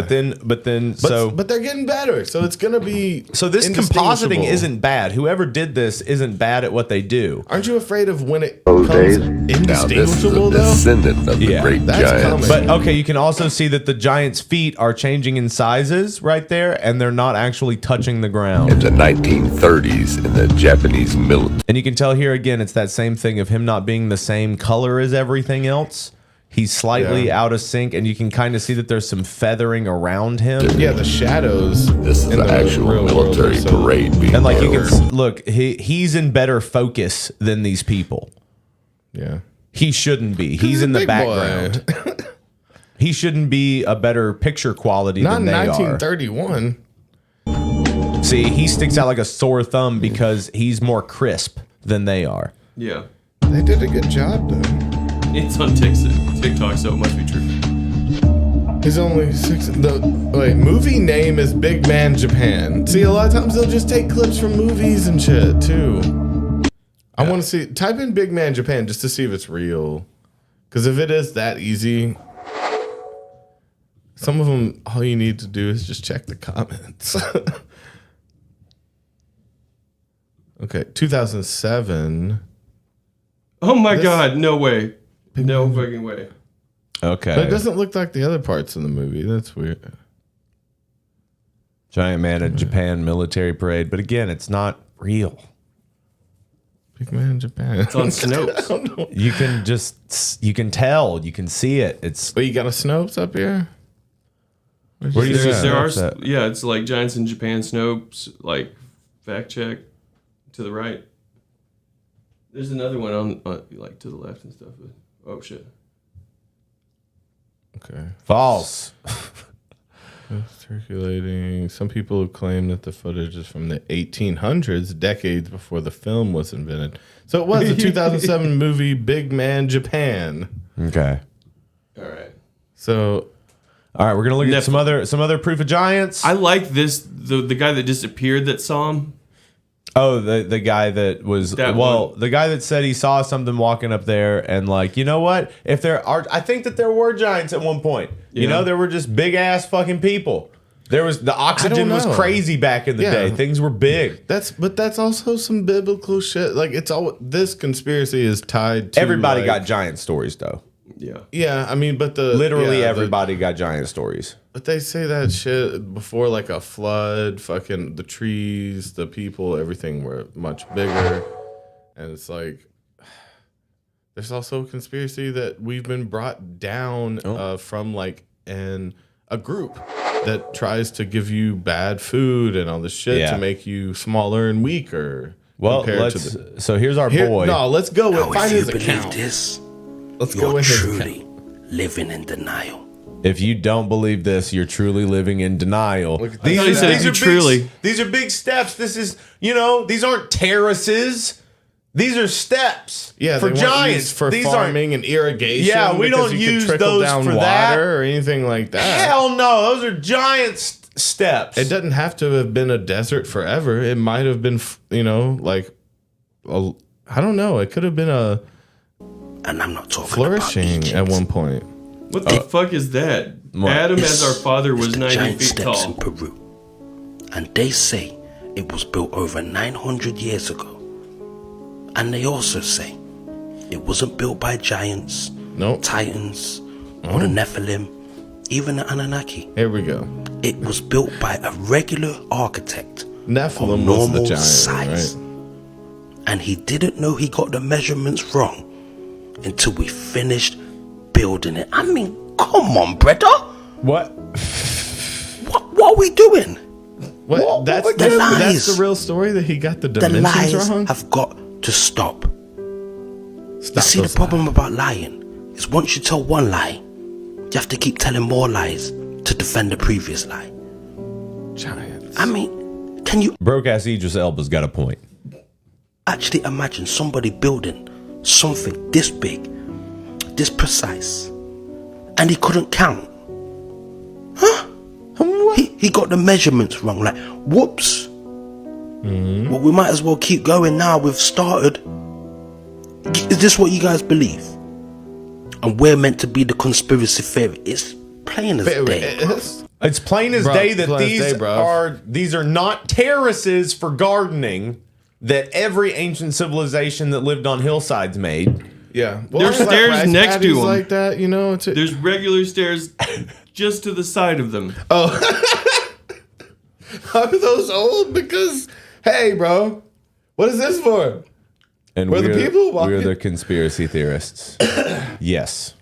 but they're getting better, so it's gonna be So this indistinguishable. compositing isn't bad. Whoever did this isn't bad at what they do. Aren't you afraid of when it Those becomes days. Now this is indistinguishable a though? descendant of the great that's giants. coming. But okay, you can also see that the giant's feet are changing in sizes right there, and they're not actually touching the In ground. the 1930s in the Japanese military. And you can tell here again, it's that same thing of him not being the same color as everything else. He's slightly out of sync, and you can kind of see that there's some feathering around him. Yeah, the shadows. This is in the actual real world military are so- parade being And like you held. can look, he's in better focus than these people. Yeah. He shouldn't be. He's in the Big background. boy. He shouldn't be a better picture quality Not than in they 1931. are. See, he sticks out like a sore thumb because he's more crisp than they are. Yeah, They did a good job though. it's on TikTok, so it must be true. He's only six. Movie name is Big Man Japan. See, a lot of times they'll just take clips from movies and shit too. I want to see. Type in Big Man Japan just to see if it's real. Because if it is that easy, some of them, all you need to do is just check the comments. Okay, 2007. Oh my God, no way, no fucking way. Okay. But it doesn't look like the other parts in the movie. That's weird. Giant Man at Japan military parade. But again, it's not real. Big Man Japan. It's on Snopes. You can tell. You can see it. It's. But you got a Snopes up here? Where do you see There are, Snopes at? yeah, it's like giants in Japan, Snopes, like fact check to the right. There's another one on like to the left and stuff. But, oh shit. Okay. False. Circulating. Some people claim that the footage is from the 1800s, decades before the film was invented. So it was a 2007 movie, Big Man Japan. Okay. All right. So, all right, we're gonna look at some other proof of giants. I like this. The guy that disappeared that saw him. Oh, the guy that was the guy that said he saw something walking up there, and like, you know what? If there are, I think that there were giants at one point. You know, there were just big ass fucking people. There was the oxygen was crazy back in the day. Things were big. But that's also some biblical shit. Like it's all this conspiracy is tied to everybody got giant stories though. Yeah, I mean, but everybody got giant stories. But they say that shit before, like a flood. Fucking the trees, the people, everything were much bigger, and it's like there's also a conspiracy that we've been brought down from like a group that tries to give you bad food and all this shit to make you smaller and weaker. Well, so here's our boy. No, let's go now, with find his if you account. believe this, Let's you're go with his truly account. living in denial. If you don't believe this, you're truly living in denial. These are big steps. This is, these aren't terraces. These are steps for giants. For these farming and irrigation. Yeah, we don't use those for water that or anything like that. Hell no, those are giant steps. It doesn't have to have been a desert forever. It might have been, I don't know. It could have been and I'm not talking flourishing at one point. What the fuck is that? Adam as our father was 90 feet tall. In Peru, and they say it was built over 900 years ago. And they also say it wasn't built by giants, titans, or the Nephilim, even the Anunnaki. Here we go. It was built by a regular architect. Nephilim was the giant, size. Right? And he didn't know he got the measurements wrong until we finished building it. I mean, come on, brother. What are we doing? What? That's the real story, that he got the dimensions lies wrong? Have got to stop. You see, the problem about lying is once you tell one lie, you have to keep telling more lies to defend the previous lie. Giants. I mean, can you... Broke ass Idris Elba's got a point. Actually imagine somebody building something this big, this precise, and he couldn't count. Huh? He got the measurements wrong. Like, whoops. Well, we might as well keep going now. We've started. Is this what you guys believe? And we're meant to be the conspiracy theory. It's plain as day. It's plain as day that these are not terraces for gardening that every ancient civilization that lived on hillsides made. Yeah. Well, there's stairs next to them. Like that, There's regular stairs just to the side of them. Oh. Are those old? Because, hey, bro, what is this for? And we're the people walking? We're the conspiracy theorists. Yes.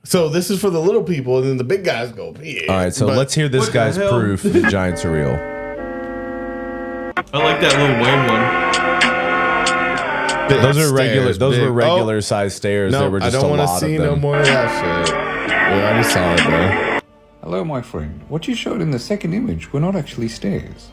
So this is for the little people, and then the big guys go, yeah. All right, so let's hear this guy's proof that giants are real. I like that little Wayne one. Those are regular. Those were regular size stairs. There were just I don't want to see no more of that shit. We already saw it, bro. Hello, my friend. What you showed in the second image were not actually stairs.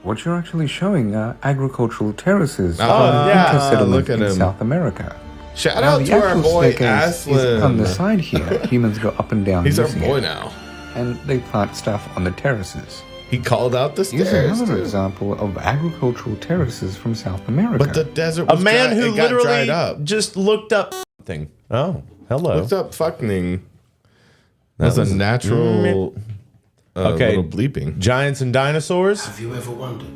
What you're actually showing are agricultural terraces from Inca settlement in South America. Shout out to our boy Aslan. On the side here, humans go up and down. He's our boy now. And they plant stuff on the terraces. He called out the stairs. Here's another example of agricultural terraces from South America. But the desert was a man dry, who literally just looked up something. Oh, hello. Looked up fucking. That's a natural little bleeping. Giants and dinosaurs? Have you ever wondered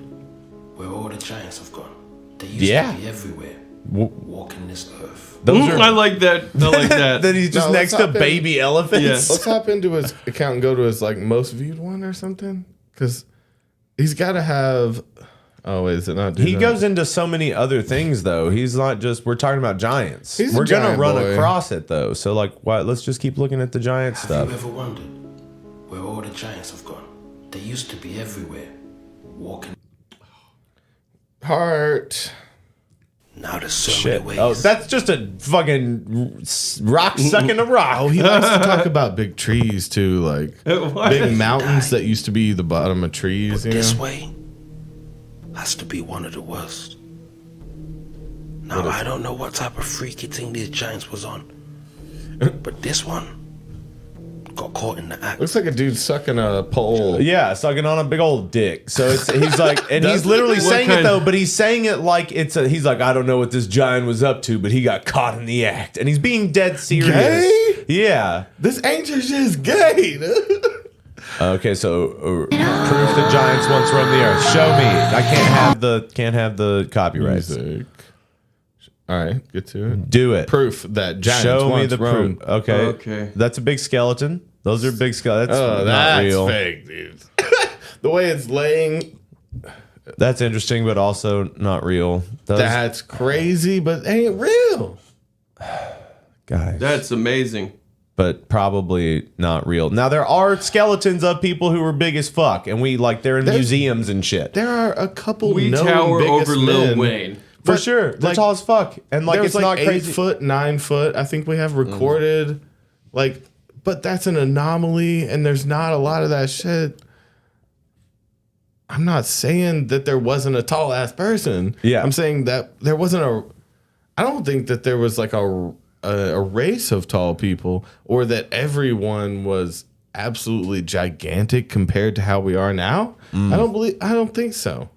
where all the giants have gone? They used to be everywhere, walking this earth. I like that. I like that. That he's just next to baby elephants. Yeah. Let's hop into his account and go to his most viewed one or something. Because he's got to have... Oh, wait, is it not? He goes into so many other things, though. He's not just... We're talking about giants. We're going to run across it, though. So, let's just keep looking at the giant stuff. Have you ever wondered where all the giants have gone? They used to be everywhere, walking... Heart. Now there's so many ways. Oh, that's just a fucking rock sucking a rock. Oh, he likes to talk about big trees too, like big mountains that used to be the bottom of trees. You This know? way has to be one of the worst. Now, I don't know what type of freaky thing these giants was on, but this one got caught in the act. Looks like a dude sucking a pole. Yeah, sucking on a big old dick. So he's like, and he's literally saying it though, but he's saying it like he's like, I don't know what this giant was up to, but he got caught in the act, and he's being dead serious. Gay? Yeah. This ancient shit is gay. Okay, so proof the giants once roamed the earth. Show me. I can't have the copyrights. Music. All right, get to it. Do it. Proof that giants Show me once the roamed. proof. Okay. That's a big skeleton. Those are big skeletons. That's not real. Fake, dude. The way it's laying. That's interesting, but also not real. That's crazy, but ain't real. Guys. That's amazing. But probably not real. Now there are skeletons of people who were big as fuck, and they're in museums and shit. There are a couple. We known tower biggest over Lil men. Wayne. For sure. They're tall as fuck. And there's it's not crazy. 8 foot, 9 foot. I think we have recorded but that's an anomaly, and there's not a lot of that shit. I'm not saying that there wasn't a tall ass person. Yeah. I'm saying that there wasn't I don't think that there was like a race of tall people, or that everyone was absolutely gigantic compared to how we are now. I don't think so.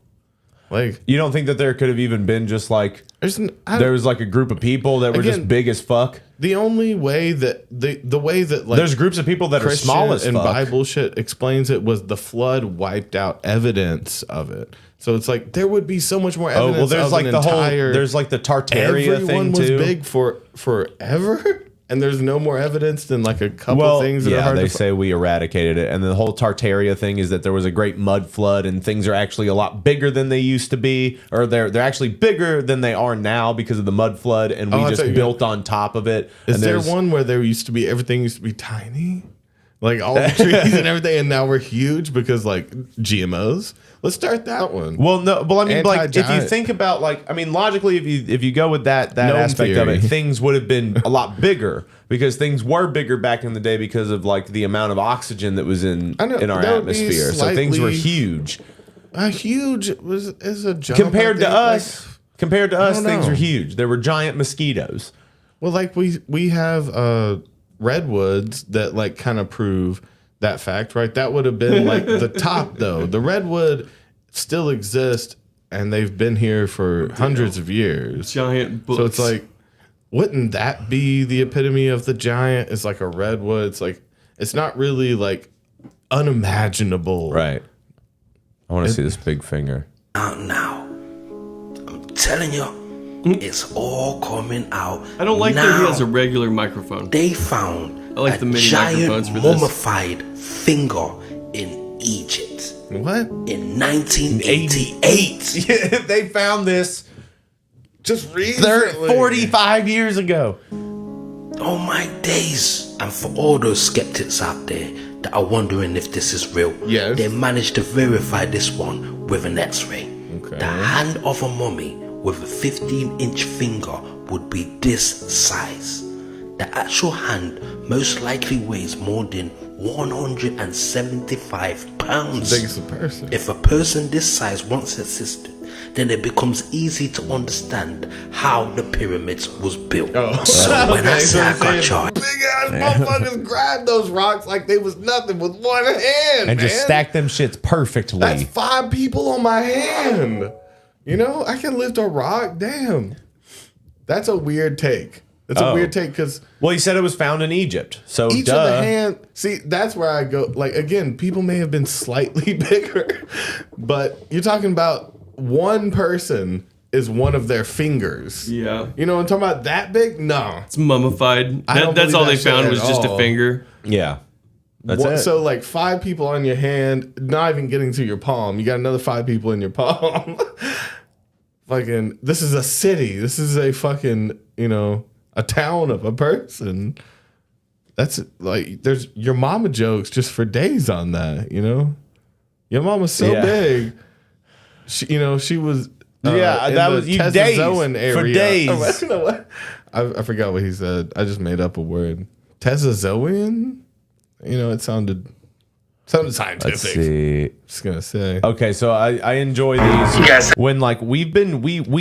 Like, you don't think that there could have even been just like there was like a group of people that were just big as fuck? The only way that the way that like there's groups of people that Christian are small as and fuck. Bible shit explains it was the flood wiped out evidence of it. So it's like there would be so much more evidence. Oh well, there's of like an the whole entire, there's like the Tartaria everyone thing was too. big for forever. And there's no more evidence than like a couple things that are hard they to say we eradicated it. And the whole Tartaria thing is that there was a great mud flood and things are actually a lot bigger than they used to be, or they're actually bigger than they are now because of the mud flood, and we just built on top of it. Is there one where everything used to be tiny? Like all the trees and everything, and now we're huge because like GMOs. Let's start that one. Well, no, well, I mean, like if you think about logically, if you go with that aspect of it, things would have been a lot bigger because things were bigger back in the day because of like the amount of oxygen that was in our atmosphere. So things were huge. Huge is a jump. Compared to us, things were huge. There were giant mosquitoes. Well, like we have redwoods that like kind of prove that fact, right? That would have been like the top though. The redwood still exists and they've been here for hundreds of years. Giant books. So it's like, wouldn't that be the epitome of the giant? It's like a redwood. It's like, it's not really like unimaginable. Right. I want to see this big finger. Now, I'm telling you, it's all coming out. I don't like now. that he has a regular microphone. They found I like the mini giant microphones for this. mummified finger in Egypt. What? In 1988. Yeah, they found this just recently. 45 years ago. Oh my days. And for all those skeptics out there that are wondering if this is real, they managed to verify this one with an x-ray. Okay. The hand of a mummy with a 15-inch finger would be this size. The actual hand most likely weighs more than 175 pounds. Big as a person. If a person this size once existed, then it becomes easy to understand how the pyramids was built. So when I say I got charged, big ass motherfuckers grabbed those rocks like they was nothing with one hand, and just stack them shits perfectly. That's 5 people on my hand. You know, I can lift a rock. Damn. That's a weird take. It's a weird take because... Well, he said it was found in Egypt. So, each of the hand... See, that's where I go. Like, again, people may have been slightly bigger, but you're talking about one person is one of their fingers. Yeah. You know, I'm talking about that big? No. It's mummified. don't That's all they believe that found shit was at just all. a finger. Yeah. That's it. So, like, 5 people on your hand, not even getting to your palm. You got another 5 people in your palm. Fucking, this is a city. This is a fucking, you know, a town of a person. That's like, there's your mama jokes just for days on that, you know? Your mama's so big. She, you know, she was Yeah, in that the was you Tezozoan days. For area. days. Oh, you know what? I forgot what he said. I just made up a word. Tezozoan? You know, it sounded scientific. Let's see. Just gonna say. Okay, so I enjoy these when like we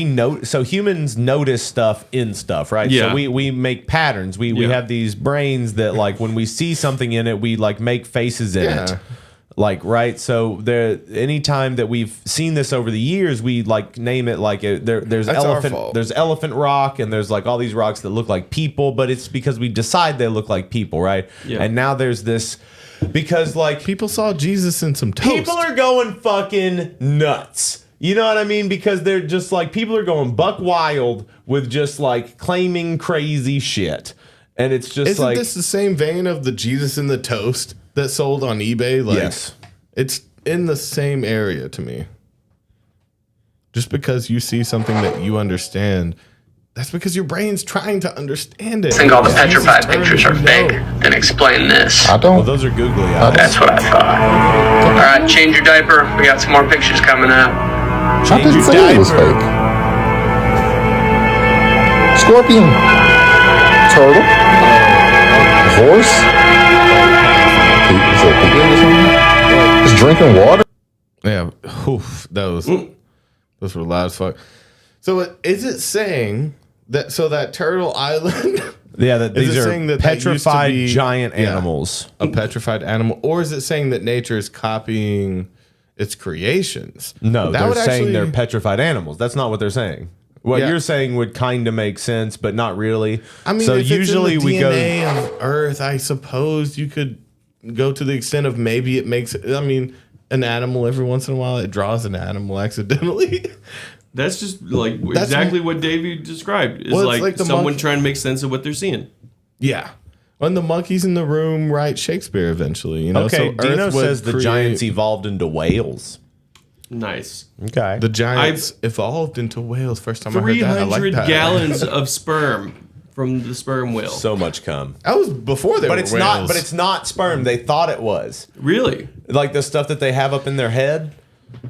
note, so humans notice stuff in stuff, right? Yeah. So we make patterns. We have these brains that like when we see something in it, we like make faces in it. Like, right? So anytime that we've seen this over the years, we like name it like there's elephant rock, and there's like all these rocks that look like people, but it's because we decide they look like people, right? Yeah. And now there's this because like people saw Jesus in some toast. People are going fucking nuts. You know what I mean? Because they're just like people are going buck wild with just like claiming crazy shit. And it's just Isn't like this the same vein of the Jesus in the toast that sold on eBay? Like, yes. It's in the same area to me. Just because you see something that you understand, that's because your brain's trying to understand it. I think all the petrified pictures are fake. Then explain this. I don't. Well, those are googly eyes. That's what I thought. All right, change your diaper. We got some more pictures coming up. I didn't say it was fake. Scorpion. Turtle. Horse. Is it a pig or something? Just drinking water. Yeah. Oof, those were loud as fuck. So is it saying that that turtle island? Yeah, that these are saying that petrified used to be, giant animals. A petrified animal, or is it saying that nature is copying its creations? No, that they're would saying they're actually- petrified animals. That's not what they're saying. What Yeah. you're saying would kind of make sense, but not really. I mean, so if usually it's in the we go. DNA of Earth, I suppose you could go to the extent of maybe it makes. I mean, an animal every once in a while it draws an animal accidentally. That's just like exactly what Davey described. Is Well, it's like the someone monkey- trying to make sense of what they're seeing. Yeah. When the monkeys in the room write Shakespeare eventually, you know. Okay, so Dino Earth would says the create- giants evolved into whales. Nice. Okay. The giants evolved into whales. First time I heard that, I like 300 that. gallons of sperm from the sperm whale. So much cum. That was before they But were it's whales. not. But it's not sperm. They thought it was. Really? Like the stuff that they have up in their head.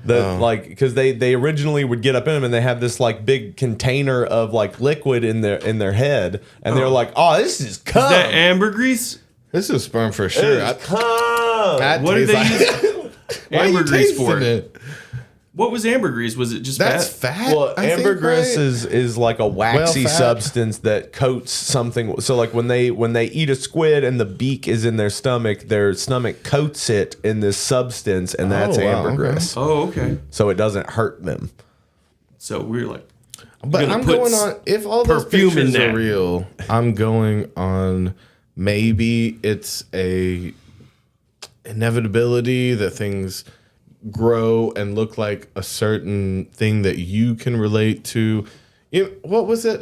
Like because they originally would get up in them and they have this like big container of like liquid in their head and they're like, oh, this is cum. Is that ambergris? This is sperm for sure. It's cum. What did they use Why are you ambergris for? tasting it? What was ambergris? Was it just That's fat? fat. Well, I think, ambergris right? is like a waxy Whale fat. substance that coats something. So like when they eat a squid and the beak is in their stomach coats it in this substance, and that's Oh, wow, ambergris. Oh, okay. So it doesn't hurt them. So we're like, But gonna I'm put going on. If all those perfume in pictures are that. real, I'm going on. Maybe it's a inevitability that things grow and look like a certain thing that you can relate to. What was it?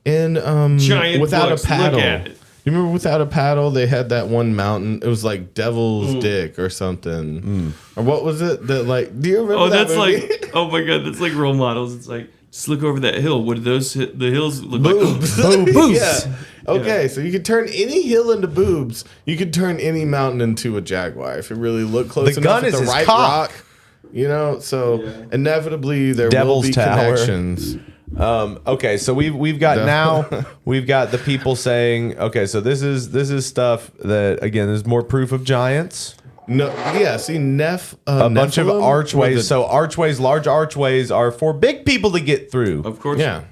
In Giant Without books, a Paddle. look at it. You remember Without a Paddle? They had that one mountain. It was like Devil's Dick or something. Or what was it? That like? Do you remember? oh, that that's movie? like, oh my god, that's like role models. It's like, just look over that hill. What do the hills look boobs. like? Boobs. Yeah. Okay, so you could turn any hill into boobs. You could turn any mountain into a jaguar if you really look close The enough gun at is the his right cock. rock. You know, so inevitably there Devil's will be Tower. connections. Okay, so we've got we've got the people saying, okay, so this is stuff that again is more proof of giants. No, yeah. See, a bunch of Nephilim archways. with So archways, large archways, are for big people to get through. Of course. Yeah,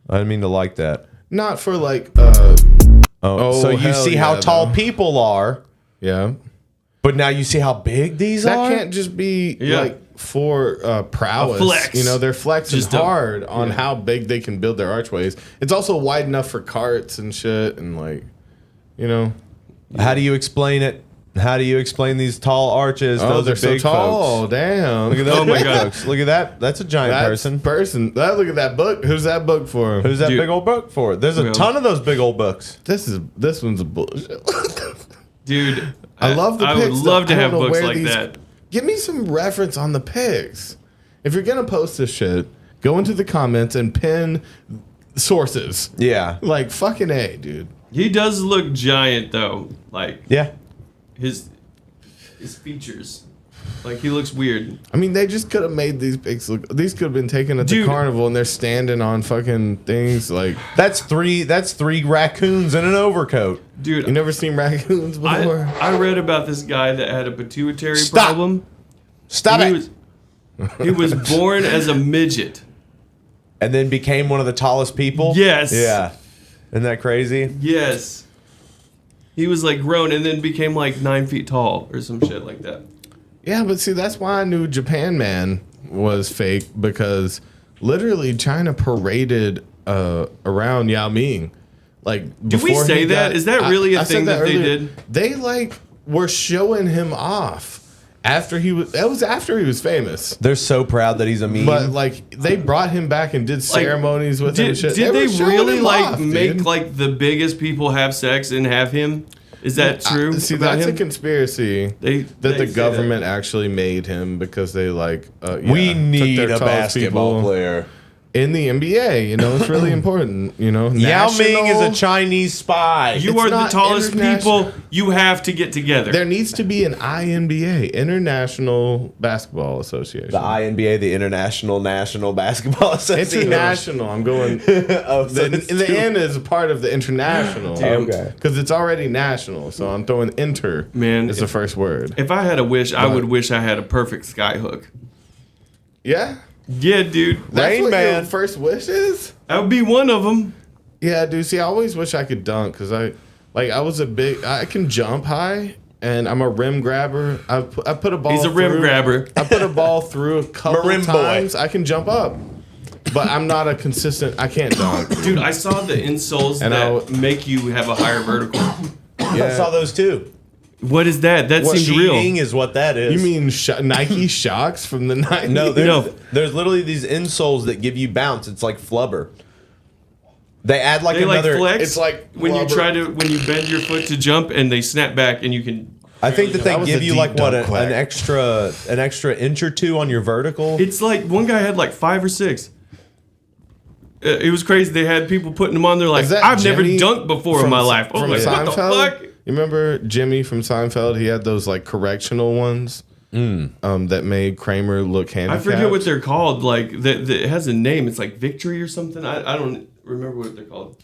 I didn't mean to like that. not for like. So you hell see yeah, how tall though. people are, Yeah, but now you see how big these that are. can't just be Yeah. like for prowess. A flex. You know, they're flexing Just a- hard on how big they can build their archways. It's also wide enough for carts and shit, and like, you know. How do you explain it? How do you explain these tall arches? Oh, Those they're are so big tall. folks. Damn. Look at those Oh my big God. folks. Look at that. That's a giant person. Look at that book. Who's that book for? Who's that Dude. big old book for? There's a Well- ton of those big old books. This one's a bullshit. Dude, I love the I pics. would love to though. I have don't know books where like these- that. Give me some reference on the pics. If you're gonna post this shit, go into the comments and pin sources. Yeah. Like fucking A, dude. He does look giant though. Like Yeah. his features. Like he looks weird. I mean, they just could have made these pigs look. These could have been taken at the carnival, and they're standing on fucking things like. That's three raccoons in an overcoat. Dude, you never seen raccoons before? I read about this guy that had a pituitary Stop. problem. Stop it. He was born as a midget. And then became one of the tallest people? Yes. Yeah. Isn't that crazy? Yes. He was like grown and then became like 9 feet tall or some shit like that. Yeah, but see, that's why I knew Japan Man was fake, because literally China paraded around Yao Ming. Like, did we say that? Is that really a thing that they did? They like were showing him off after he was. That was after he was famous. They're so proud that he's a meme. But like, they brought him back and did ceremonies with him. And shit. Did they were showing really him like off, make dude. like the biggest people have sex and have him? Is that true? See, about that's him? a conspiracy that the government actually made him because they like. We need took their a tallest basketball people player. in the NBA. You know, it's really important. You know, Yao Ming is a national- Chinese spy. You It's are the not tallest international. people. You have to get together. There needs to be an INBA, International Basketball Association. The INBA, the International National Basketball Association. International. I'm going. Oh, so the it's the two- N is part of the international. Okay. Because it's already national, so I'm throwing inter. Man, is the first word. If I had a wish, I But- would wish I had a perfect skyhook. Yeah. Yeah, dude. That's Rain what Man. your first wish is? That would be one of them. Yeah, dude. See, I always wish I could dunk because I can jump high and I'm a rim grabber. I put a ball. He's a rim through- grabber. I put a ball through a couple Marim boy. times. I can jump up, but I'm not a consistent. I can't dunk. Dude, I saw the insoles And that make you have a higher vertical. I saw those too. What is that? That seems Cheating real. is what that is. You mean Nike Shocks from the 90s? No, there's literally these insoles that give you bounce. It's like flubber. They add like They another. like flex. It's like when you rubber. when you bend your foot to jump and they snap back and you can. I think that they That was give a you deep like what dunk quack. an extra inch or two on your vertical. It's like one guy had like 5 or 6. It was crazy. They had people putting them on there like Is that I've never Jimmy dunked before in my life. Oh, From like, what the Seinfeld? fuck? You remember Jimmy from Seinfeld? He had those like correctional ones that made Kramer look I handicapped. forget what they're called. Like it has a name. It's like Victory or something. I don't remember what they're called.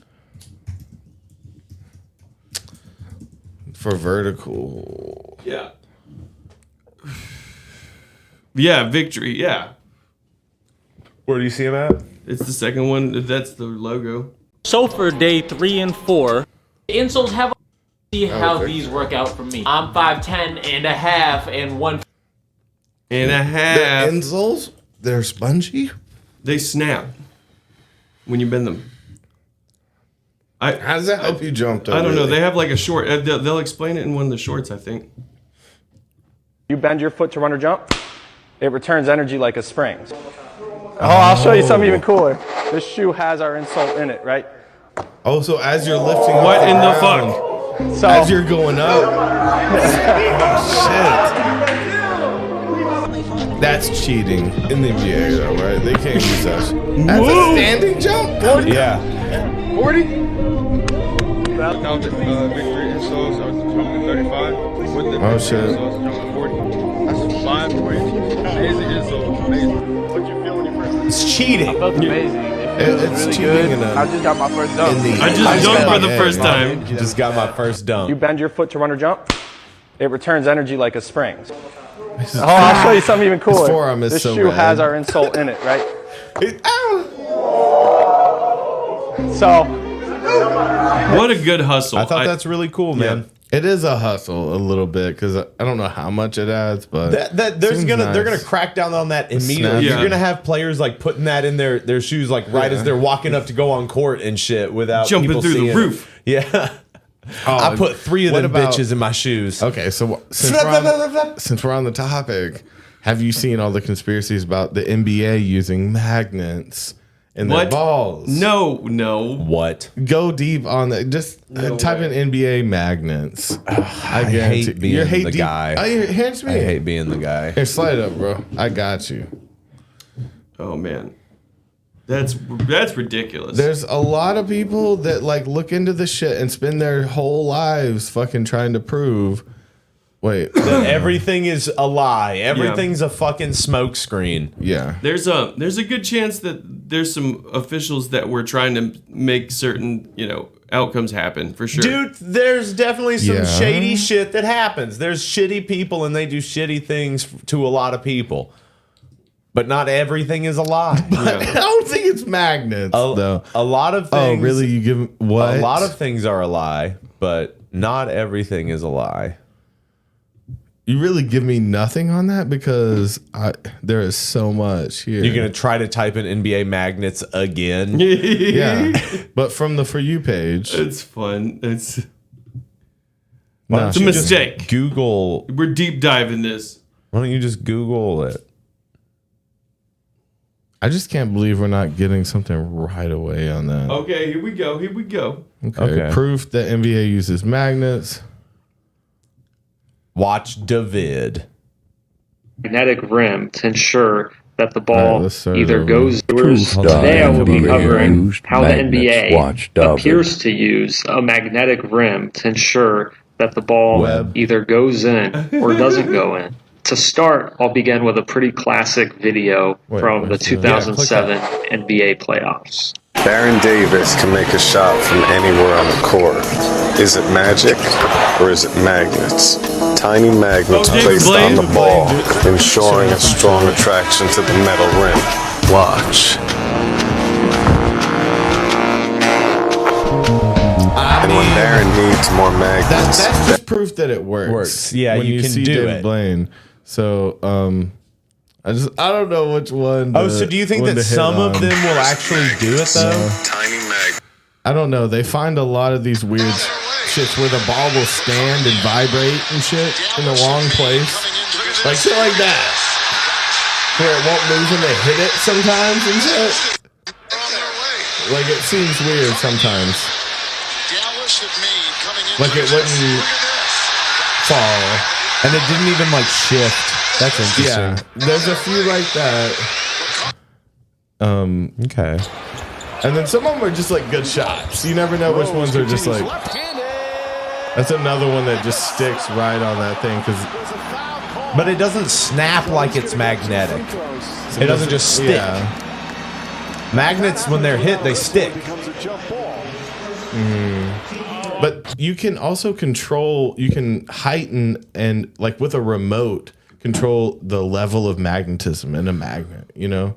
For vertical. Yeah. Yeah, Victory. Yeah. Where do you see them at? It's the second one. That's the logo. So for day 3 and 4, insoles have. See how these work out for me. I'm 5'10" and a half and 1. And a half. The insoles, they're spongy. They snap when you bend them. How does that help you jump? I don't know. They have like a short. They'll explain it in one of the shorts, I think. You bend your foot to run or jump, it returns energy like a spring. Oh, I'll show you something even cooler. This shoe has our insole in it, right? Oh, so as you're lifting What off in the ground, fuck? So as you're going up. Shit. That's cheating in the NBA, though, right? They can't use that. As a standing jump? 40? Yeah. 40? Count the victory insoles. I was jumping 35. With the Oh, shit. insoles, jumping 40. That's 5 points. Amazing insoles. Amazing. What you feel when you first? It's cheating. Felt amazing. It's really cheating good. in a, I just got my first dunk. I just dunked for the first time. You just got my first dunk. You bend your foot to run or jump, it returns energy like a spring. Oh, I'll show you something even cooler. forearm is this so shoe red. has our insole in it, right? Ow. So, What a good hustle. I thought that's really cool, man. It is a hustle a little bit because I don't know how much it adds, but They're seems gonna nice. crack down on that immediately. Snap. You're Yeah. gonna have players like putting that in their shoes like right as they're walking up to go on court and shit without Jumping people through the seeing it. roof. Yeah. Oh, I put 3 of what them about- bitches in my shoes. Okay, so since we're on the topic, have you seen all the conspiracies about the NBA using magnets in their What? balls? No. What? Go deep on that. Just type in NBA magnets. I guarantee hate being you hate the deep- guy. Oh, hands me. I hate being the guy. Here, slide it up, bro. I got you. Oh man, that's ridiculous. There's a lot of people that like look into the shit and spend their whole lives fucking trying to prove Wait. That everything is a lie. Everything's a fucking smoke screen. Yeah. There's a good chance that there's some officials that were trying to make certain, outcomes happen for sure. Dude, there's definitely some shady shit that happens. There's shitty people and they do shitty things to a lot of people. But not everything is a lie. But I don't think it's magnets, though. A lot of things. Oh, really? You give what? A lot of things are a lie, but not everything is a lie. You really give me nothing on that because there is so much here. You're going to try to type in NBA magnets again? Yeah. But from the For You page. It's fun. It's a mistake. Google. We're deep diving this. Why don't you just Google it? I just can't believe we're not getting something right away on that. Okay, here we go. Okay. Proof that NBA uses magnets. Watch David. Magnetic rim to ensure that the ball either goes Proof today I will be covering how the magnets. Watch NBA appears to use a magnetic rim to ensure that the ball either goes in or doesn't go in. To start, I'll begin with a pretty classic video from the 2007 NBA playoffs. Baron Davis can make a shot from anywhere on the court. Is it magic or is it magnets? Tiny magnets placed on the ball, ensuring a strong attraction to the metal rim. Watch. And when Baron needs more magnets... That's just proof that it works. Yeah, when you can see do David it. Blaine. So, I don't know which one. So do you think that some of them will actually do it though? Tiny mag. I don't know. They find a lot of these weird shits where the ball will stand and vibrate and shit in the wrong place, like shit like that, where it won't move when they hit it sometimes and shit. Like it seems weird sometimes. Like it wouldn't fall. And it didn't even like shift. That's interesting. Yeah, there's a few like that. Okay. And then some of them are just like good shots. You never know which ones are just like. That's another one that just sticks right on that thing but it doesn't snap like it's magnetic. It doesn't just stick. Yeah. Magnets, when they're hit, they stick. But you can also control, you can heighten and like with a remote control the level of magnetism in a magnet, You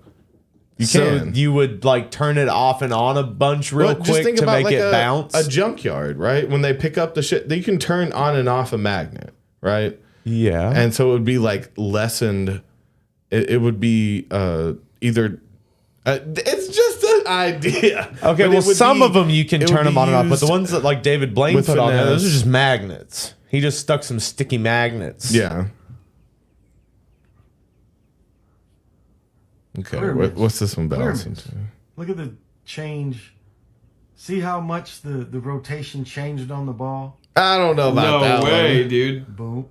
can. So you would like turn it off and on a bunch real quick to make it bounce? A junkyard, right? When they pick up the shit, you can turn on and off a magnet, right? Yeah. And so it would be like lessened. It would be either. It's just an idea. Okay, well, some of them you can turn them on and off, but the ones that like David Blaine put on there, those are just magnets. He just stuck some sticky magnets. Yeah. Okay, what's this one balancing to? Look at the change. See how much the rotation changed on the ball? I don't know about that one. No way, dude. Boop.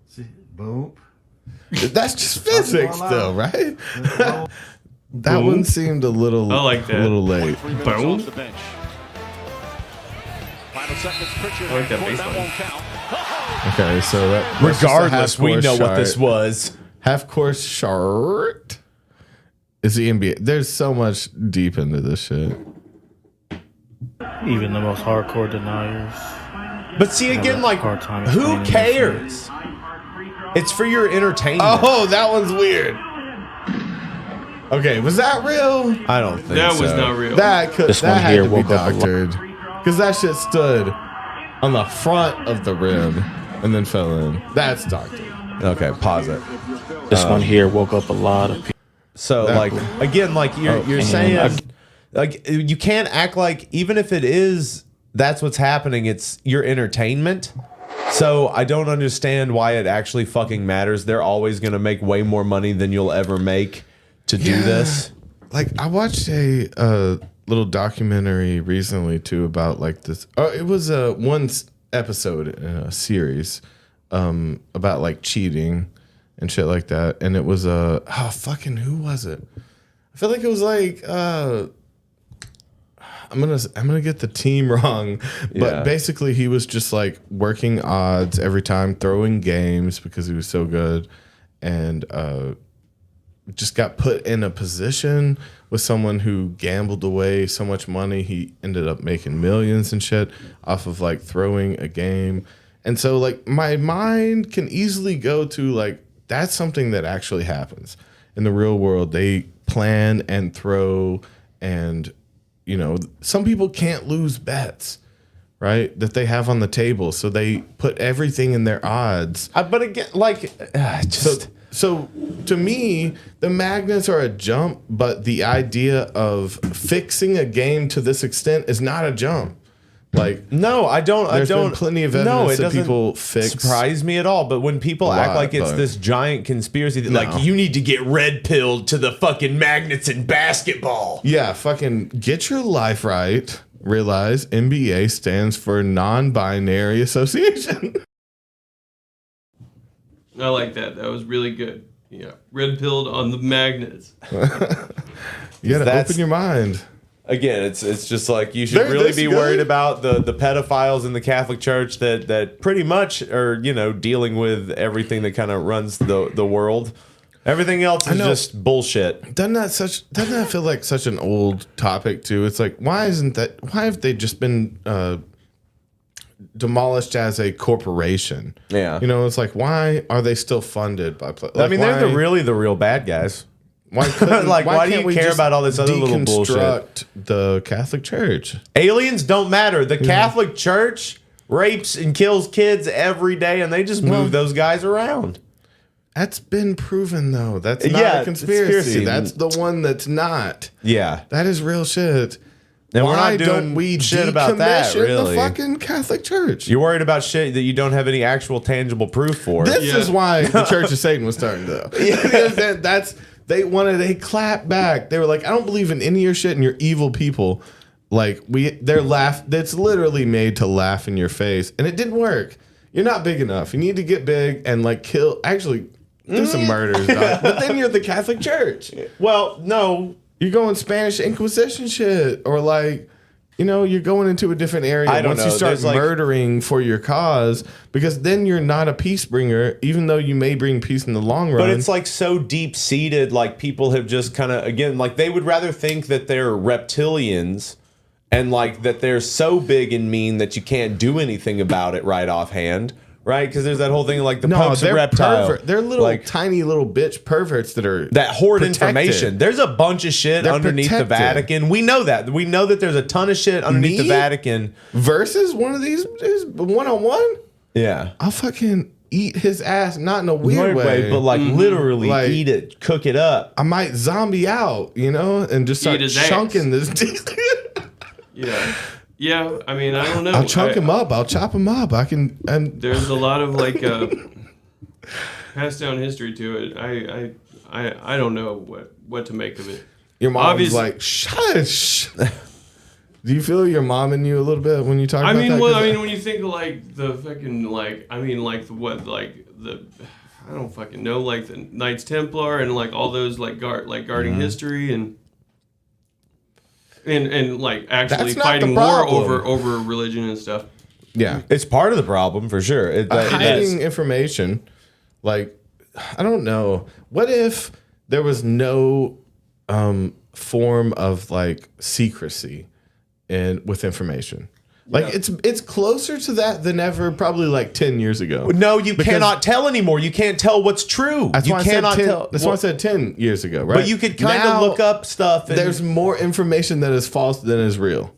See, boop. That's just physics, though, right? That one seemed a little. I like that. A little late. Boom. I like that baseline. Okay, so that. Regardless, we know what this was. Half course short is the NBA. There's so much deep into this shit. Even the most hardcore deniers. But see, again, like, who cares? It's for your entertainment. Oh, that one's weird. Okay, was that real? I don't think that was not real. That had to be doctored. Because that shit stood on the front of the rim and then fell in. That's doctored. Okay, pause it. This one here woke up a lot of people. So, like, again, like you're saying, like you can't act like even if it is that's what's happening, it's your entertainment. So I don't understand why it actually fucking matters. They're always gonna make way more money than you'll ever make to do this. Like I watched a little documentary recently too about like this. It was one episode in a series about like cheating and shit like that, and it was who was it? I feel like it was like I'm gonna get the team wrong, but basically he was just like working odds every time, throwing games because he was so good, and just got put in a position with someone who gambled away so much money. He ended up making millions and shit off of like throwing a game. And so like my mind can easily go to like, that's something that actually happens in the real world. They plan and throw, and you know, some people can't lose bets, right? That they have on the table. So they put everything in their odds. But again, like, So to me, the magnets are a jump, but the idea of fixing a game to this extent is not a jump. Like, no, I don't. There's been plenty of evidence that people fix. Surprise me at all. But when people act like it's this giant conspiracy, that like you need to get red pilled to the fucking magnets in basketball. Yeah, fucking get your life right. Realize NBA stands for non-binary association. I like that. That was really good. Yeah, red pilled on the magnets. You gotta open your mind. Again, it's just like you should really be worried about the pedophiles in the Catholic Church that pretty much are, you know, dealing with everything that kind of runs the world. Everything else is just bullshit. Doesn't that feel like such an old topic too? It's like, why have they just been demolished as a corporation? Yeah. You know, it's like, why are they still funded by like, I mean, they're the real bad guys. Why do you care about all this other little bullshit? Deconstruct the Catholic Church. Aliens don't matter. The Catholic Church rapes and kills kids every day, and they just move those guys around. That's been proven, though. That's not a conspiracy. That's the one that's not. Yeah. That is real shit. And we're not doing shit about that, really. The fucking Catholic Church. You're worried about shit that you don't have any actual tangible proof for. This is why the Church of Satan was starting, though. They wanted a clap back. They were like, I don't believe in any of your shit and you're evil people. Like, that's literally made to laugh in your face. And it didn't work. You're not big enough. You need to get big and like do some murders, dog. But then you're the Catholic Church. Well, no. You're going Spanish Inquisition shit, or like, you know, you're going into a different area once you start murdering for your cause, because then you're not a peace bringer, even though you may bring peace in the long run. But it's like so deep seated, like people have just kind of, again, like they would rather think that they're reptilians and like that they're so big and mean that you can't do anything about it right offhand. Right, because there's that whole thing like the Pope's a reptile. They're little tiny little bitch perverts that hoard information. There's a bunch of shit underneath the Vatican. We know that. We know that there's a ton of shit underneath the Vatican. Versus one of these is one-on-one. Yeah, I'll fucking eat his ass, not in a weird way, but like literally eat it, cook it up. I might zombie out, you know, and just start chunking this dick. Yeah. Yeah, I mean, I don't know. I'll chunk him up. I'll chop him up. There's a lot of like passed down history to it. I don't know what to make of it. Your mom was like, shush. Do you feel your mom in you a little bit when you talk about that? Well, I mean, when you think of like the fucking like, I mean, like I don't fucking know, like the Knights Templar and like all those like guarding history and like actually fighting war over religion and stuff. Yeah, it's part of the problem for sure. Hiding information, like I don't know. What if there was no form of like secrecy with information? Like it's closer to that than ever, probably like 10 years ago. No, you cannot tell anymore. You can't tell what's true. That's you why cannot tell. That's why I said 10 years ago, right? But you could kind of look up stuff. And there's more information that is false than is real,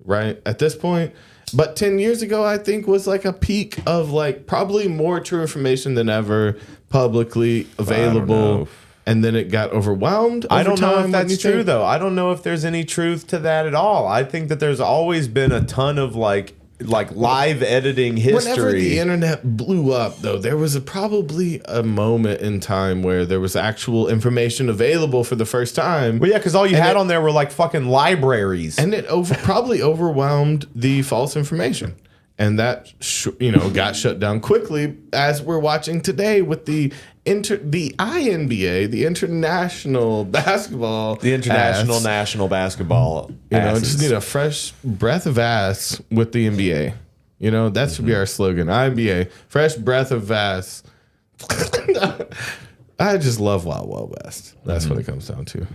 right? At this point. But 10 years ago, I think was like a peak of like probably more true information than ever publicly available. And then it got overwhelmed. I don't know if that's true, though. I don't know if there's any truth to that at all. I think that there's always been a ton of like live editing history. Whenever the internet blew up, though, there was probably a moment in time where there was actual information available for the first time. Well, yeah, because all you had on there were like fucking libraries. And it probably overwhelmed the false information. and that got shut down quickly, as we're watching today with the INBA, the International Basketball, National Basketball. Just need a fresh breath of ass with the NBA. That should be our slogan. INBA, fresh breath of ass. I just love Wild Wild West. That's what it comes down to.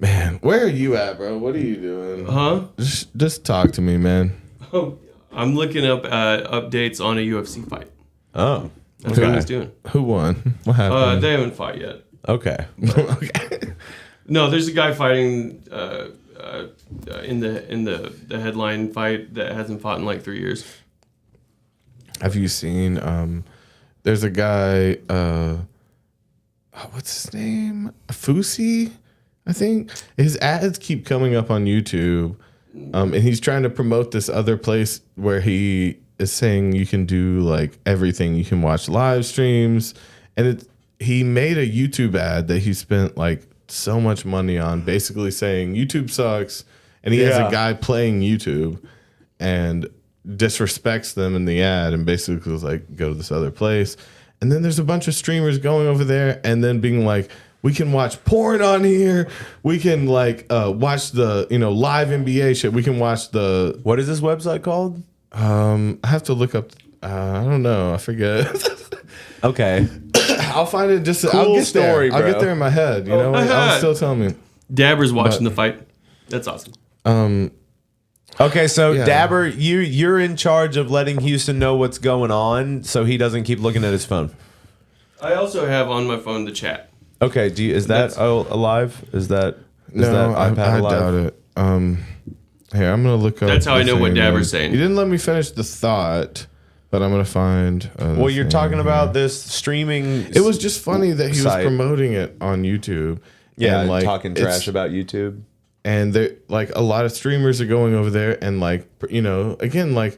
Man, where are you at, bro? What are you doing? Huh? Just talk to me, man. Oh, I'm looking up updates on a UFC fight. Oh, that's what I was doing. Who won? What happened? They haven't fought yet. Okay. Okay. No, there's a guy fighting in the headline fight that hasn't fought in like 3 years. Have you seen? There's a guy. What's his name? Fusi, I think. His ads keep coming up on YouTube, and he's trying to promote this other place where he is saying you can do like everything. You can watch live streams, and he made a YouTube ad that he spent like so much money on, basically saying YouTube sucks, and he has a guy playing YouTube and disrespects them in the ad, and basically was like, go to this other place. And then there's a bunch of streamers going over there and then being like, we can watch porn on here. We can like watch the live NBA shit. We can watch the. What is this website called? I have to look up. I don't know. I forget. Okay. I'll find it. Just cool I'll get story, there. bro. I'll get there in my head. You know, I'll still tell me. Dabber's watching the fight. That's awesome. Okay, so Dabber, you're in charge of letting Houston know what's going on, so he doesn't keep looking at his phone. I also have on my phone the chat. Okay, is that alive? Is that iPad I alive? doubt it. Here, I'm gonna look up. That's how I know what Dabber's He saying. didn't let me finish the thought, but I'm gonna find. Well, you're talking about this streaming. It was just funny that he was site. promoting it on YouTube. Yeah, and, like, talking trash about YouTube. And there, like, a lot of streamers are going over there, and like, again, like,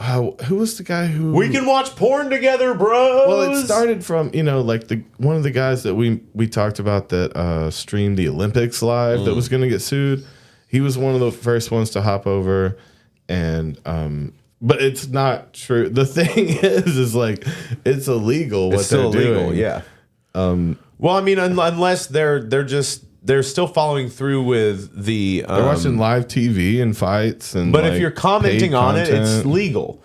who was the guy who We can watch porn together, bros. Well, it started from like one of the guys that we talked about that streamed the Olympics live that was going to get sued. He was one of the first ones to hop over, and but it's not true. The thing is like it's illegal. What It's still they're illegal, doing. yeah. Well, I mean, unless they're still following through with the. They're watching live TV and fights, and but like, if you're commenting paid on it, it's content. legal.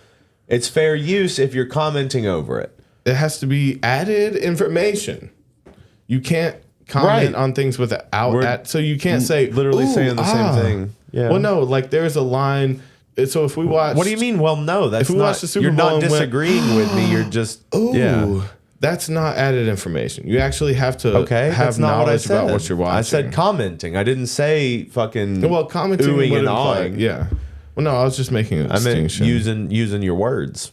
It's fair use if you're commenting over it. It has to be added information. You can't comment on things without so you can't say literally saying the same thing. Yeah. Well, no, like there's a line. So if we watch, What do you mean? Well, no, that's if we not. watch the Super You're Bowl not and went, disagreeing with me. You're just. Ooh, that's not added information. You actually have to have that's not what I knowledge about said. what you're watching. I said commenting. I didn't say fucking. Well, commenting oohing would and imply, awing. yeah. Well, no, I was just making a I meant distinction. using your words.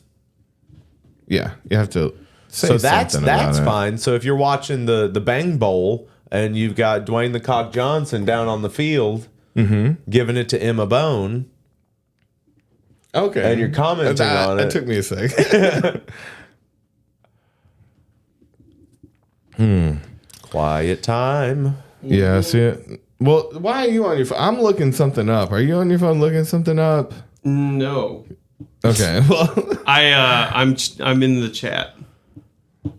Yeah, you have to. Say So that's something about it. fine. So if you're watching the Bang Bowl and you've got Dwayne the Cock Johnson down on the field giving it to Emma Bone. Okay. And you're commenting on it. It took me a sec. Quiet time. Yeah, I see it. Well, why are you on your phone? I'm looking something up. Are you on your phone looking something up? No. Okay. Well, I'm in the chat.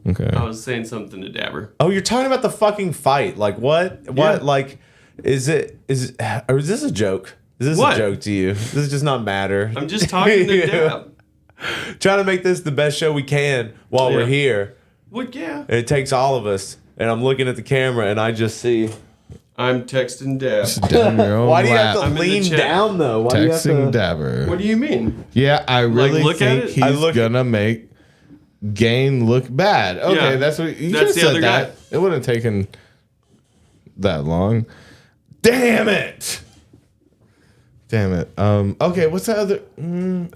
Okay. I was saying something to Dabber. Oh, you're talking about the fucking fight. Like what? What? Yeah. Like is it or is this a joke? Is this What? a joke to you? Does it just not matter? I'm just talking to Dab. Trying to make this the best show we can while we're here. What? Yeah. It takes all of us. And I'm looking at the camera and I just see. I'm texting Dab. down your own Why do you have lap. to lean down though? Why do you have Texting to? Dabber. What do you mean? Yeah, I really look at think it? he's gonna make Gain look bad. Okay, Yeah. that's what you That's just the said. other That guy. it wouldn't have taken that long. Damn it! Damn it. Okay, what's that other?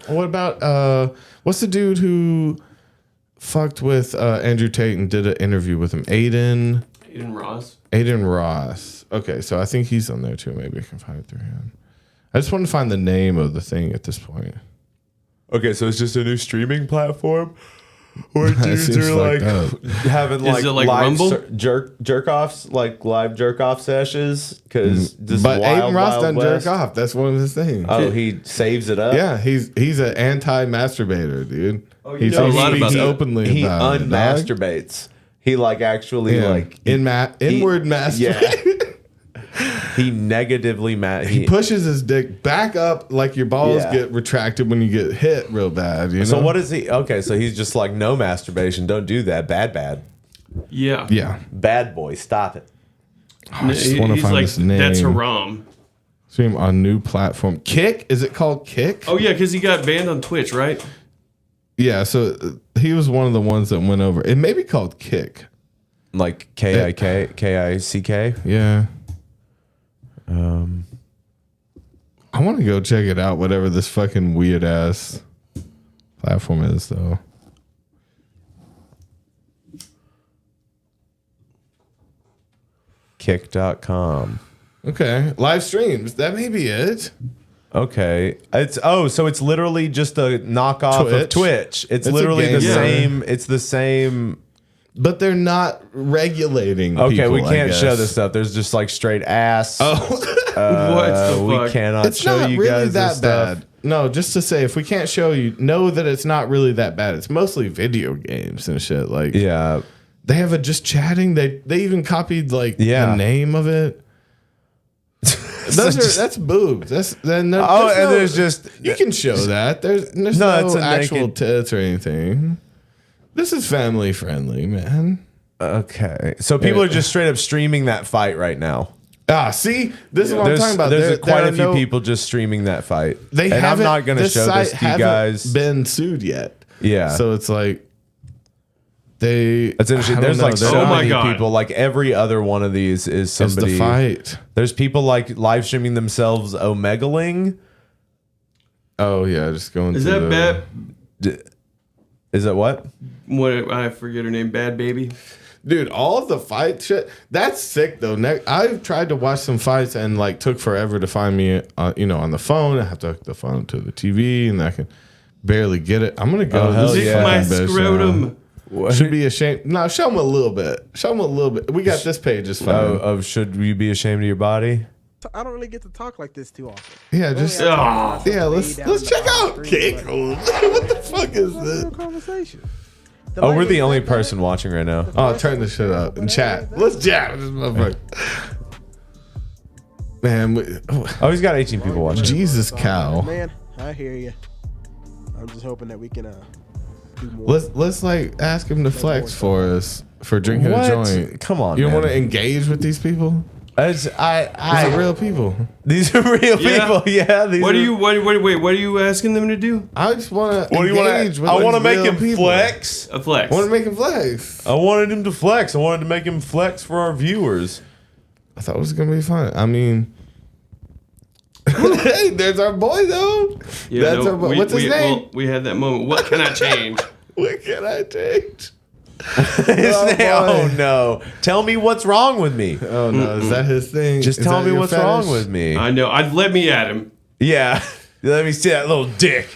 What about what's the dude who fucked with Andrew Tate and did an interview with him? Aiden Ross. Aiden Ross. Okay, so I think he's on there too. Maybe I can find it through him. I just want to find the name of the thing at this point. Okay, so it's just a new streaming platform. Where dudes seems are like fucked up. having Is it like live Rumble? jerk offs, like live jerk off sessions, because But Aiden Ross doesn't jerk off. That's one of his things. Oh, he saves it up. Yeah, he's an anti-masturbator, dude. you know a lot about speaks that. openly He about it, dog. unmasturbates. He like actually like inward masturbate. Yeah. He negatively He pushes his dick back up like your balls Yeah. get retracted when you get hit real bad. You know? So what is he? Okay, so he's just like, no masturbation. Don't do that. Bad. Yeah. Yeah. Bad boy. Stop it. I just want to He's find like, this name. that's haram. Stream on new platform. Kick? Is it called Kick? Oh yeah, because he got banned on Twitch, right? Yeah. So he was one of the ones that went over. It may be called Kick. Like Kick. Yeah. I want to go check it out, whatever this fucking weird ass platform is, though. Kick.com. Okay. Live streams. That may be it. Okay. So it's literally just a knockoff of Twitch. It's literally the same. It's the same. But they're not regulating. Okay, people, we can't I show guess. this stuff. There's just like straight ass. Oh, what the we fuck? cannot it's show not you really guys that this stuff. bad. No, just to say, if we can't show you, know that it's not really that bad. It's mostly video games and shit. Like, Yeah. they have a just chatting. They even copied like the name of it. That's boobs. There's just you can show that. There's No, no it's a actual naked- tits or anything. This is family friendly, man. Okay. So people are just straight up streaming that fight right now. Ah, see, this is what I'm talking about. There's quite there a few are people just streaming that fight. They and I'm haven't. not going to this show site this to you haven't guys. been sued yet. Yeah. So it's like they. It's interesting. I don't There's know, like they're- so Oh my many God. people. Like every other one of these is It's somebody. the fight. There's people like live streaming themselves omegaling. Oh yeah, just going. Is to that the, bad? Is that what? What I forget her name. Bad Baby. Dude, all of the fight shit. That's sick though. I've tried to watch some fights and like took forever to find me. On the phone. I have to hook the phone to the TV, and I can barely get it. I'm gonna go. hell This is yeah. My fucking bitch, scrotum. Should be ashamed. No, show them a little bit. Show them a little bit. We got this page. Is fine. Of should you be ashamed of your body? I don't really get to talk like this too often. Yeah, just let's check out Kick. What the fuck is this? Conversation. Oh, we're the only person watching right now. Oh, turn this shit up and chat. Let's chat with this motherfucker. Man, Oh, he's got 18 people watching. Jesus cow. Man, I hear you. I'm just hoping that we can do more. Let's like ask him to flex for us for drinking What? a joint. Come on, You man. want to engage with these people? These are real people. These are real people. Yeah. These What are, are you? What are you asking them to do? I just want to. What do you want to? I want to make him flex. A flex. I want to make him flex. I wanted him to flex. I wanted to make him flex for our viewers. I thought it was gonna be fun. I mean, hey, there's our boy though. Yeah, That's our boy. What's his name? Well, we had that moment. What can I change? What can I change? Oh no! Tell me what's wrong with me. Oh no! Is that his thing? Just Is tell that me your what's fetish? wrong with me. I know. Let me at him. Yeah. Let me see that little dick.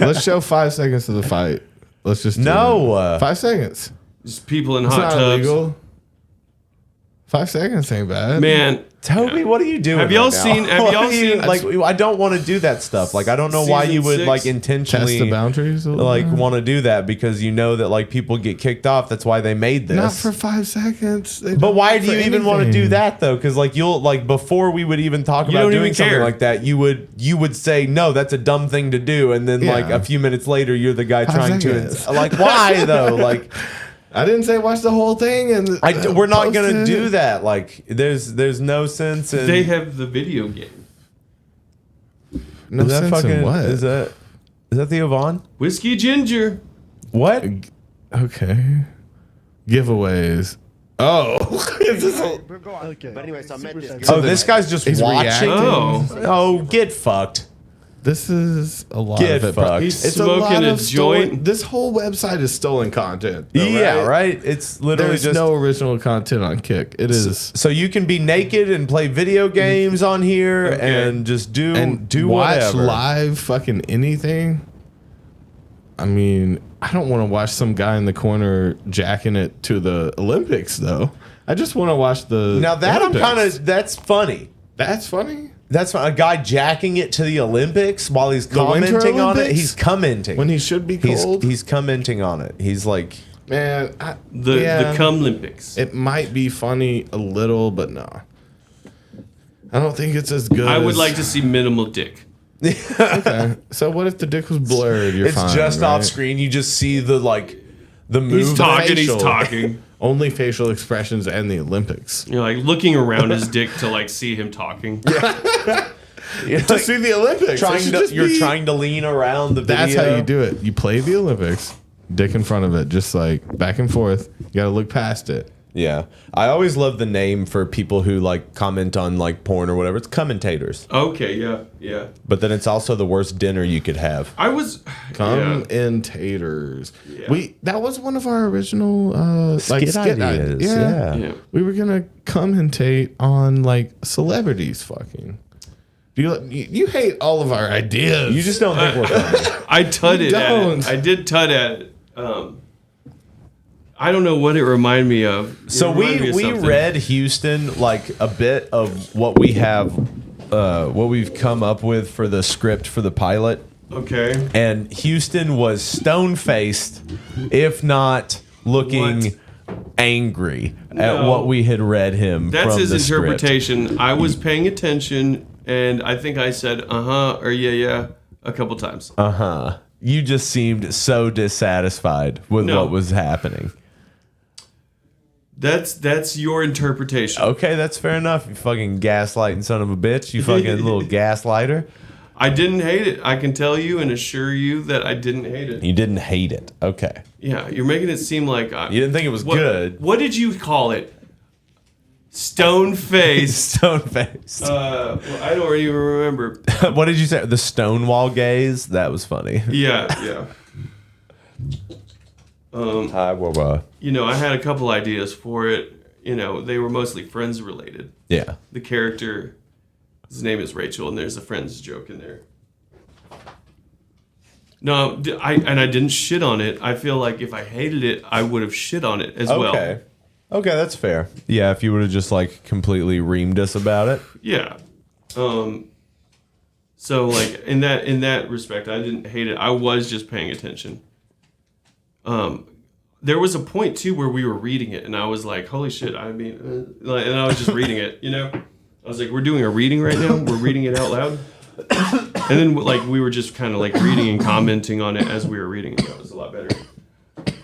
Let's show 5 seconds of the fight. Let's just do No. it. 5 seconds. Just people in It's hot not tubs. illegal. 5 seconds ain't bad. Man, Toby, what are you doing? Have y'all right now? seen- have What y'all are you- seen- Like, I don't want to do that stuff. Like, I don't know why you would Season like 6? intentionally Test the boundaries a little like bit? want to do that because you know that like people get kicked off. That's why they made this. Not for 5 seconds. They But don't why work do you for even want to do anything. that though? Because like you'll like before we would even talk You about don't doing even something care. like that, you would say no, that's a dumb thing to do, and then like Yeah. a few minutes later, you're the guy 5 trying seconds. to like why though? Like I didn't say watch the whole thing, and we're not gonna post it. do that. Like there's no sense in they have the video game. No is that sense fucking in what? is that Theo Vaughn? Whiskey Ginger. What? Okay. Giveaways. Oh, is this a, Okay. But anyways, I met this Oh, this guy's just he's watching. reacting? Oh, get fucked. This is a lot Get of it. fucked. He's It's smoking a stolen. joint. This whole website is stolen content. though, Yeah, right. It's literally There's just no original content on Kick. It is. so you can be naked and play video games on here Okay. and just do And do watch whatever. live fucking anything. I mean, I don't want to watch some guy in the corner jacking it to the Olympics, though. I just want to watch the. Now that Olympics. I'm kind of that's funny. That's funny. That's a guy jacking it to the Olympics while he's commenting on it. He's commenting when he should be cold. He's commenting on it. He's like, man, the Cum Olympics. It might be funny a little, but no. I don't think it's as good. I would like to see minimal dick. Okay. So what if the dick was blurred? You're it's fine, just right? off screen. You just see the move. He's talking. Only facial expressions and the Olympics. You're like looking around his dick to like see him talking. To see the Olympics. You're trying to lean around the video. That's how you do it. You play the Olympics, dick in front of it, just like back and forth. You got to look past it. Yeah. I always love the name for people who like comment on like porn or whatever. It's commentators. Okay, yeah. But then it's also the worst dinner you could have. I was commentators. Yeah. That was one of our original skit ideas. Yeah. We were gonna commentate on like celebrities fucking. You hate all of our ideas. You just don't think we're funny. I tutted at it. I did tut at it. I don't know what it reminded me of. So we read Houston like a bit of what we have, what we've come up with for the script for the pilot. Okay. And Houston was stone-faced, if not looking angry at what we had read him. That's from his the script. interpretation. I was paying attention, and I think I said or yeah a couple times. You just seemed so dissatisfied with what was happening. That's your interpretation. Okay, that's fair enough. You fucking gaslighting son of a bitch. You fucking little gaslighter. I didn't hate it. I can tell you and assure you that I didn't hate it. You didn't hate it. Okay. Yeah, you're making it seem like you didn't think it was good. What did you call it? Stone-faced. Stone-faced. I don't even remember. What did you say? The Stonewall gaze? That was funny. Yeah. You know, I had a couple ideas for it. You know, they were mostly friends related. Yeah. The character, his name is Rachel, and there's a friends joke in there. No, I didn't shit on it. I feel like if I hated it, I would have shit on it as well. Okay, that's fair. Yeah, if you would have just like completely reamed us about it. Yeah. So like in that respect, I didn't hate it. I was just paying attention. There was a point too where we were reading it, and I was like, "Holy shit!" I mean, and I was just reading it. You know, I was like, "We're doing a reading right now. We're reading it out loud." And then like we were just kind of like reading and commenting on it as we were reading it. That was a lot better.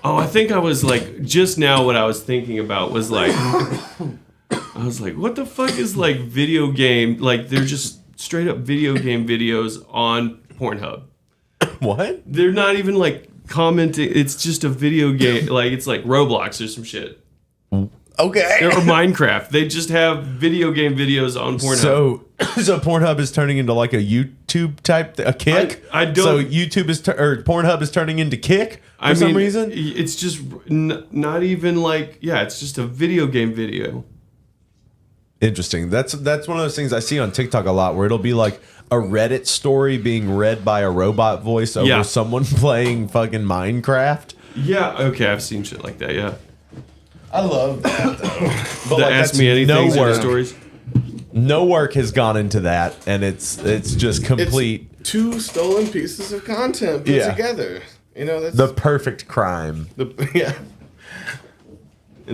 Oh, I think I was like just now. What I was thinking about was like, I was like, "What the fuck is like video game? Like they're just straight up video game videos on Pornhub." What? They're not even like commenting. It's just a video game. Like it's like Roblox or some shit. Okay. Or Minecraft. They just have video game videos on Pornhub. So Pornhub is turning into like a YouTube type a Kick. I don't. So YouTube is or Pornhub is turning into Kick for some reason. It's just not even like it's just a video game video. Interesting. That's one of those things I see on TikTok a lot, where it'll be like a Reddit story being read by a robot voice over someone playing fucking Minecraft. Yeah. Okay, I've seen shit like that. Yeah. I love that though. But like, Ask Me Anything stories. No work has gone into that, and it's just complete. It's two stolen pieces of content put together. You know, that's the perfect crime. And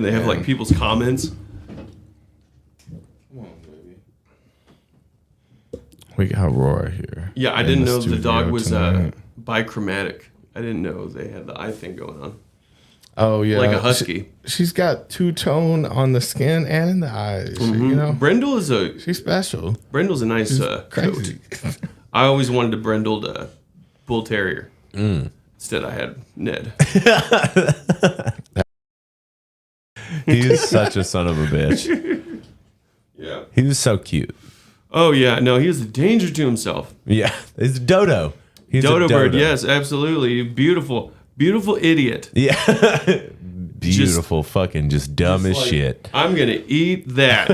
they have like people's comments. Come on, baby. We got Roy here. Yeah, I didn't know the dog was bichromatic. I didn't know they had the eye thing going on. Oh yeah, like a husky. She's got two-tone on the skin and in the eyes. You know, Brindle is she's special. Brindle's a nice coat. I always wanted a brindled bull terrier. Instead, I had Ned. He's such a son of a bitch. Yeah, he was so cute. Oh yeah, no, he was a danger to himself. Yeah, he's a dodo. He's dodo a bird. Yes, absolutely, beautiful. Beautiful idiot. Yeah. Beautiful, fucking just dumb as shit. I'm going to eat that.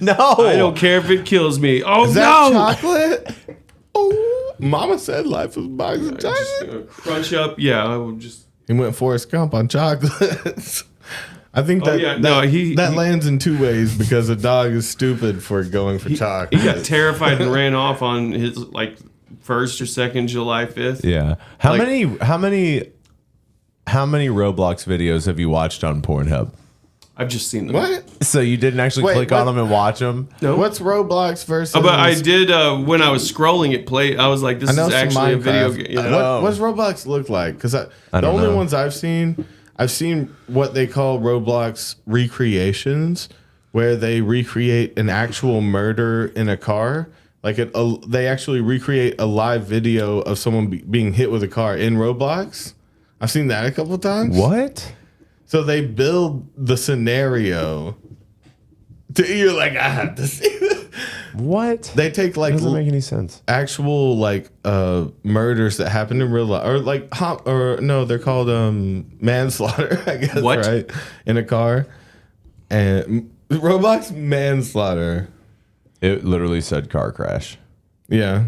No. I don't care if it kills me. Oh, Is that chocolate? Oh. Mama said life was box of chocolate. Crunch up. Yeah, I would just. He went Forrest Gump on chocolates. I think that that lands in two ways because a dog is stupid for going for chocolate. He got terrified and ran off on his first or second July 5th. Yeah. How many Roblox videos have you watched on Pornhub? I've just seen them. What? So you didn't actually click on them and watch them? No. What's Roblox versus? But I did when I was scrolling it play. I was like, this is actually a video game. What's Roblox look like? Because the only ones I've seen what they call Roblox recreations, where they recreate an actual murder in a car. Like they actually recreate a live video of someone being hit with a car in Roblox. I've seen that a couple of times. What? So they build the scenario. You're like, I have to see this. What? They take doesn't make any sense. Actual murders that happened in real life, or they're called manslaughter. I guess right in a car, and Roblox manslaughter. It literally said car crash. Yeah.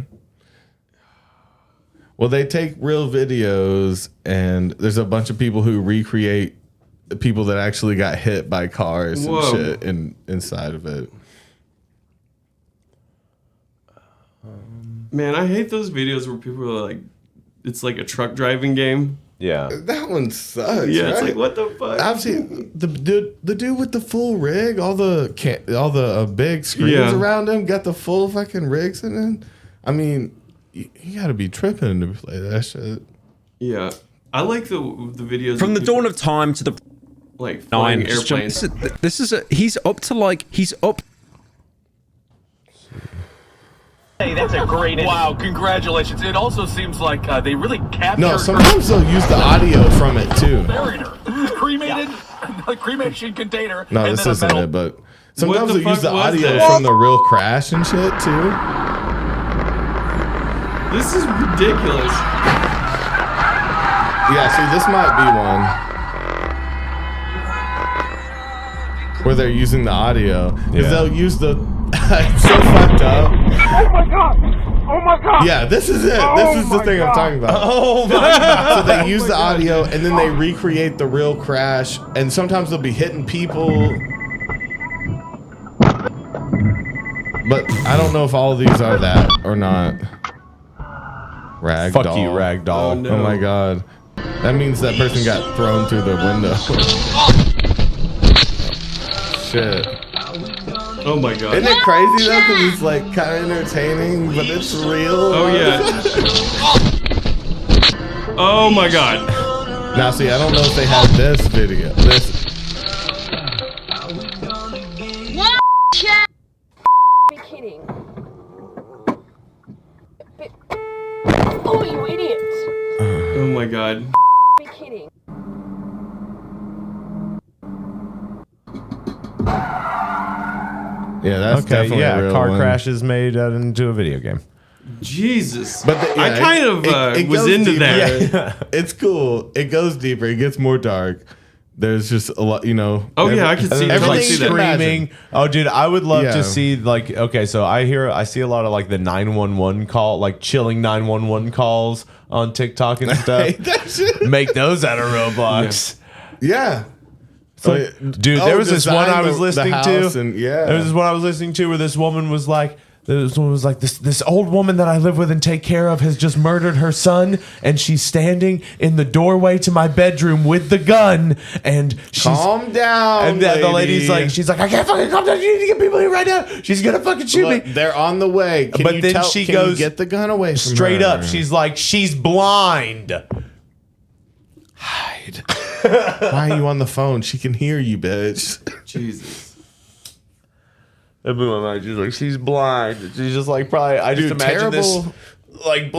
Well, they take real videos, and there's a bunch of people who recreate the people that actually got hit by cars and shit inside of it. Man, I hate those videos where people are like, it's like a truck driving game. Yeah, that one sucks. Yeah, right? it's like, what the fuck? I've seen the dude with the full rig, all the big screens around him, got the full fucking rigs in it. I mean, you got to be tripping to play that shit. Yeah, I like the videos from the dawn of time to the flying airplanes. He's up. Hey, that's a great. Wow, congratulations! It also seems like they really captured. No, sometimes they'll use the audio from it too. Cremated, cremation container. No, this isn't it, but sometimes they'll use the audio from the real crash and shit too. This is ridiculous. Yeah, see, this might be one where they're using the audio because they'll use the. It's so fucked up. Oh my god! Oh my god! Yeah, this is it. This is the thing I'm talking about. Oh my god! So they use the audio and then they recreate the real crash, and sometimes they'll be hitting people. But I don't know if all of these are that or not. Ragdoll. Fuck you, Ragdoll. Oh, no. Oh my god. That means that person got thrown through the window. Shit. Oh my god. Isn't it crazy though? Because it's like kind of entertaining, but it's real. Oh yeah. Oh my god. Now see, I don't know if they had this video. What? Be kidding. Oh, you idiots. Oh my god. Be kidding. Yeah, that's definitely a real car one. crashes made into a video game. Jesus. But I kind of it was goes into deeper. that. Yeah. It's cool. It goes deeper. It gets more dark. There's just a lot, Oh yeah, I can see everything screaming. Oh, dude, I would love Yeah. to see okay, so I see a lot of the 911 call, chilling 911 calls on TikTok and stuff. Make those out of Roblox. Yeah. Dude, there was this one I was listening to. There was this one I was listening to where this woman was like, this old woman that I live with and take care of has just murdered her son, and she's standing in the doorway to my bedroom with the gun, and she's calm down. And the lady's like, she's like, I can't fucking calm down. You need to get people here right now. She's gonna fucking shoot me. They're on the way. Can you then she can goes, you get the gun away from straight her? up. She's like, she's blind. Hide. Why are you on the phone? She can hear you, bitch. Jesus. That blew my mind. She's like, she's blind. She's just probably. I just imagine this blind,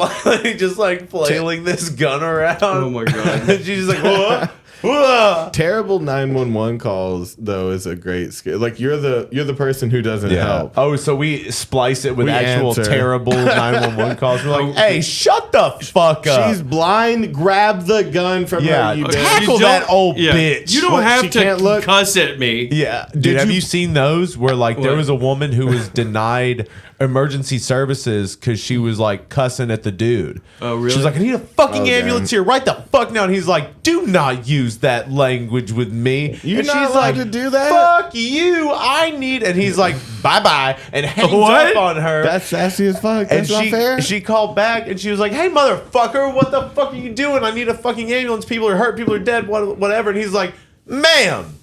just flailing this gun around. Oh my god. She's just like, whoa. Whoa. Terrible 911 calls though is a great skill. You're the person who doesn't help. Oh, so we splice it with actual answer. terrible 911 calls. We're like, hey, shut the fuck up. She's blind. Grab the gun from her. You bitch. Tackle that old bitch. You don't have to cuss at me. Yeah, dude. Have you seen those where there was a woman who was denied? emergency services because she was like cussing at the dude. Oh, really? She was like, I need a fucking ambulance here right the fuck now. And he's like, do not use that language with me. You're and not she's allowed like, to do that? Fuck you. I need. And he's like, bye-bye. And hangs up on her. That's sassy as fuck. That's not fair. She called back and she was like, hey, motherfucker, what the fuck are you doing? I need a fucking ambulance. People are hurt. People are dead. Whatever. And he's like, ma'am,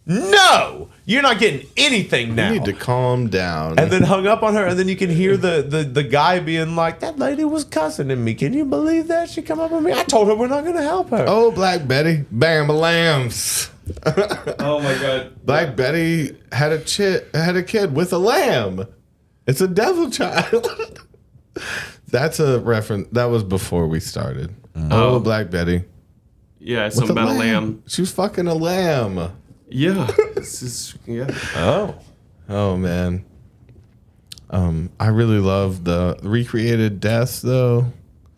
no, you're not getting anything now. You need to calm down. And then hung up on her. And then you can hear the guy being like, that lady was cussing at me. Can you believe that? She come up on me. I told her we're not going to help her. Oh, Black Betty. Bam, lambs. Oh, my God. Black Betty had a kid with a lamb. It's a devil child. That's a reference. That was before we started. Oh, Black Betty. Yeah, it's something about a lamb. She was fucking a lamb. Yeah. Yeah. Oh, man. I really love the recreated deaths, though.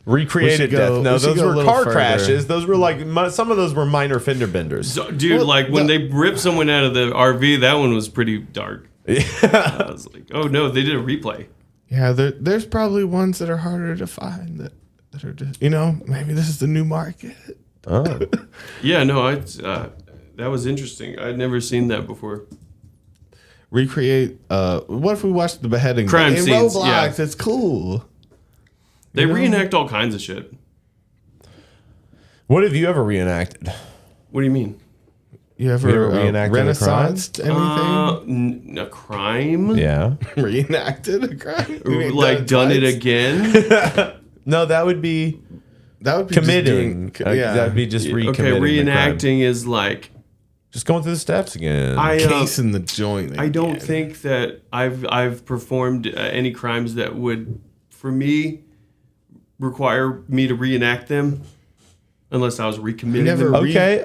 Recreated death. No, those were car crashes. Those were like, some of those were minor fender benders. So, dude, when they ripped someone out of the RV, that one was pretty dark. Yeah. I was like, oh, no, they did a replay. Yeah, there's probably ones that are harder to find that are just, maybe this is the new market. Oh. Yeah, no, that was interesting. I'd never seen that before. Recreate, what if we watched the beheading? Crime in scenes, Roblox, yeah. it's cool. They reenact all kinds of shit. What have you ever reenacted? What do you mean? You ever reenacted Renaissance anything? A crime? Yeah. Reenacted a crime? Like done it again? No, that would be committing. That would be just recommitting. Okay, reenacting is like just going through the steps again. Casing the joint. I don't think that I've performed any crimes that would, for me, require me to reenact them, unless I was recommitting them.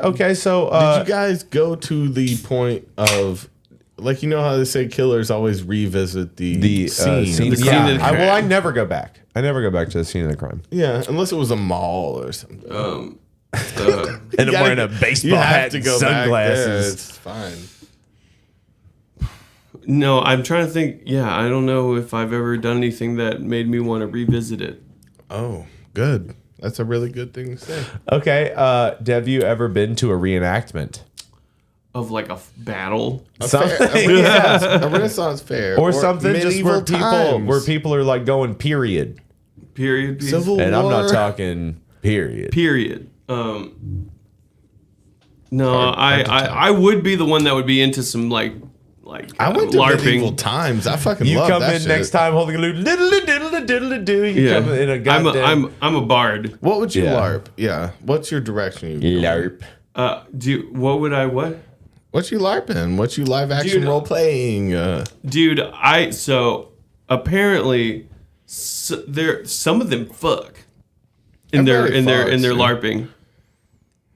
Okay. So did you guys go to the point of, like, you know how they say killers always revisit the scene? I never go back. I never go back to the scene of the crime. Yeah, unless it was a mall or something. And I'm wearing a baseball hat and sunglasses. It's fine. No, I'm trying to think. Yeah, I don't know if I've ever done anything that made me want to revisit it. Oh, good. That's a really good thing to say. Okay, have you ever been to a reenactment? Of like a battle? A Renaissance fair. Or something just where people are like going period. Period. Civil War. And I'm not talking period. Period. No, I would be the one that would be into some like I went to LARPing. medieval times. I fucking You love come that in shit. next time holding a lute. Diddle-a-diddle-a-diddle-a-doo. You come in a goddamn... I'm a bard. What would you LARP? Yeah. What's your direction? You LARP. What would I what? What you LARPing? What you live action role playing? Dude, so apparently some of them fuck in their LARPing.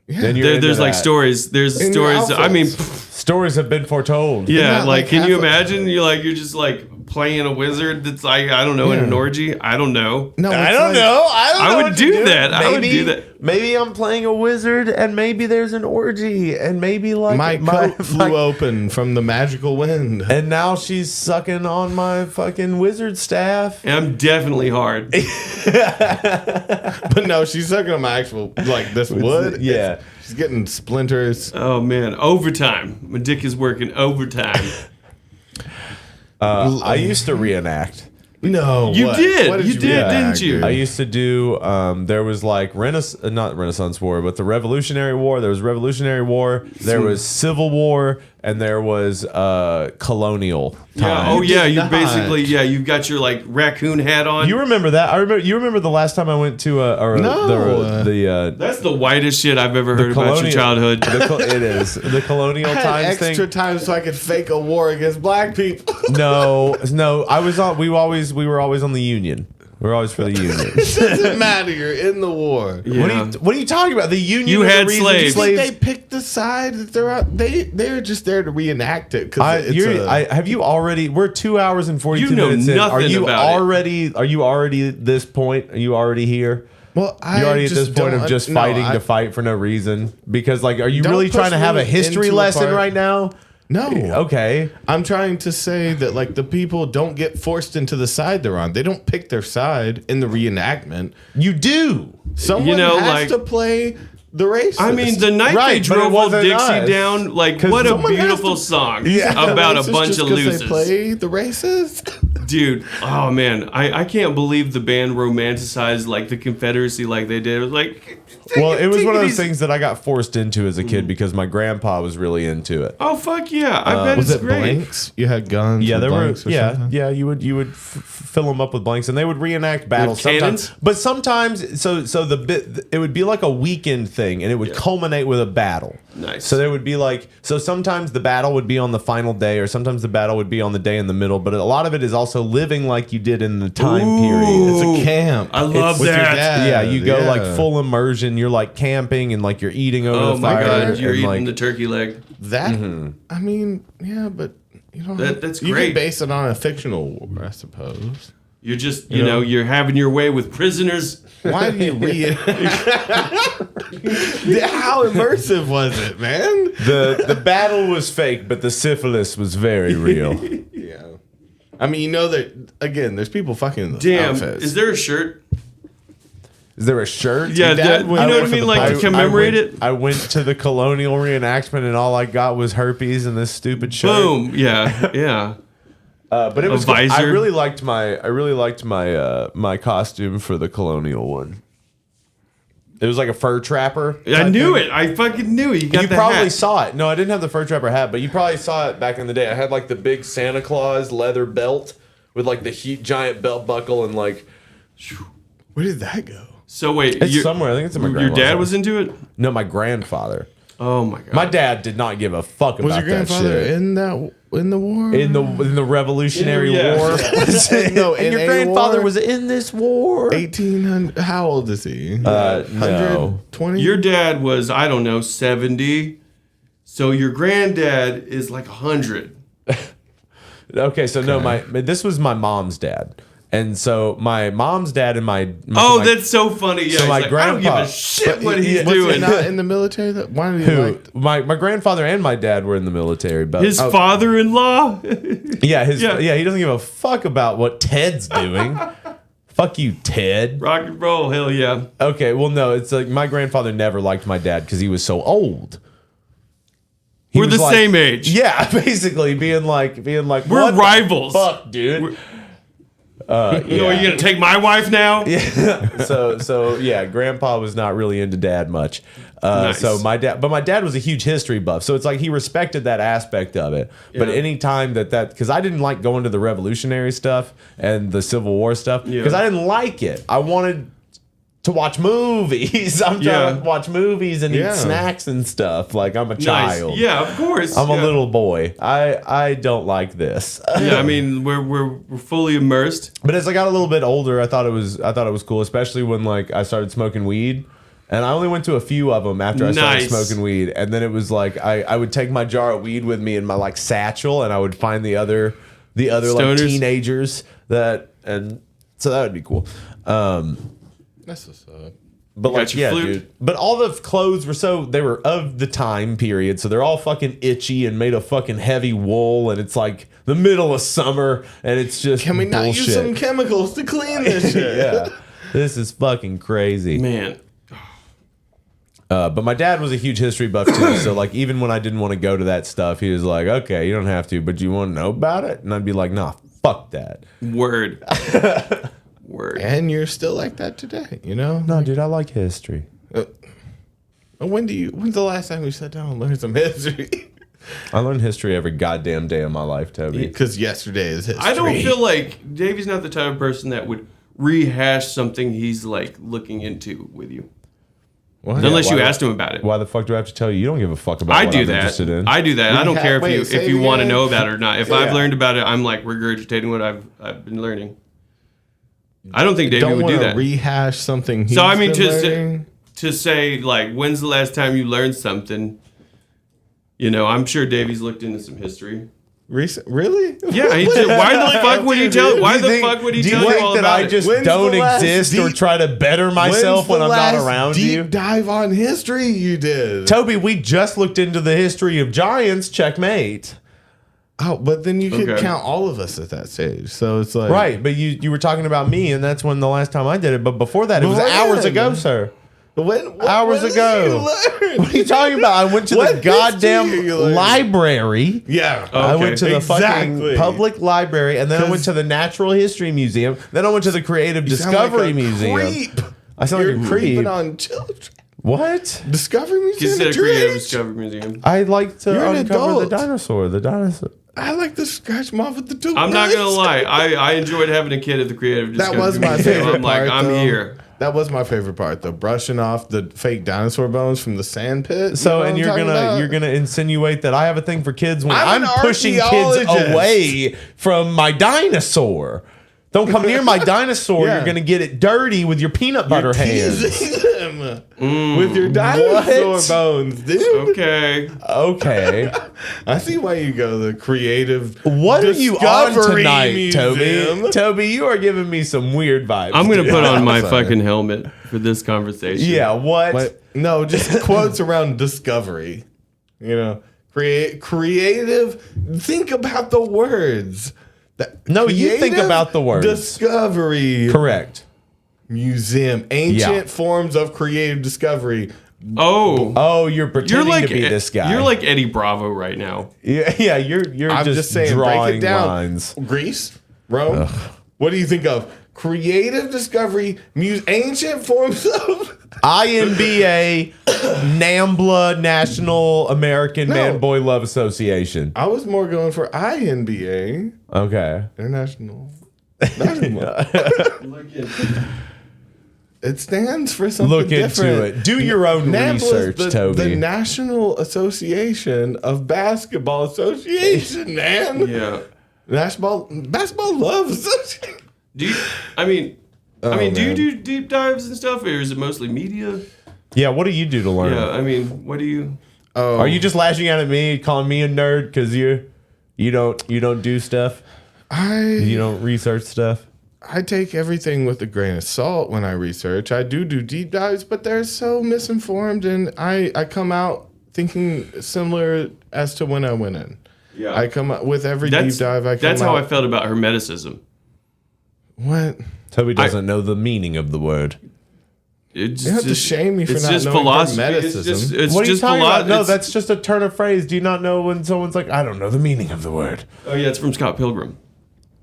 Yeah. There's like stories. There's In stories. your I mean, stories have been foretold. yeah. Like, can you imagine? You're just like playing a wizard that's like, I don't know, in an orgy. I don't know. No, I don't know. I would do that. I would do that. Maybe I'm playing a wizard, and maybe there's an orgy, and maybe like my coat flew open from the magical wind, and now she's sucking on my fucking wizard staff. And I'm definitely hard. But no, she's sucking on my actual this wood. Yeah, she's getting splinters. Oh man, overtime. My dick is working overtime. I used to reenact. No, you what? did. What You did, didn't you? I used to do. There was like not Renaissance War, but the Revolutionary War. There was Revolutionary War. There was Civil War, and there was colonial time. Yeah. Oh yeah. You basically you've got your like raccoon hat on. You remember that? You remember the last time I went to that's the whitest shit I've ever heard about your childhood. It is the colonial times thing. Extra time so I could fake a war against black people. No. I was on. We were always on the Union. We were always for the Union. It doesn't matter. You're in the war. Yeah. What are you talking about? The Union. You had slaves. They picked the side that they're out. They're just there to reenact it. Have you already? We're 2 hours and 42 minutes in. Are you already at this point? Are you already here? Well, you're already at this point of just fighting to fight for no reason. Because are you really trying to have a history lesson right now? No. Okay. I'm trying to say that like the people don't get forced into the side they're on. They don't pick their side in the reenactment. You do. Someone has to play the racist. I mean, the night they drove Old Dixie down, like, what a beautiful song about a bunch of losers. They play the racist? Dude, oh man, I can't believe the band romanticized like the Confederacy like they did. It was like, well, it was one of those things that I got forced into as a kid because my grandpa was really into it. oh fuck yeah, I bet Was it's it great. blanks? You had guns. Yeah, with there were. blanks or something? Yeah. You would fill them up with blanks, and they would reenact battles sometimes. cannons? But sometimes, so the bit it would be like a weekend thing, and it would culminate with a battle. Nice. So there would be like, so sometimes the battle would be on the final day, or sometimes the battle would be on the day in the middle. But a lot of it is also living like you did in the time period. It's a camp. I love With your that. dad. Yeah, you go like full immersion. You're like camping and like you're eating over Oh the my fire. god, you're and, eating like, the turkey leg. That I mean, yeah, but you know That's you great. can base it on a fictional war, I suppose. You're just, you know, you're having your way with prisoners. Why do you read? How immersive was it, man? the battle was fake, but the syphilis was very real. Yeah. I mean, you know that again. There's people fucking in those Damn, outfits. is there a shirt? Is there a shirt? Yeah, Your dad you know went what I for mean? the Like to party. commemorate it? I went to the colonial reenactment, and all I got was herpes and this stupid shirt. Boom. Yeah, yeah. But it A was good. I visor. really liked my my costume for the colonial one. It was like a fur trapper. I knew it. I fucking knew it. You got You the probably hat. saw it. No, I didn't have the fur trapper hat, but you probably saw it back in the day. I had like the big Santa Claus leather belt with like the giant belt buckle and like. Where did that go? So wait, It's somewhere. I think it's in my your grandma's dad house. was into it? No, my grandfather. Oh my god. My dad did not give a fuck about Was your that grandfather shit. in the war? In the Revolutionary Yeah. War. No, and in your a grandfather war? was in this war. 1800. How old is he? No. 120. Your dad was, I don't know, 70. So your granddad is like 100. Okay, so no, this was my mom's dad. And so my mom's dad and my That's so funny. Yeah, so he's my like, grandpa, I don't give a shit what he's Was doing. he not in the military? Why did he like? my grandfather and my dad were in the military, but His father-in-law? yeah, he doesn't give a fuck about what Ted's doing. Fuck you, Ted. Rock and roll, hell yeah. Okay, well no, it's like my grandfather never liked my dad because he was so old. He We're was the like- same age. Yeah, basically being like We're what the rivals. fuck, dude. You know, are you gonna take my wife now? Yeah. So yeah, Grandpa was not really into Dad much. Nice. So my dad was a huge history buff. So it's like he respected that aspect of it. But Yeah. any time that because I didn't like going to the Revolutionary stuff and the Civil War stuff because I didn't like it. I wanted to watch movies. I'm trying to watch movies and eat snacks and stuff. Like I'm a child. Yeah, of course. I'm yeah. a little boy. I don't like this. Yeah, I mean we're fully immersed. But as I got a little bit older, I thought it was cool, especially when like I started smoking weed. And I only went to a few of them after I started smoking weed. And then it was like I would take my jar of weed with me in my like satchel, and I would find the other like Stoners? teenagers and so that would be cool. That's what's up. But You got like, your yeah, flute? dude. But all the clothes they were of the time period, so they're all fucking itchy and made of fucking heavy wool, and it's like the middle of summer, and it's just Can we not bullshit. use some chemicals to clean this shit? Yeah, this is fucking crazy, Man. But my dad was a huge history buff too, so like even when I didn't want to go to that stuff, he was like, "Okay, you don't have to, but you want to know about it?" And I'd be like, "Nah, fuck that." Word. Word. And you're still like that today, you know? No, dude, I like history. When's the last time we sat down and learned some history? I learn history every goddamn day of my life, Toby. Because yesterday is history. I don't feel like Davey's not the type of person that would rehash something he's like looking into with you. What? Unless Yeah, you why asked him about it. Why the fuck do I have to tell you? You don't give a fuck about I what do I'm that. interested in. I do that. I don't care Wait, if say you it want to again. know about it or not. If I've Yeah. learned about it, I'm like regurgitating what I've been learning. I don't think Davey Don't would do wanna that. rehash something. So I mean, been learning. to say like, when's the last time you learned something? You know, I'm sure Davey's looked into some history. Really? Yeah. He did. Why the fuck would he tell? Why the fuck would he Do tell you you think all that about I it? just When's don't the last exist or deep- try to better myself when I'm not around deep you? dive on history you did. Toby, we just looked into the history of giants. Checkmate. Oh, but then you could count all of us at that stage. So it's like right, but you were talking about me, and that's when the last time I did it. But before that, it was hours ago, sir. Hours ago. What are you talking about? I went to the goddamn library. Yeah. I went to the fucking public library, and then I went to the Natural History Museum. Then I went to the Creative Discovery Museum. Creep. I sound like a creep. Creeping on children. What? Discovery Museum? He said Creative Discovery Museum. I like to You're an uncover the adult. dinosaur. The dinosaur. I like to scratch them off with the tool. I'm not gonna lie. I enjoyed having a kid at the Creative Discovery That was my Museum. favorite I'm like, part, I'm though. here. That was my favorite part, though. Brushing off the fake dinosaur bones from the sand pit. So, and you're gonna insinuate that I have a thing for kids when I'm I'm an pushing kids archaeologist. away from my dinosaur. Don't come near my dinosaur. Yeah. You're gonna get it dirty with your peanut butter hands. Teasing them with your dinosaur bones, dude. Okay. I see why you go the Creative What are you on Discovery tonight, Museum. Toby? Toby, you are giving me some weird vibes. I'm gonna dude. put on my fucking helmet for this conversation. Yeah, what? No, just quotes around discovery. You know, creative. Think about the words. No, you think about the words. Discovery. Correct. Museum. Ancient forms of creative discovery. Oh, you're pretending to be this guy. You're like Eddie Bravo right now. Yeah, you're I'm just saying, drawing break it down. lines. Greece, Rome. What do you think of creative discovery? Ancient forms of INBA, NAMBLA, National American Man Boy Love Association. I was more going for INBA. Okay. International. It stands for something Look into different. it. Do your own NAMBLA is research, Toby. The National Association of Basketball Association, man. Yeah. Basketball Love Association. Do you? Do you do deep dives and stuff, or is it mostly media? Yeah, what do you do to learn? Yeah, I mean, what do you? Oh, Are you just lashing out at me, calling me a nerd because you don't do stuff? You don't research stuff? I take everything with a grain of salt when I research. I do deep dives, but they're so misinformed, and I come out thinking similar as to when I went in. Yeah, I come out with every deep dive. That's how I felt about Hermeticism. What? Toby doesn't know the meaning of the word. You have to shame me for not knowing philosophy. Hermeticism. What are you talking about? No, that's just a turn of phrase. Do you not know when someone's like, I don't know the meaning of the word? Oh yeah, it's from Scott Pilgrim.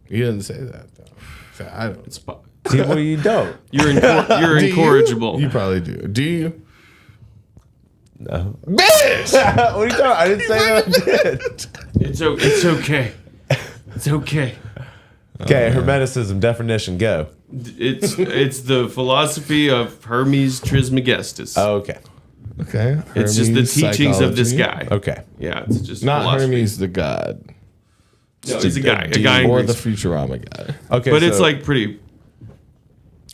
You didn't say that though. I don't. See, well, you don't. You're incorrigible. You probably do. Do you? No. Bitch! What are you talking about? I didn't say that I did. It's okay. It's okay. Okay, Hermeticism definition, go. It's the philosophy of Hermes Trismegistus. Oh, okay. Okay. It's just the teachings of this psychology. guy. Okay. Yeah, it's just Not philosophy. Hermes the god. No, he's a guy. A guy in or the Greece. Futurama guy. Okay, But it's like pretty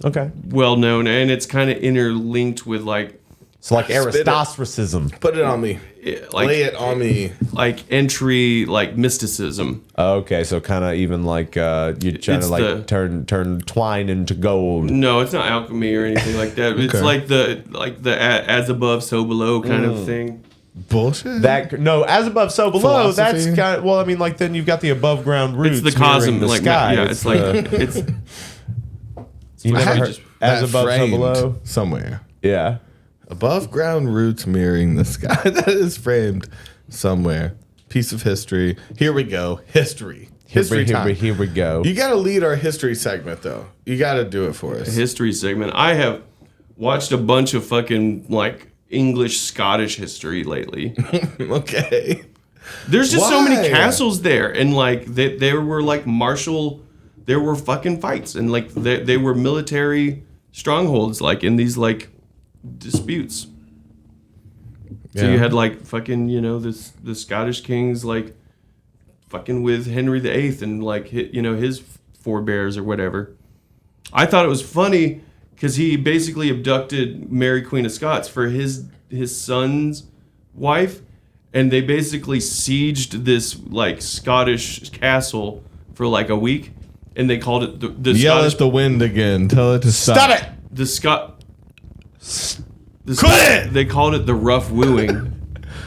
okay, well known, and it's kind of interlinked with like so like Aristostracism. Put it on me. like Lay it on me. like entry like mysticism. Okay, so kind of even like you're trying It's to like the- turn twine into gold. No, it's not alchemy or anything like that. It's like the as above, so below kind of thing. Bullshit. That no, as above, so below. Philosophy? That's kind of, well, I mean, like then you've got the above ground roots. It's the mirroring cosm, the like sky. yeah, it's like the- it's. you never I heard just- as That above, so framed below. somewhere. Yeah. Above ground roots mirroring the sky. That is framed somewhere. Piece of history. Here we go. History. History time. Here we go. You got to lead our history segment, though. You got to do it for us. History segment. I have watched a bunch of fucking like English Scottish history lately. Okay. There's just so many Why? castles there, and like there were like martial, there were fucking fights, and like they were military strongholds, like in these like disputes. So you had like fucking the Scottish kings like fucking with Henry VIII and like his forebears or whatever. I thought it was funny because he basically abducted Mary Queen of Scots for his son's wife, and they basically sieged this like Scottish castle for like a week, and they called it the Yell Scottish. at the wind again. Tell it to stop. Stop it. They called it the rough wooing.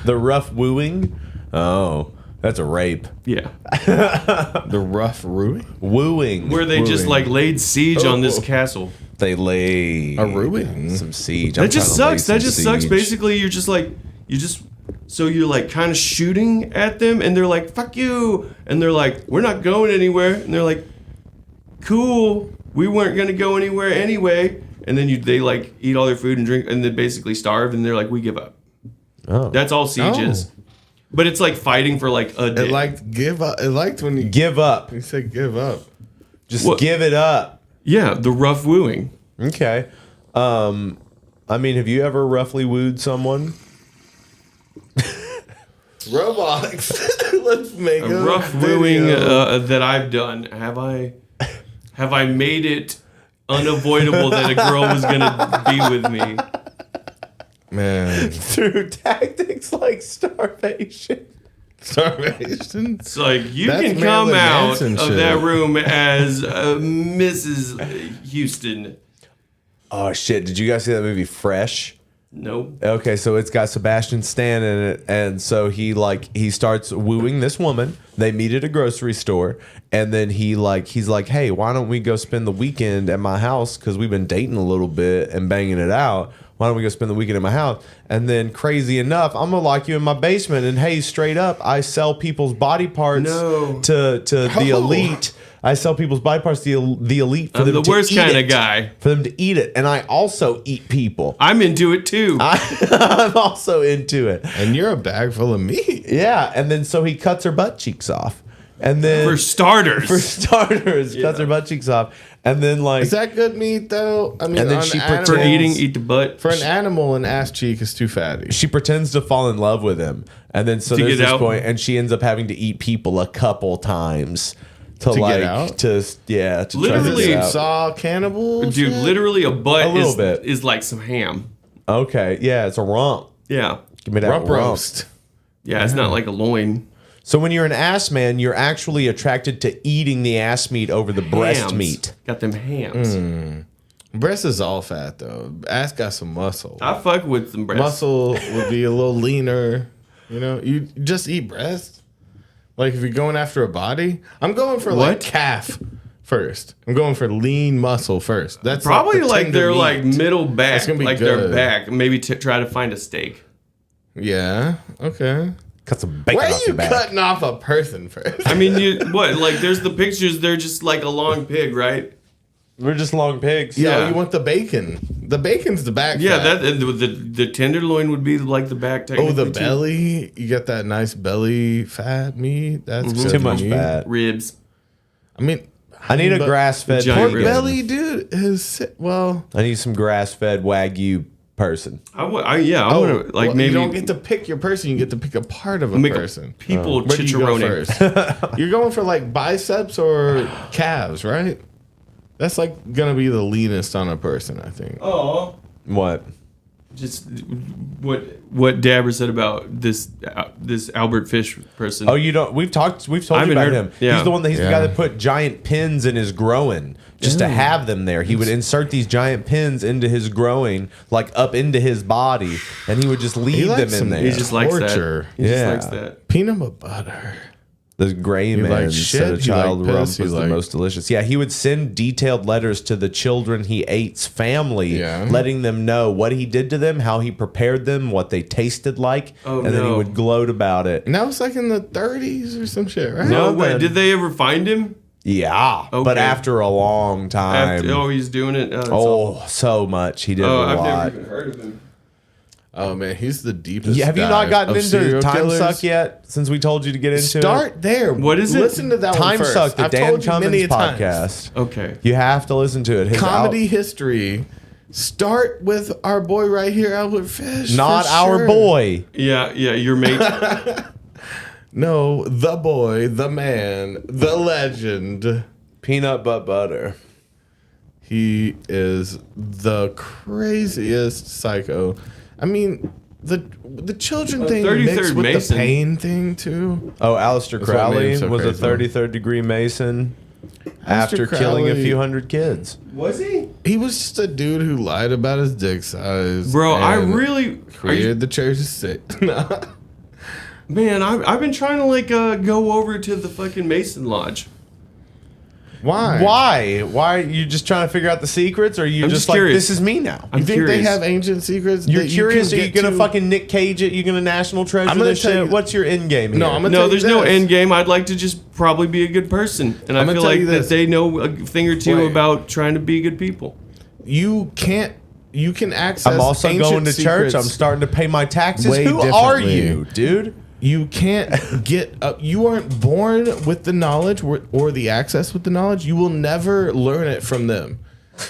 The rough wooing. Oh. That's a rape. Yeah. The rough wooing. Where they just like laid siege on this castle. They lay a ruin. Some siege. That just sucks. That just sucks. Basically, you're like kind of shooting at them, and they're like, "Fuck you," and they're like, "We're not going anywhere," and they're like, "Cool, we weren't gonna go anywhere anyway," and then they like eat all their food and drink, and then basically starve, and they're like, "We give up." Oh, that's all siege is. But it's like fighting for like a day. It liked give up. It liked when you give up. You said give up. Just give it up. Yeah, the rough wooing. Okay. I mean, have you ever roughly wooed someone? Roblox. Let's make a rough wooing that I've done. Have I made it unavoidable that a girl was gonna be with me? Man. Through tactics like starvation. It's like you can come out of that room as Mrs. Houston. Oh shit! Did you guys see that movie Fresh? No. Okay, so it's got Sebastian Stan in it, and so he starts wooing this woman. They meet at a grocery store, and then he's like, "Hey, why don't we go spend the weekend at my house? Because we've been dating a little bit and banging it out. Why don't we go spend the weekend at my house?" And then, crazy enough, I'm gonna lock you in my basement. And hey, straight up, I sell people's body parts to the elite. I sell people's body parts to the elite for I'm them the to worst eat kind it, of guy. for them to eat it. And I also eat people. I'm into it too. I'm also into it. And you're a bag full of meat. Yeah, and then so he cuts her butt cheeks off. And then For starters, cuts her butt cheeks off. And then is that good meat though? I mean, and then she pretends for eat the butt. For an animal, an ass cheek is too fatty. She pretends to fall in love with him, and then so To there's get this out? point, and she ends up having to eat people a couple times to get out? to Literally try to get out. Saw cannibal, Dude, literally a butt A little bit. is like some ham. Okay, yeah, it's a rump. Yeah. Give me that Rump roast. Yeah, it's not like a loin. So when you're an ass man, you're actually attracted to eating the ass meat over the breast Hams. meat. Got them hams. Breast is all fat though. Ass got some muscle. I fuck with some breasts. Muscle would be a little leaner. You know, you just eat breast. Like if you're going after a body, I'm going for like calf first. I'm going for lean muscle first. That's Probably the like tender their meat. like middle back, That's gonna be like their good. back. Maybe try to find a steak. Yeah. Okay. Cut some bacon Why are off you your back. cutting off a person first? I mean, like there's the pictures. They're just like a long pig, right? We're just long pigs. Yeah, Yeah. you want the bacon. The bacon's the back. Yeah, fat. that and the tenderloin would be like the back. Oh, Technically the too. belly. You get that nice belly fat meat. That's good Too much meat. fat. ribs. I mean, I need a but grass-fed giant pork bacon. belly, dude. Is well. I need some grass-fed Wagyu person. I want to like well, maybe you don't get to pick your person. You get to pick a part of a make person. people Where do you go chicharroning. first? You're going for like biceps or calves, right? That's like gonna be the leanest on a person, I think. Oh, What? just what Dabber said about this Albert Fish person. Oh, you don't. We've told you haven't about heard- him. yeah. He's the one. He's the Yeah. guy that put giant pins in his groin just to have them there. He would insert these giant pins into his groin, like up into his body, and he would just leave them likes in some there. He just likes torture. that. He Yeah. just likes that. Peanut butter. The gray man liked said shit, a he child liked rump piss, he was the liked- most delicious. Yeah, he would send detailed letters to the children he ate's family, letting them know what he did to them, how he prepared them, what they tasted like, Oh, and then he no. would gloat about it. And that was like in the 30s or some shit, right? No, man. wait, did they ever find him? Yeah, but Okay. after a long time. He's doing it. That's Oh, awful. so much. He did a I've lot. never even heard of him. Oh man, he's the deepest. Yeah, have you dive not gotten of into serial Time killers. Suck yet? Since we told you to get into Start there. What is it? Listen to that one Time first. Suck, the I've Dan told you many Cummins a times. podcast. Okay. You have to listen to it. His Comedy history. Start with our boy right here, Albert Fish. not for our sure. boy. Yeah, your mate. No, the boy, the man, the legend. Peanut butter. He is the craziest psycho. I mean, the children thing 33rd mixed with Mason. the pain thing too. Oh, Aleister That's what made Crowley him so was a crazy. 33rd degree Mason after killing a Crowley- few hundred kids. Was he? He was just a dude who lied about his dick size. Bro, I and really created the church of Satan. Man, I've been trying to like go over to the fucking Mason Lodge. Why? Why are you just trying to figure out the secrets, or are you I'm just just like, curious. this is me now? You think they have ancient secrets? You're that curious? You Are you gonna fucking Nick Cage it? You gonna National Treasure I'm gonna this tell shit? you- What's your end game here? No, I'm gonna No, tell you there's no this. end game. I'd like to just probably be a good person, and I I'm gonna feel tell like you that this. they know a thing or two Wait. about trying to be good people. You can access. I'm also ancient going to church. secrets I'm starting to pay my taxes. way Who are differently. you, dude? You can't get you aren't born with the knowledge or the access with the knowledge. You will never learn it from them.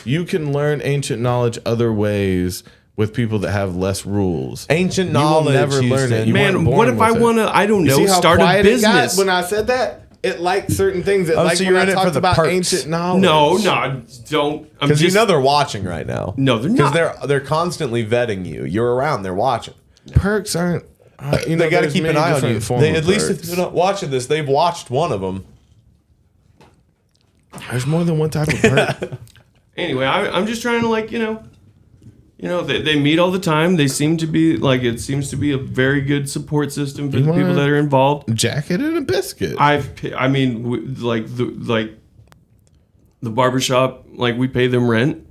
You can learn ancient knowledge other ways with people that have less rules. Ancient You will knowledge, never learn it. You Man, weren't born what if I with it. want to, I don't You know, see how start a quiet it got business? when I said that? It liked certain things. It Oh, liked so when you're I in it for talked the about perks. ancient knowledge. No, don't. I'm Because you just, know they're watching right now. No, they're Because not. they're constantly vetting you. You're around. They're watching. Perks aren't. They got to there's keep an many eye on different you. forms They, of at least if perks. they're not watching this, they've watched one of them. There's more than one type of perk. Anyway, I'm just trying to like, they meet all the time. They seem to be like, it seems to be a very good support system for the people that are involved. Jacket and a biscuit. The barbershop, like we pay them rent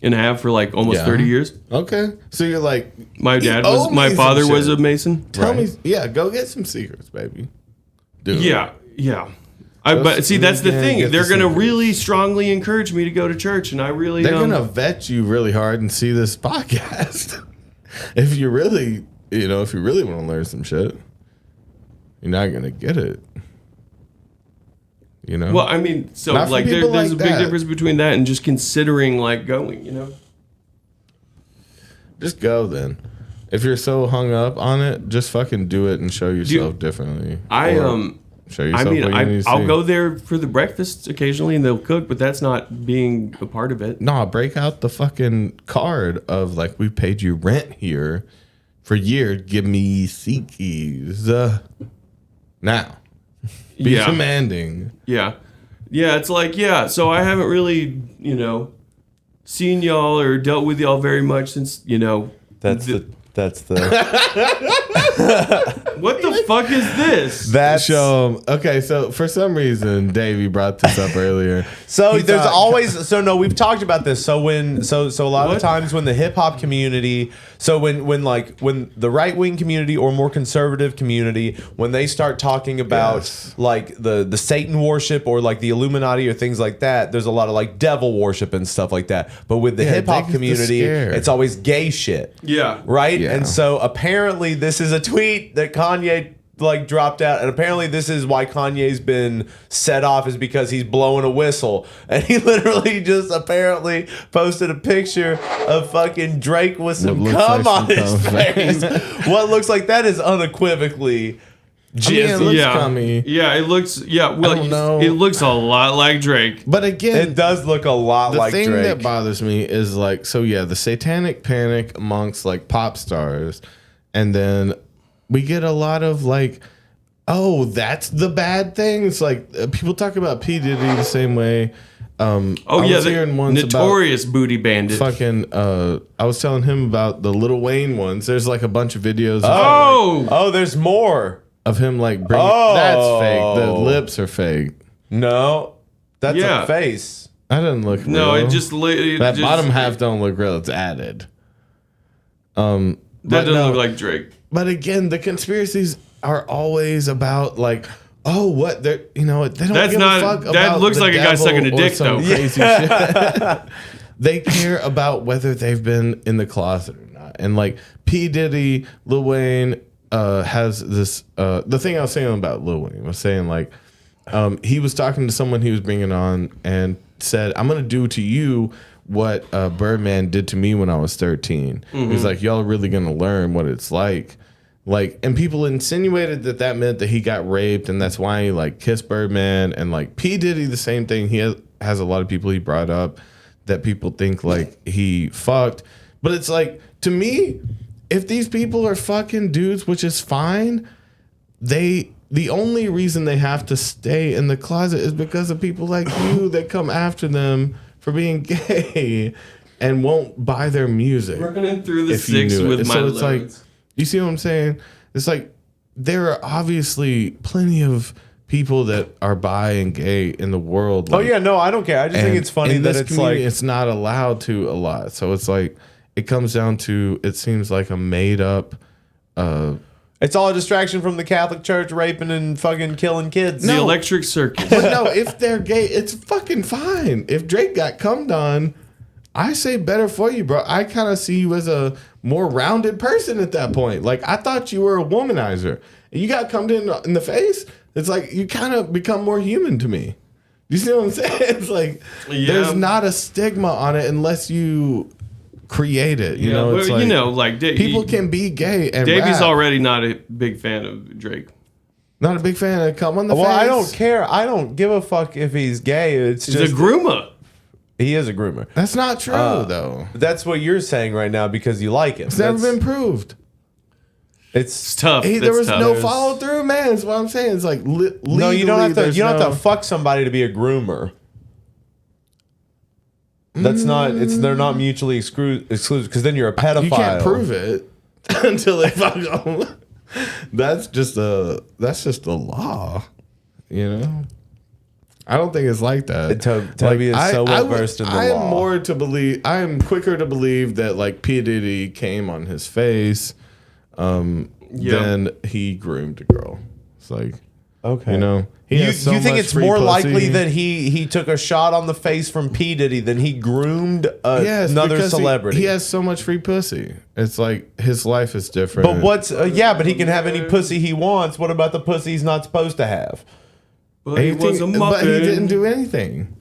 and have for like almost 30 years. Okay, so you're like, my father was a Mason. Tell me, go get some secrets, baby. Dude. Yeah. But see, that's the thing. Get They're the going to secrets. really strongly encourage me to go to church, and I really They're gonna vet you really hard and see this podcast. if you really want to learn some shit, you're not gonna get it. Well, I mean, so Not for like people there's a like big that. difference between that and just considering like going. Just go then. If you're so hung up on it, just fucking do it and show yourself differently. Show yourself what you need to I'll see. go there for the breakfast occasionally, and they'll cook, but that's not being a part of it. Nah, break out the fucking card of like, we paid you rent here for a year. Give me sea keys now. Be commanding. Yeah, it's like so I haven't really seen y'all or dealt with y'all very much since That's the. What the fuck is this? That's okay. So for some reason, Davey brought this up earlier. So He there's thought- always we've talked about this. So a lot of times when the hip hop community, when the right wing community or more conservative community, when they start talking about like the Satan worship or like the Illuminati or things like that, there's a lot of like devil worship and stuff like that. But with the hip hop they get the community, scare. it's always gay shit. Yeah. Right? Yeah. And so apparently this is a tweet that Kanye like dropped out, and apparently this is why Kanye's been set off, is because he's blowing a whistle, and he literally just apparently posted a picture of fucking Drake with some looks cum like on some his cum. face. What looks like that is unequivocally it looks cummy. Yeah, it looks. Yeah, well, I don't know. it looks a lot like Drake. But again, it does look a lot the like thing Drake. that bothers me is like, the satanic panic amongst like pop stars, and then we get a lot of like, oh, that's the bad thing. It's like people talk about P. Diddy the same way. I was hearing once notorious booty bandit. Fucking, I was telling him about the Lil Wayne ones. There's like a bunch of videos. There's more of him like bringing. That's fake. The lips are fake. No, that's a face. That doesn't look real. No, it just that bottom half don't look real. It's added. That doesn't look like Drake. But again, the conspiracies are always about like, oh, what they're they don't That's give not- a fuck that about looks the like a guy devil sucking a or dick, some though. Crazy shit. They care about whether they've been in the closet or not. And like P. Diddy, Lil Wayne has this. The thing I was saying about Lil Wayne was saying like, he was talking to someone he was bringing on and said, "I'm gonna do to you what Birdman did to me when I was 13." He's like, "Y'all are really gonna learn what it's like." Like, and people insinuated that meant that he got raped, and that's why he like kissed Birdman. And like P. Diddy, the same thing. He has a lot of people he brought up that people think like he fucked. But it's like, to me, if these people are fucking dudes, which is fine, the only reason they have to stay in the closet is because of people like you that come after them for being gay and won't buy their music. Running through the if you six knew it. with my So it's like, loads. you see what I'm saying? It's like, there are obviously plenty of people that are bi and gay in the world. Oh yeah, no, I don't care. I just think it's funny that it's like it's not allowed to a lot. So it's like it comes down to it seems like a made up. It's all a distraction from the Catholic Church raping and fucking killing kids. The electric circus. But no, if they're gay, it's fucking fine. If Drake got cummed on, I say better for you, bro. I kind of see you as a more rounded person at that point. Like I thought you were a womanizer. You got cummed in the face. It's like you kind of become more human to me. You see what I'm saying? It's like there's not a stigma on it unless you create it. You know, it's like, people can be gay and Davey's rap. already not a big fan of Drake. Not a big fan of come on the face. Well, I don't care. I don't give a fuck if he's gay. He's just a groomer. He is a groomer. That's not true though. That's what you're saying right now because you like him. It's never been proved. It's tough. There was no follow through, man. That's what I'm saying. It's like no, you don't have to. You don't have to fuck somebody to be a groomer. That's not. They're not mutually exclusive because then you're a pedophile. You can't prove it until they fuck them. That's just a law, you know. I don't think it's like that. Toby is so well versed in the law. I am quicker to believe that like P. Diddy came on his face. Then he groomed a girl. It's like, okay, you know, you think it's more likely that he took a shot on the face from P. Diddy than he groomed another celebrity? He has so much free pussy. It's like his life is different. But but he can have any pussy he wants. What about the pussy he's not supposed to have? But he was a muffin. But he didn't do anything.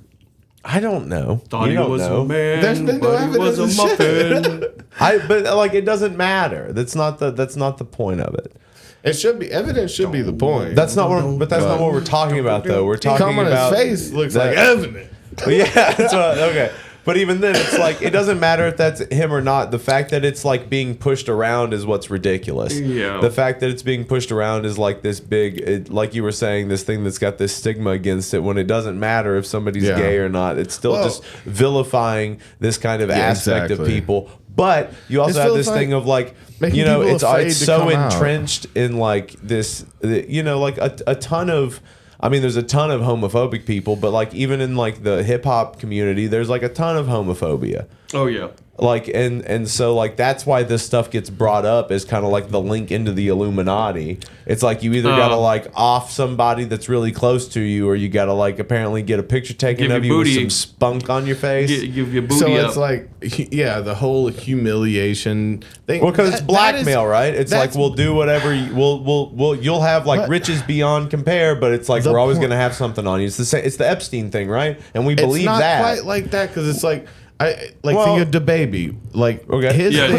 I don't know. Thought he was a man. There's been no evidence. He was a muffin. But like it doesn't matter. That's not the point of it. It should be evidence. Should be the point. That's not what. But that's not what we're talking about, though. We're talking about his face looks like evidence. Yeah. That's what, okay. But even then, it's like it doesn't matter if that's him or not. The fact that it's like being pushed around is what's ridiculous. Yeah. The fact that it's being pushed around is like this big, like you were saying, this thing that's got this stigma against it. When it doesn't matter if somebody's gay or not, it's still just vilifying this kind of aspect of people. But you also have this thing of like, you know, it's so entrenched in like this, you know, like a ton of. I mean, there's a ton of homophobic people, but like even in like the hip hop community, there's like a ton of homophobia. Oh yeah. Like and so like that's why this stuff gets brought up as kind of like the link into the Illuminati. It's like you either gotta like off somebody that's really close to you, or you gotta like apparently get a picture taken of you with some spunk on your face. Give your booty so up. It's like the whole humiliation thing. Well, because it's blackmail, right? It's like we'll do whatever. You'll have like riches beyond compare, but it's like we're always gonna have something on you. It's the same. It's the Epstein thing, right? And we believe that. It's not quite like that because it's like. Think of DaBaby. Like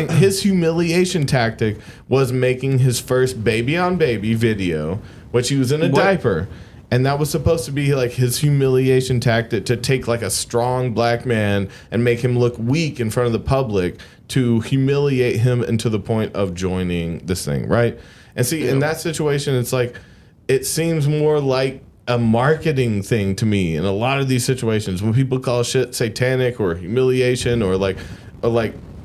his humiliation tactic was making his first baby on baby video, which he was in a diaper, and that was supposed to be like his humiliation tactic to take like a strong black man and make him look weak in front of the public to humiliate him into the point of joining this thing, right? And see, in that situation, it's like it seems more like a marketing thing to me in a lot of these situations when people call shit satanic or humiliation or like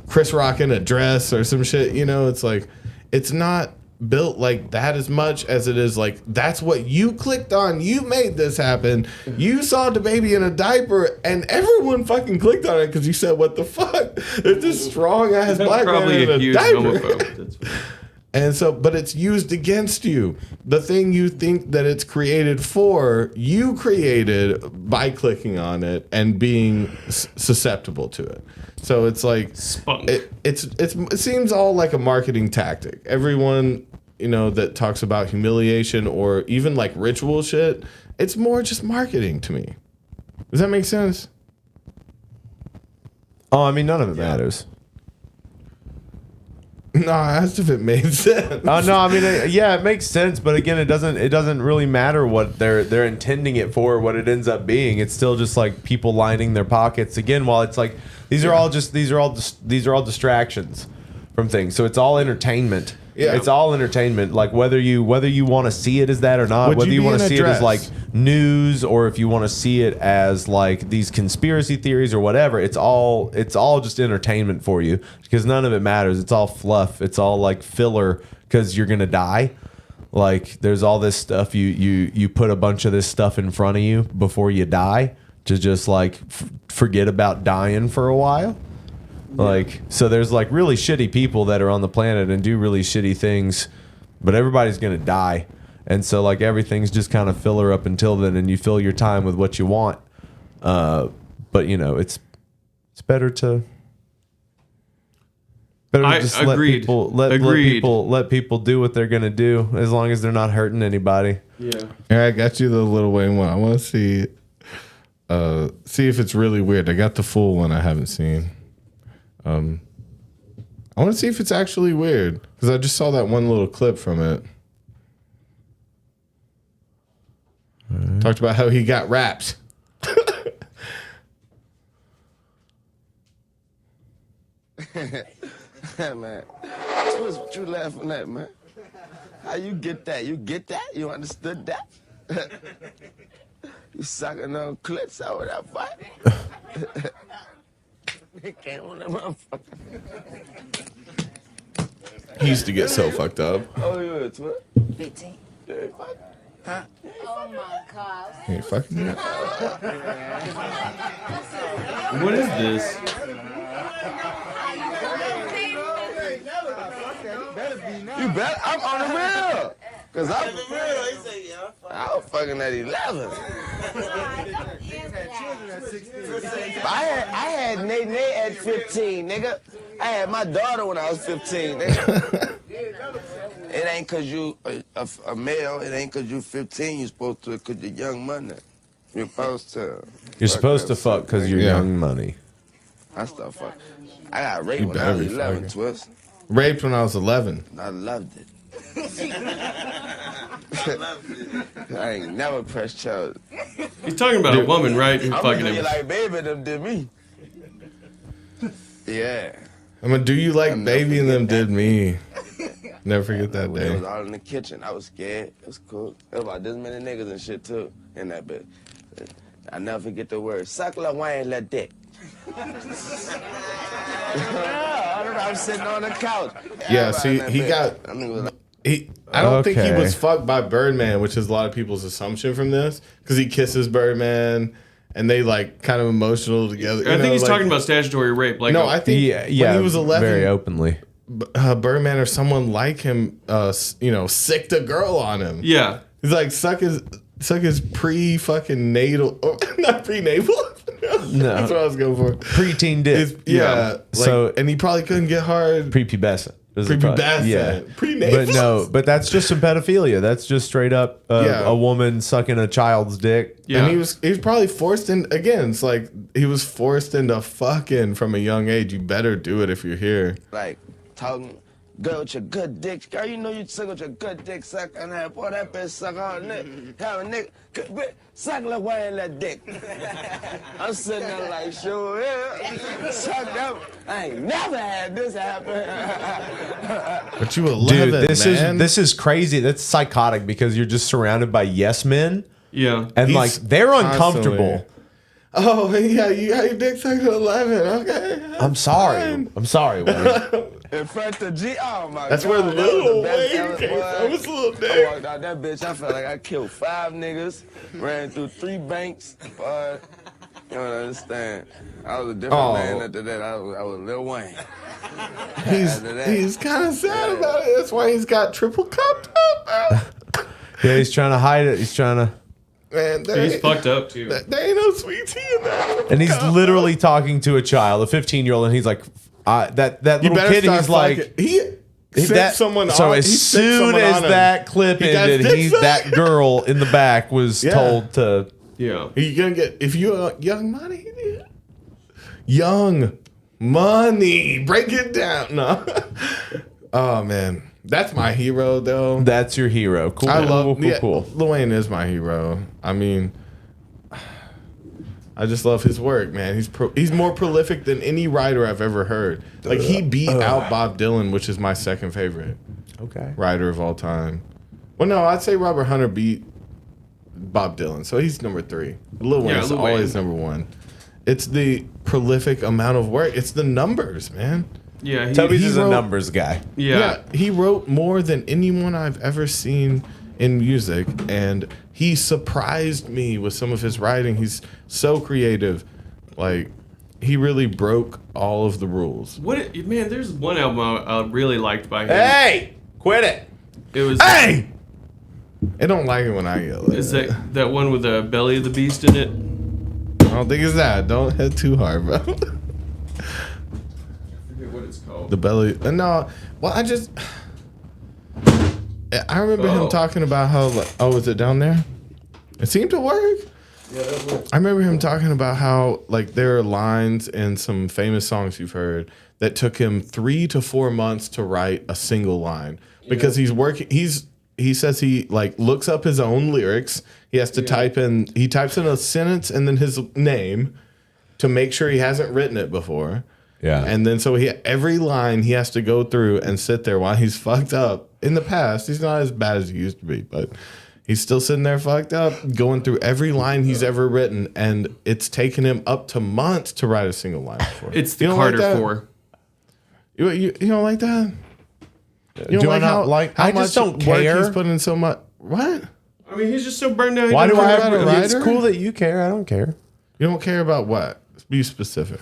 Chris Rock in a dress or some shit, you know, it's like it's not built like that as much as it is like that's what you clicked on, you made this happen, you saw DaBaby in a diaper and everyone fucking clicked on it because you said what the fuck, it's this strong ass black man in a diaper. And so, but it's used against you. The thing you think that it's created for, you created by clicking on it and being susceptible to it. So it's like it seems all like a marketing tactic. Everyone, you know, that talks about humiliation or even like ritual shit, it's more just marketing to me. Does that make sense? Oh, I mean, none of it matters. No, I asked if it made sense. No, I mean, it makes sense, but again, it doesn't really matter what they're intending it for, what it ends up being. It's still just like people lining their pockets. Again, while it's like these are all distractions from things. So it's all entertainment. Yeah. It's all entertainment. Like whether you want to see it as that or not, whether you want to see it as like news or if you want to see it as like these conspiracy theories or whatever, it's all just entertainment for you because none of it matters. It's all fluff. It's all like filler because you're gonna die. Like there's all this stuff you put a bunch of this stuff in front of you before you die to just like forget about dying for a while. Like, so there's like really shitty people that are on the planet and do really shitty things, but everybody's gonna die. And so like everything's just kind of filler up until then, and you fill your time with what you want. But you know, it's better to just let people let people do what they're gonna do as long as they're not hurting anybody. Yeah. All right, I got you the Lil Wayne one. I want to see if it's really weird. I got the full one I haven't seen. I want to see if it's actually weird because I just saw that one little clip from it. Talked about how he got wrapped. Man, what you laughing at, man? How you get that? You get that? You understood that? You sucking on clits over that fight? Can't on that motherfucker. He used to get so fucked up. Oh, yeah, it's what? 15. Yeah, fuck. Huh? Oh my God. He ain't fucking yet. What is this? You bet I'm on the real. Cause I was fucking at 11. I had Nate at 15, nigga. I had my daughter when I was 15, nigga. It ain't cause you a male, it ain't cause you 15, you supposed to, cause you're young money. You're supposed to. You're supposed to fuck because you're young money. I still fuck. I got raped when I was 11, Twist. Raped when I was 11. I loved it. I ain't never pressed charges. He's talking about a woman, right? Who I'm fucking gonna do him. you like baby them did me. Yeah. I'm gonna do you like baby and them did me. Never forget that It day. was all in the kitchen. I was scared. It was cool. There was about this many niggas and shit too in that bit. I never forget the word. Suck la wine la dick. I was sitting on the couch. Yeah, see, he got. I don't think he was fucked by Birdman, which is a lot of people's assumption from this, because he kisses Birdman and they like kind of emotional together. I think he's talking about statutory rape. Like, no, I think when he was 11, very openly. Birdman or someone like him, sicked a girl on him. Yeah, he's like suck his pre fucking natal, not prenatal. No, that's what I was going for. Preteen dick. So and he probably couldn't get hard. Prepubescent. Prepubescent. Yeah. Prenatal. But that's just some pedophilia. That's just straight up a woman sucking a child's dick. Yeah. And he was probably forced in again. It's like he was forced into fucking from a young age. You better do it if you're here. Like talking. Girl with your good dick. Girl, you know you suck with your good dick, suck on that. Boy, that bitch suck all nigga. Have a nigga, suck like why in that dick. I'm sitting there like, sure, yeah. Suck that. I ain't never had this happen. But you 11, Dude, this is crazy. That's psychotic because you're just surrounded by yes men. Yeah. And like, they're uncomfortable. Oh, yeah, you got your dick sucked at 11. Okay. I'm sorry. I'm sorry, Wayne. In front of G, oh my That's God. where the little Wayne came from. It's a little dick. I walked out that bitch, I felt like I killed 5 niggas, ran through 3 banks, but you don't understand. I was a different man after that. I was Lil Wayne. He's kind of sad about it. That's why he's got triple cupped up. Yeah, he's trying to hide it. He's trying to. Man, he's fucked up too. There ain't no sweet tea in that. And he's literally talking to a child, a 15-year-old, and he's like, that little kid. He's like, he sent someone. So as soon as that clip ended, that girl in the back was told to. Yeah, you're gonna get if you young money, young money. Break it down. No. Oh man. That's my hero, though. That's your hero. Cool. I love cool. Lil Wayne is my hero. I mean, I just love his work, man. He's more prolific than any writer I've ever heard. Like he beat out Bob Dylan, which is my second favorite. Writer of all time. Well, no, I'd say Robert Hunter beat Bob Dylan, so he's number 3. Lil Wayne's always number 1. It's the prolific amount of work. It's the numbers, man. Yeah, Toby's is a wrote- numbers guy. Yeah. He wrote more than anyone I've ever seen in music, and he surprised me with some of his writing. He's so creative. Like, he really broke all of the rules. Man, there's one album I really liked by him. Hey, quit it. It was. Hey! I don't like it when I yell. Is that one with the belly of the beast in it? I don't think it's that. Don't hit too hard, bro. I forget what it's called. The belly. No. Well, I remember him talking about how. Oh, is it down there? It seemed to work. Yeah, that worked. I remember him talking about how like there are lines in some famous songs you've heard that took him 3 to 4 months to write a single line because he's working. He says he like looks up his own lyrics. He has to type in. He types in a sentence and then his name to make sure he hasn't written it before. Yeah. And then so every line he has to go through and sit there while he's fucked up. In the past, he's not as bad as he used to be, but he's still sitting there fucked up, going through every line he's ever written, and it's taken him up to months to write a single line before. It's the Carter 4. You don't like that? You Do I not like? I just don't care. He's putting in so much. What? I mean, he's just so burned out. Why do I have a to? It's writer? cool that you care. I don't care. You don't care about what? Be specific.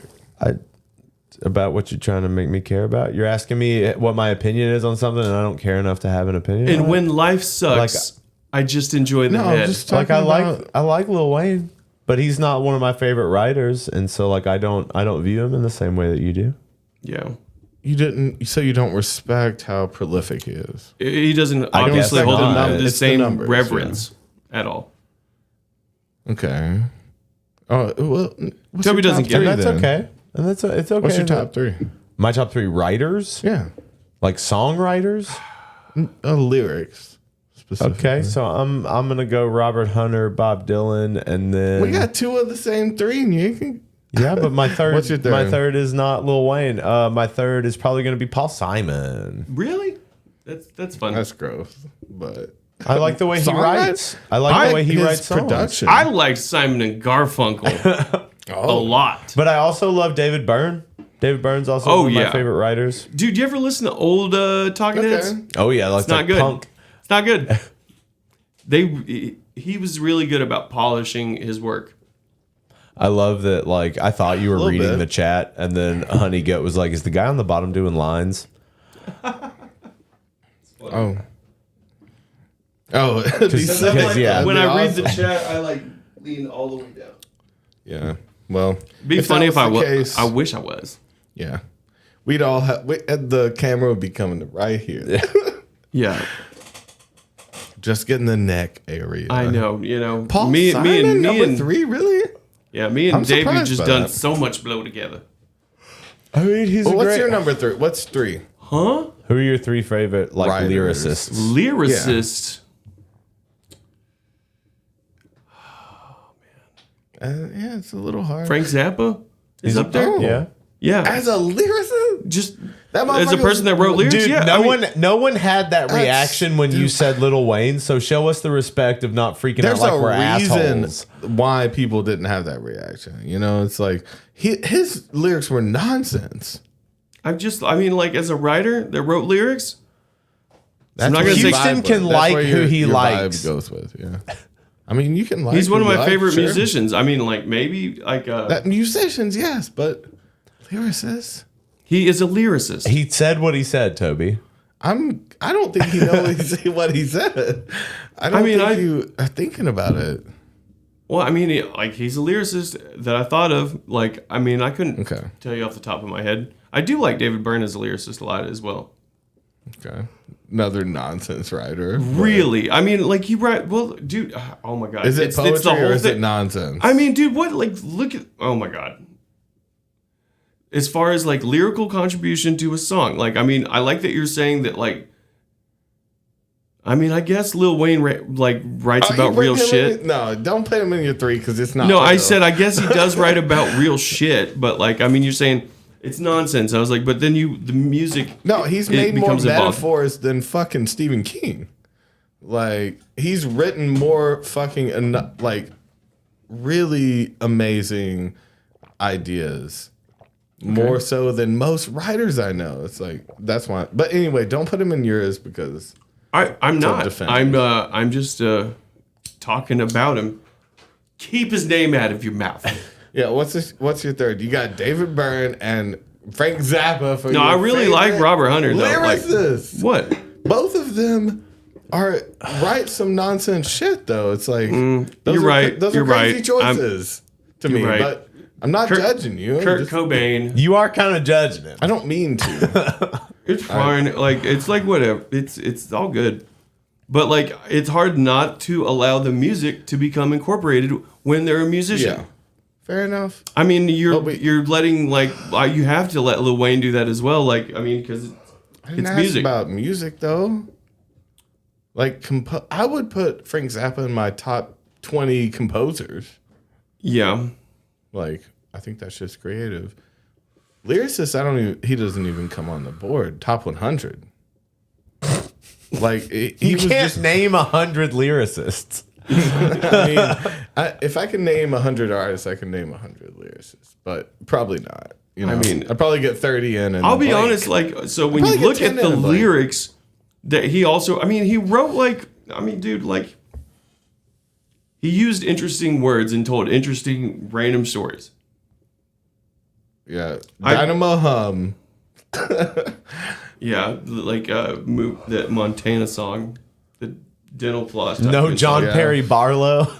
About what you're trying to make me care about. You're asking me what my opinion is on something, and I don't care enough to have an opinion. And on when it? life sucks, I just enjoy the head. Like I like Lil Wayne, but he's not one of my favorite writers, and so like I don't view him in the same way that you do. Yeah. You don't respect how prolific he is. He doesn't obviously hold him up the same numbers, reverence at all. Okay. Oh well, Toby doesn't get And it. that's okay. And it's okay. What's your top 3? My top 3 writers? Yeah. Like songwriters? Lyrics. Okay, so I'm gonna go Robert Hunter, Bob Dylan, and then We got 2 of the same 3, and you can. Yeah, but my third, What's your third? My third is not Lil Wayne. My third is probably gonna be Paul Simon. Really? That's fun. That's gross, but I like the way he writes. I like the way he writes songs. production. I like Simon and Garfunkel a lot. But I also love David Byrne. David Byrne's also one of my favorite writers. Dude, you ever listen to old Talking Heads? Oh yeah, like it's not good. punk. It's not good. He was really good about polishing his work. I love that. Like I thought you were little reading bit. the chat, and then Honey Goat was like, "Is the guy on the bottom doing lines?" Oh. Oh, Because, yeah. When I read the chat, I like lean all the way down. Yeah. Well, Be funny if I was. case, I wish I was. Yeah. We'd all have the camera would be coming right here. Yeah. Just getting the neck area. I know. You know, Paul me Simon, and number 3, really? Yeah, me and I'm Dave have surprised just by done that. so much blow together. I mean, he's Well, a what's great. your number 3? What's 3? Huh? Who are your 3 favorite like Writers. lyricists? Lyricist. Yeah, it's a little hard. Frank Zappa is up there. Yeah. Yeah. As a lyricist? Just That as a motherfucker person that wrote lyrics. Dude, yeah. no one had that reaction when you said Lil Wayne. So show us the respect of not freaking There's out like a we're reason assholes. why people didn't have that reaction. You know, it's like his lyrics were nonsense. I mean, like as a writer that wrote lyrics. I'm not where gonna say your Houston vibe can goes. like That's who where he your likes. vibe goes with, yeah. I mean, you can like. He's one of who my you like, favorite sure. musicians. I mean, like maybe like musicians, yes, but lyricists. He is a lyricist. He said what he said, Toby. I don't think he knows what he said. I don't think you are thinking about it. Well, I mean, he's a lyricist that I thought of. Like, I mean, I couldn't tell you off the top of my head. I do like David Byrne as a lyricist a lot as well. Okay. Another nonsense writer. Really? I mean, like you write. Well, dude. Oh my god. Is it poetry the whole or is it thing. nonsense? I mean, dude. What? Like, look at. Oh my god. As far as like lyrical contribution to a song, like I mean, I like that you're saying that. Like, I mean, I guess Lil Wayne writes about real shit. No, don't put him in your 3 because it's not. No, I real. said I guess he does write about real shit, but like I mean, you're saying it's nonsense. I was like, but then the music. No, he's it made more becomes involved. metaphors than fucking Stephen King. Like he's written more fucking like really amazing ideas. more so than most writers I know. It's like that's why. But anyway, don't put him in yours because I'm not. I'm just talking about him. Keep his name out of your mouth. Yeah, what's your third? You got David Byrne and Frank Zappa for No, I really like Robert Hunter though. Lyricist. Like, what? Both of them write some nonsense shit though. It's like you're right. Those are crazy choices to me. Right. But I'm not judging you. Kurt Cobain. You are kind of judging him. I don't mean to. It's fine. It's like whatever. It's all good. But like it's hard not to allow the music to become incorporated when they're a musician. Yeah. Fair enough. I mean, you're letting you have to let Lil Wayne do that as well. Like I mean, because it's music. About music though. Like I would put Frank Zappa in my top 20 composers. Yeah. Like I think that's just creative. Lyricist, he doesn't even come on the board. Top 100. Like you can't just name 100 lyricists. I mean, if I can name 100 artists, I can name 100 lyricists, but probably not. You know, I mean, I'd probably get 30 in. And I'll be honest, so when you look at the lyrics that he also, he wrote dude, he used interesting words and told interesting random stories. Yeah, Dynamo Hum. Yeah, that Montana song, the dental floss. No John Perry Barlow.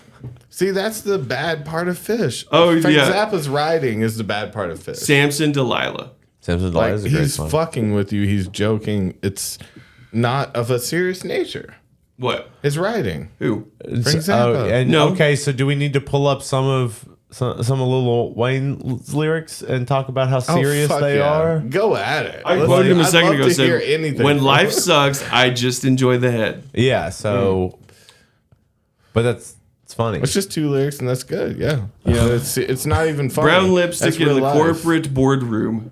See, that's the bad part of Fish. Oh, Frank yeah. Zappa's writing is the bad part of Fish. Samson Delilah. Samson Delilah is a great he's song. fucking with you. He's joking. It's not of a serious nature. What? His writing. Who? Frank Zappa. No. Okay, so do we need to pull up some of Lil Wayne's lyrics and talk about how serious they are? Go at it. I quoted him a second ago. Said, when life sucks, I just enjoy the head. Yeah. So, but it's funny. It's just 2 lyrics and that's good. Yeah. Yeah. It's not even funny. Brown lipstick in the corporate boardroom.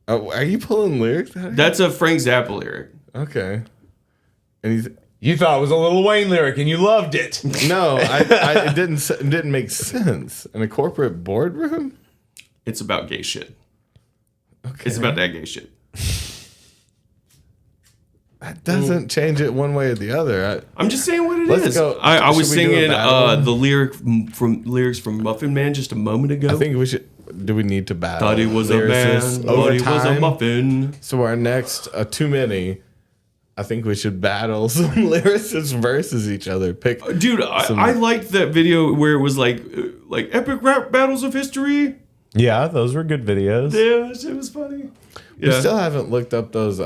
Oh, are you pulling lyrics? That's a Frank Zappa lyric. Okay. And you thought it was a Lil Wayne lyric and you loved it. No, it didn't make sense. In a corporate boardroom? It's about gay shit. Okay. It's about that gay shit. That doesn't change it one way or the other. I'm just saying what it Let's is. go. I was singing the lyrics from Muffin Man just a moment ago. I think we should. Do we need to battle? Thought he was a man, but he was a muffin. So our next too many. I think we should battle some lyricists versus each other. Dude, I liked that video where it was like epic rap battles of history. Yeah, those were good videos. Yeah, it was funny. We still haven't looked up those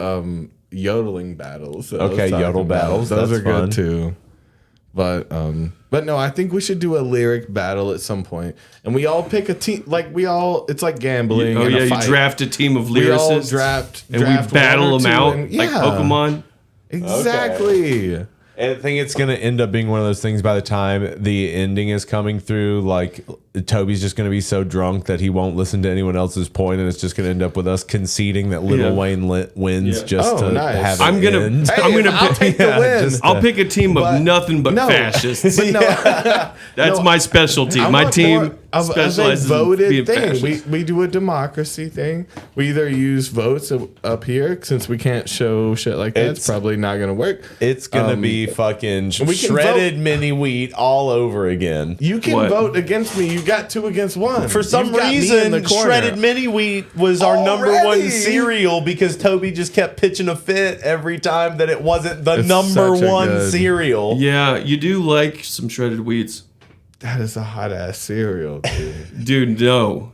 yodeling battles. Okay, yodel battles. Those that's are good fun. too. But no, I think we should do a lyric battle at some point, and we all pick a team. It's like gambling. Oh and yeah, a you fight. draft a team of lyricists. We all draft and we battle them out like yeah. Pokemon. Exactly. Okay. And I think it's going to end up being one of those things by the time the ending is coming through. Like, Toby's just going to be so drunk that he won't listen to anyone else's point, and it's just going to end up with us conceding that Lil Wayne wins just to have it end. I'll take the win. I'll pick a team of nothing but fascists. That's my specialty. My team specializes in being fascist. We do a democracy thing. We either use votes up here, since we can't show shit like that. It's probably not going to work. It's going to be fucking shredded mini wheat all over again. You can vote against me. You got 2 against 1. For some reason, shredded mini wheat was our number 1 cereal because Toby just kept pitching a fit every time that it wasn't the number 1 cereal. Yeah, you do like some shredded wheats. That is a hot ass cereal, dude. Dude, no.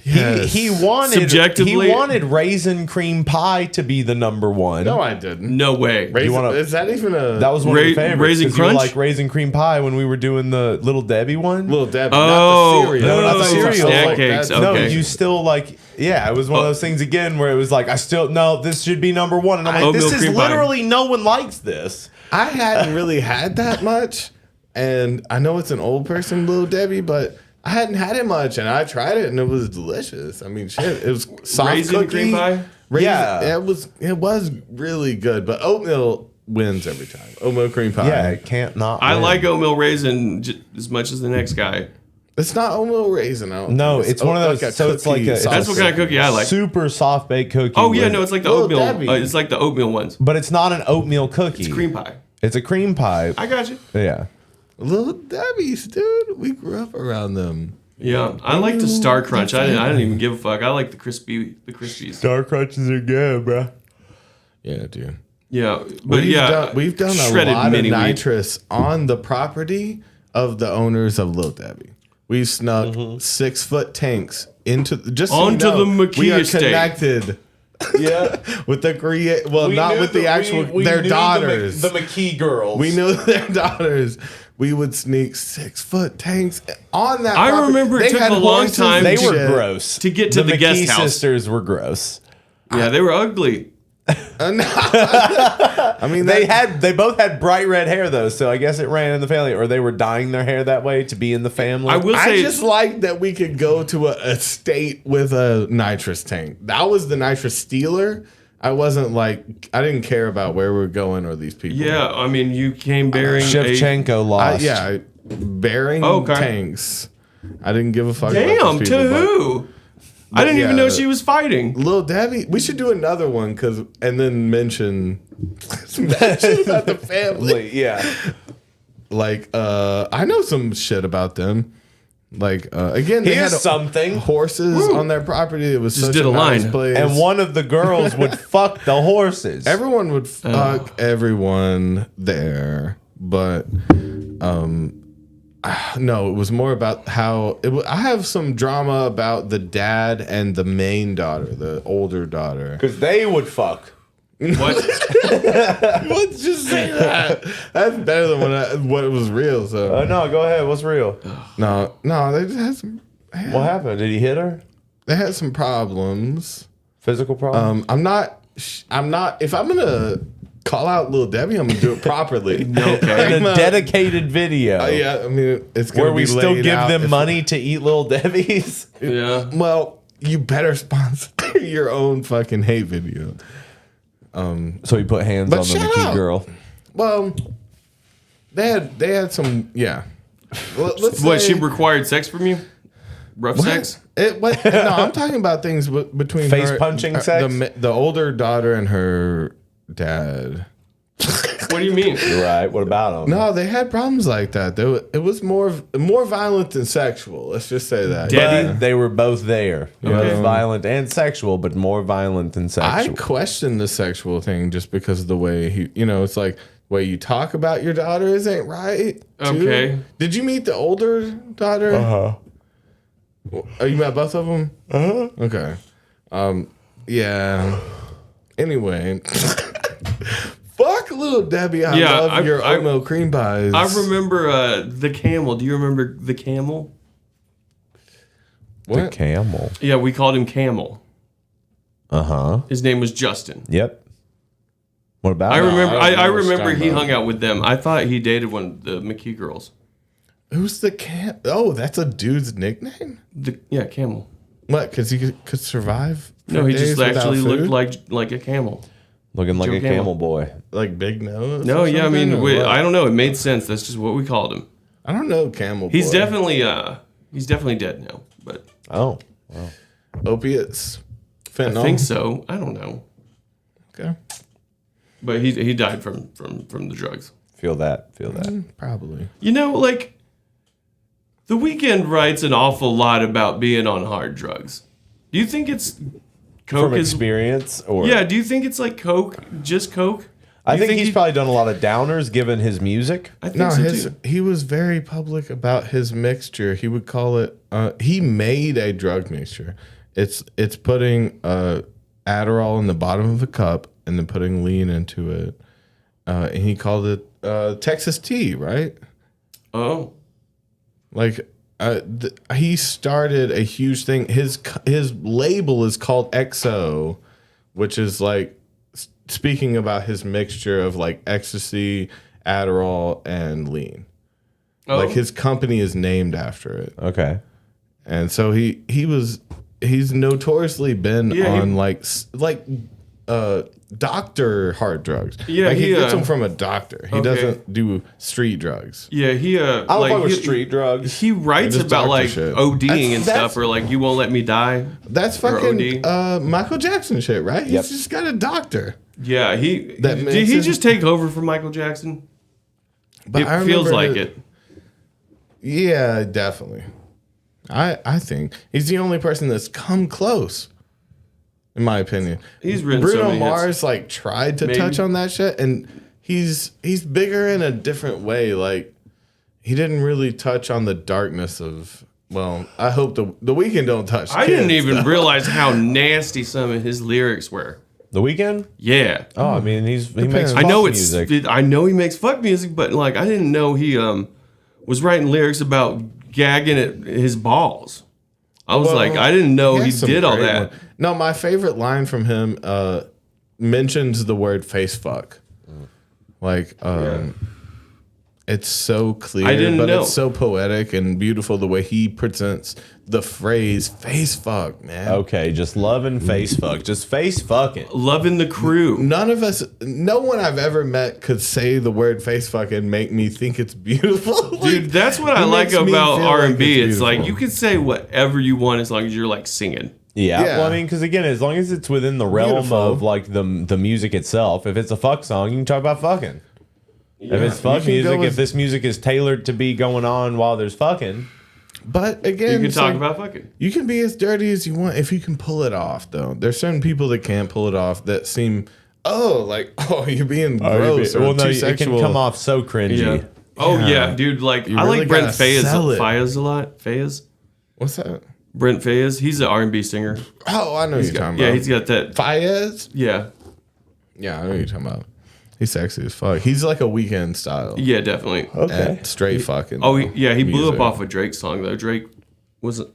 Yes. He wanted raisin cream pie to be the number 1. No, I didn't. No way. Is that even a? That was one of your favorites. Raisin Crunch? You like raisin cream pie when we were doing the Little Debbie one. Little Debbie, not the cereal. No, not the cereal. Snack cakes. Okay. No, you still like. Yeah, it was one of those things again where it was like, this should be number 1, and I'm like, this is literally no one likes this. I hadn't really had that much, and I know it's an old person, Little Debbie, but I hadn't had it much, and I tried it, and it was delicious. I mean, shit, it was soft raisin cookie. Cream pie? Yeah, it was really good, but oatmeal wins every time. Oatmeal cream pie. Yeah, it can't not. I win. like oatmeal raisin as much as the next guy. It's not oatmeal raisin. No, it's one of those. Like so it's like a, That's what kind of cookie I like. Super soft baked cookie. Oh yeah, no, it's like the Little oatmeal. Debbie. It's like the oatmeal ones. But it's not an oatmeal cookie. It's cream pie. It's a cream pie. I got you. Yeah. Little Debbie's, dude. We grew up around them. Yeah, I like the Star Crunch. I didn't even give a fuck. I like the Crispies. Star Crunches are good, bro. Yeah, dude. Yeah, but we've done a lot of nitrous on the property of the owners of Lil Debbie. We snuck 6 foot tanks into just so onto the McKee we are estate. Connected. Yeah, with the not with the actual their daughters, the McKee girls. We knew their daughters. We would sneak 6 foot tanks on that. I property. remember it took a long time. They were gross to get to the guest McKee house. Sisters were gross. Yeah, they were ugly. I mean, they both had bright red hair though, so I guess it ran in the family, or they were dyeing their hair that way to be in the family. I just like that we could go to a estate with a nitrous tank. That was the nitrous stealer. I didn't care about where we're going or these people. Yeah, I mean, you came bearing Shevchenko lost. Bearing tanks. I didn't give a fuck. Damn, about these to people, who? I didn't even know she was fighting. Lil Debbie. We should do another one and then mention about the family. Yeah. Like, I know some shit about them. Like, again, they Here's had something. Horses on their property. It was Just such did a a nice line. place. And one of the girls would fuck the horses. Everyone would fuck everyone there, but no, it was more about how I have some drama about the dad and the main daughter, the older daughter, because they would fuck. What? Let's just say that. That's better than what was real. So no, go ahead. What's real? No, they just had some. What happened? Did he hit her? They had some problems. Physical problems. I'm not. If I'm gonna call out Lil Debbie, I'm gonna do it properly. Okay. In a dedicated video. Yeah, I mean, it's gonna where we be still laid give out them money to eat Lil Debbie's. Yeah. Well, you better sponsor your own fucking hate video. So he put hands on the McKee girl. Well, they had some. Yeah. Let's What? say- She required sex from you? Rough sex? No, I'm talking about things between Face her, punching sex? the older daughter and her dad. What do you mean? You're right. What about them? No, they had problems like that. It was more violent than sexual. Let's just say that. But they were both there. Both violent and sexual, but more violent than sexual. I question the sexual thing just because of the way it's like the way you talk about your daughter isn't right. Okay. Did you meet the older daughter? Uh-huh. Oh, you met both of them? Uh-huh. Okay. Yeah. Anyway. Fuck Lil Debbie. I love your oatmeal cream pies. I remember the camel. Do you remember the camel? The camel. Yeah, we called him Camel. Uh-huh. His name was Justin. Yep. What about I him? remember. I remember he about. hung out with them. I thought he dated one of the McKee girls. Who's the cam? Oh, that's a dude's nickname? Camel. What? Because he could survive? No, he just days actually without looked food? like a camel. Looking like Joe a camel boy. Like big nose? No, or yeah, I something, mean, or what? I don't know. It made sense. That's just what we called him. I don't know camel He's boy. definitely dead now. But oh, wow. Opiates? Fentanyl? I think so. I don't know. Okay. But he died from the drugs. Feel that. Probably. You know, like, The Weeknd writes an awful lot about being on hard drugs. Do you think it's coke? From experience? Or Yeah, do you think it's like coke, just coke? I think he's probably done a lot of downers given his music. I think so too. He was very public about his mixture. He would call it, he made a drug mixture. It's putting Adderall in the bottom of a cup and then putting lean into it. And he called it Texas tea, right? Oh. Like, he started a huge thing. His label is called XO, which is like speaking about his mixture of like ecstasy, Adderall, and lean. Oh. Like his company is named after it. Okay. And so he's notoriously been on like doctor hard drugs. Yeah, like he gets them from a doctor. He okay. doesn't do street drugs. Yeah, he I don't like fuck with street drugs. He writes Just about doctor like shit. ODing and stuff, or like you won't let me die. That's or fucking OD. Michael Jackson shit, right? Yep. He's just got a doctor. Yeah, did makes he it- just take over from Michael Jackson? But It I feels remember like that- it. Yeah, definitely. I think he's the only person that's come close, in my opinion. He's written so Bruno many hits. Mars like tried to Maybe. touch on that shit, and he's bigger in a different way. Like he didn't really touch on the darkness of. Well, I hope the Weeknd don't touch. I kids, didn't even though. realize how nasty some of his lyrics were. The Weeknd? Yeah. Oh, I mean, he makes I know fuck it's. music. I know he makes fuck music, but like I didn't know he was writing lyrics about gagging at his balls. I was like, I didn't know he has some did all great that. one. No, my favorite line from him mentions the word face fuck. Like, it's so clear, I didn't but know. it's so poetic and beautiful the way he presents the phrase face fuck, man. Okay, just loving face fuck. Just face fucking. Loving the crew. No one I've ever met could say the word face fuck and make me think it's beautiful. Dude, that's what I it like makes me about feel like R&B. It's like beautiful. you can say whatever you want as long as you're like singing. Yeah. Yeah. Well, I mean, because again, as long as it's within the realm Beautiful. of like the music itself, if it's a fuck song, you can talk about fucking. If it's fuck You can go music, with- if this music is tailored to be going on while there's fucking, But again, You can it's talk like, about fucking. you can be as dirty as you want if you can pull it off, though. There's certain people that can't pull it off that seem, you're being gross or well, too no, it sexual. can come off so cringy. Yeah. Oh yeah, dude. Like You I really like Brent gotta Faiyaz sell it. a lot. Faiyaz. What's that? Brent Faiyaz. He's an R&B singer. Oh, I know He's you're got- talking yeah, about. he's got that. Faiyaz? Yeah. Yeah, I know you're talking about. He's sexy as fuck. He's like a Weekend style. Yeah, definitely. Okay. Straight fucking. Oh, he blew up music. off a Drake song though. Drake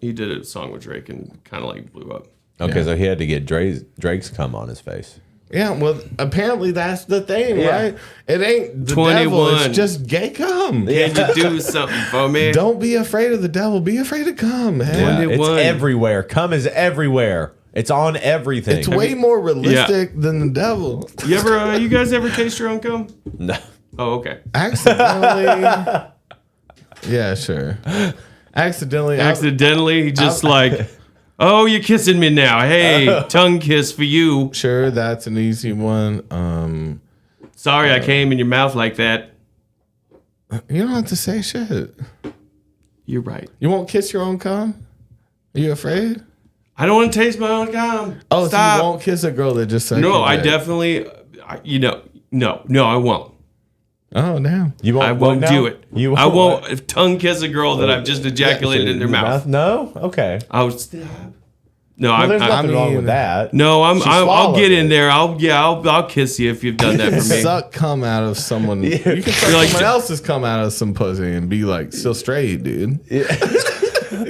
he did a song with Drake and kind of like blew up. Okay, so he had to get Drake's cum on his face. Yeah, well, apparently that's the thing, Yeah. right? It ain't the 21. devil. It's just gay cum. Can you do something for me? Don't be afraid of the devil. Be afraid of cum, man. Yeah, it's 21. everywhere. Cum is everywhere. It's on everything. It's way more realistic than the devil. You guys ever taste your own cum? No. Oh, okay. Accidentally. Yeah, sure. Accidentally. He just like, oh, you're kissing me now. Hey, tongue kiss for you. Sure, that's an easy one. Sorry, I came in your mouth like that. You don't have to say shit. You're right. You won't kiss your own cum? Are you afraid? I don't want to taste my own cum. Oh, Stop. so you won't kiss a girl that just said No, I definitely, no, I won't. Oh, damn. You won't. I won't what do now? it. You I won't won't tongue kiss a girl that I've just ejaculated in their mouth. No. Okay. No, Well, there's nothing wrong with that. No, She I'll swallowed get it. in there. I'll kiss you if you've done that for me. Suck cum out of someone. You can suck You're like- someone else's cum out of some pussy and be like, still straight, dude.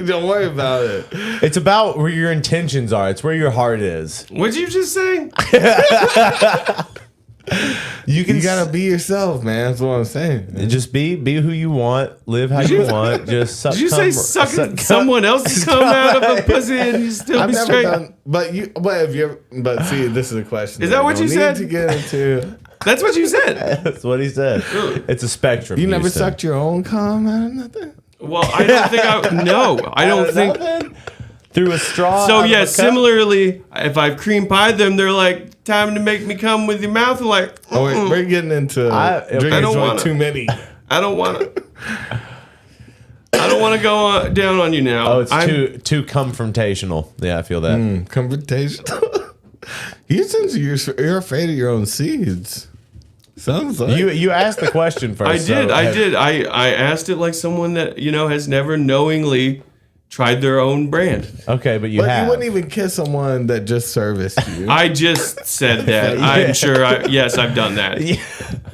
Don't worry about it. It's about where your intentions are. It's where your heart is. What'd you just say? You gotta be yourself, man. That's what I'm saying. Just be who you want. Live how you want. Just suck. Did you say sucking someone else's cum out of a pussy and you still I've be never straight? done, but see, this is a question. Is that what we you don't said? need to get into. That's what you said. That's what he said. It's a spectrum. You never Houston. sucked your own cum out of nothing? Well, I don't think I don't think. Nothing? Through a straw. So out of yeah, a cup? similarly, if I've cream pied them, they're like, time to make me come with your mouth. I'm like, Oh, wait, we're getting into drinking I don't wanna. too many. I don't want to. I don't want to go down on you now. Oh, it's too confrontational. Yeah, I feel that. Confrontational. You're afraid of your own seeds. Sounds like You asked the question first. I did. so- I did. I asked it like someone that has never knowingly tried their own brand. Okay, but you But have. you wouldn't even kiss someone that just serviced you. I just said that. I'm sure. Yes, I've done that.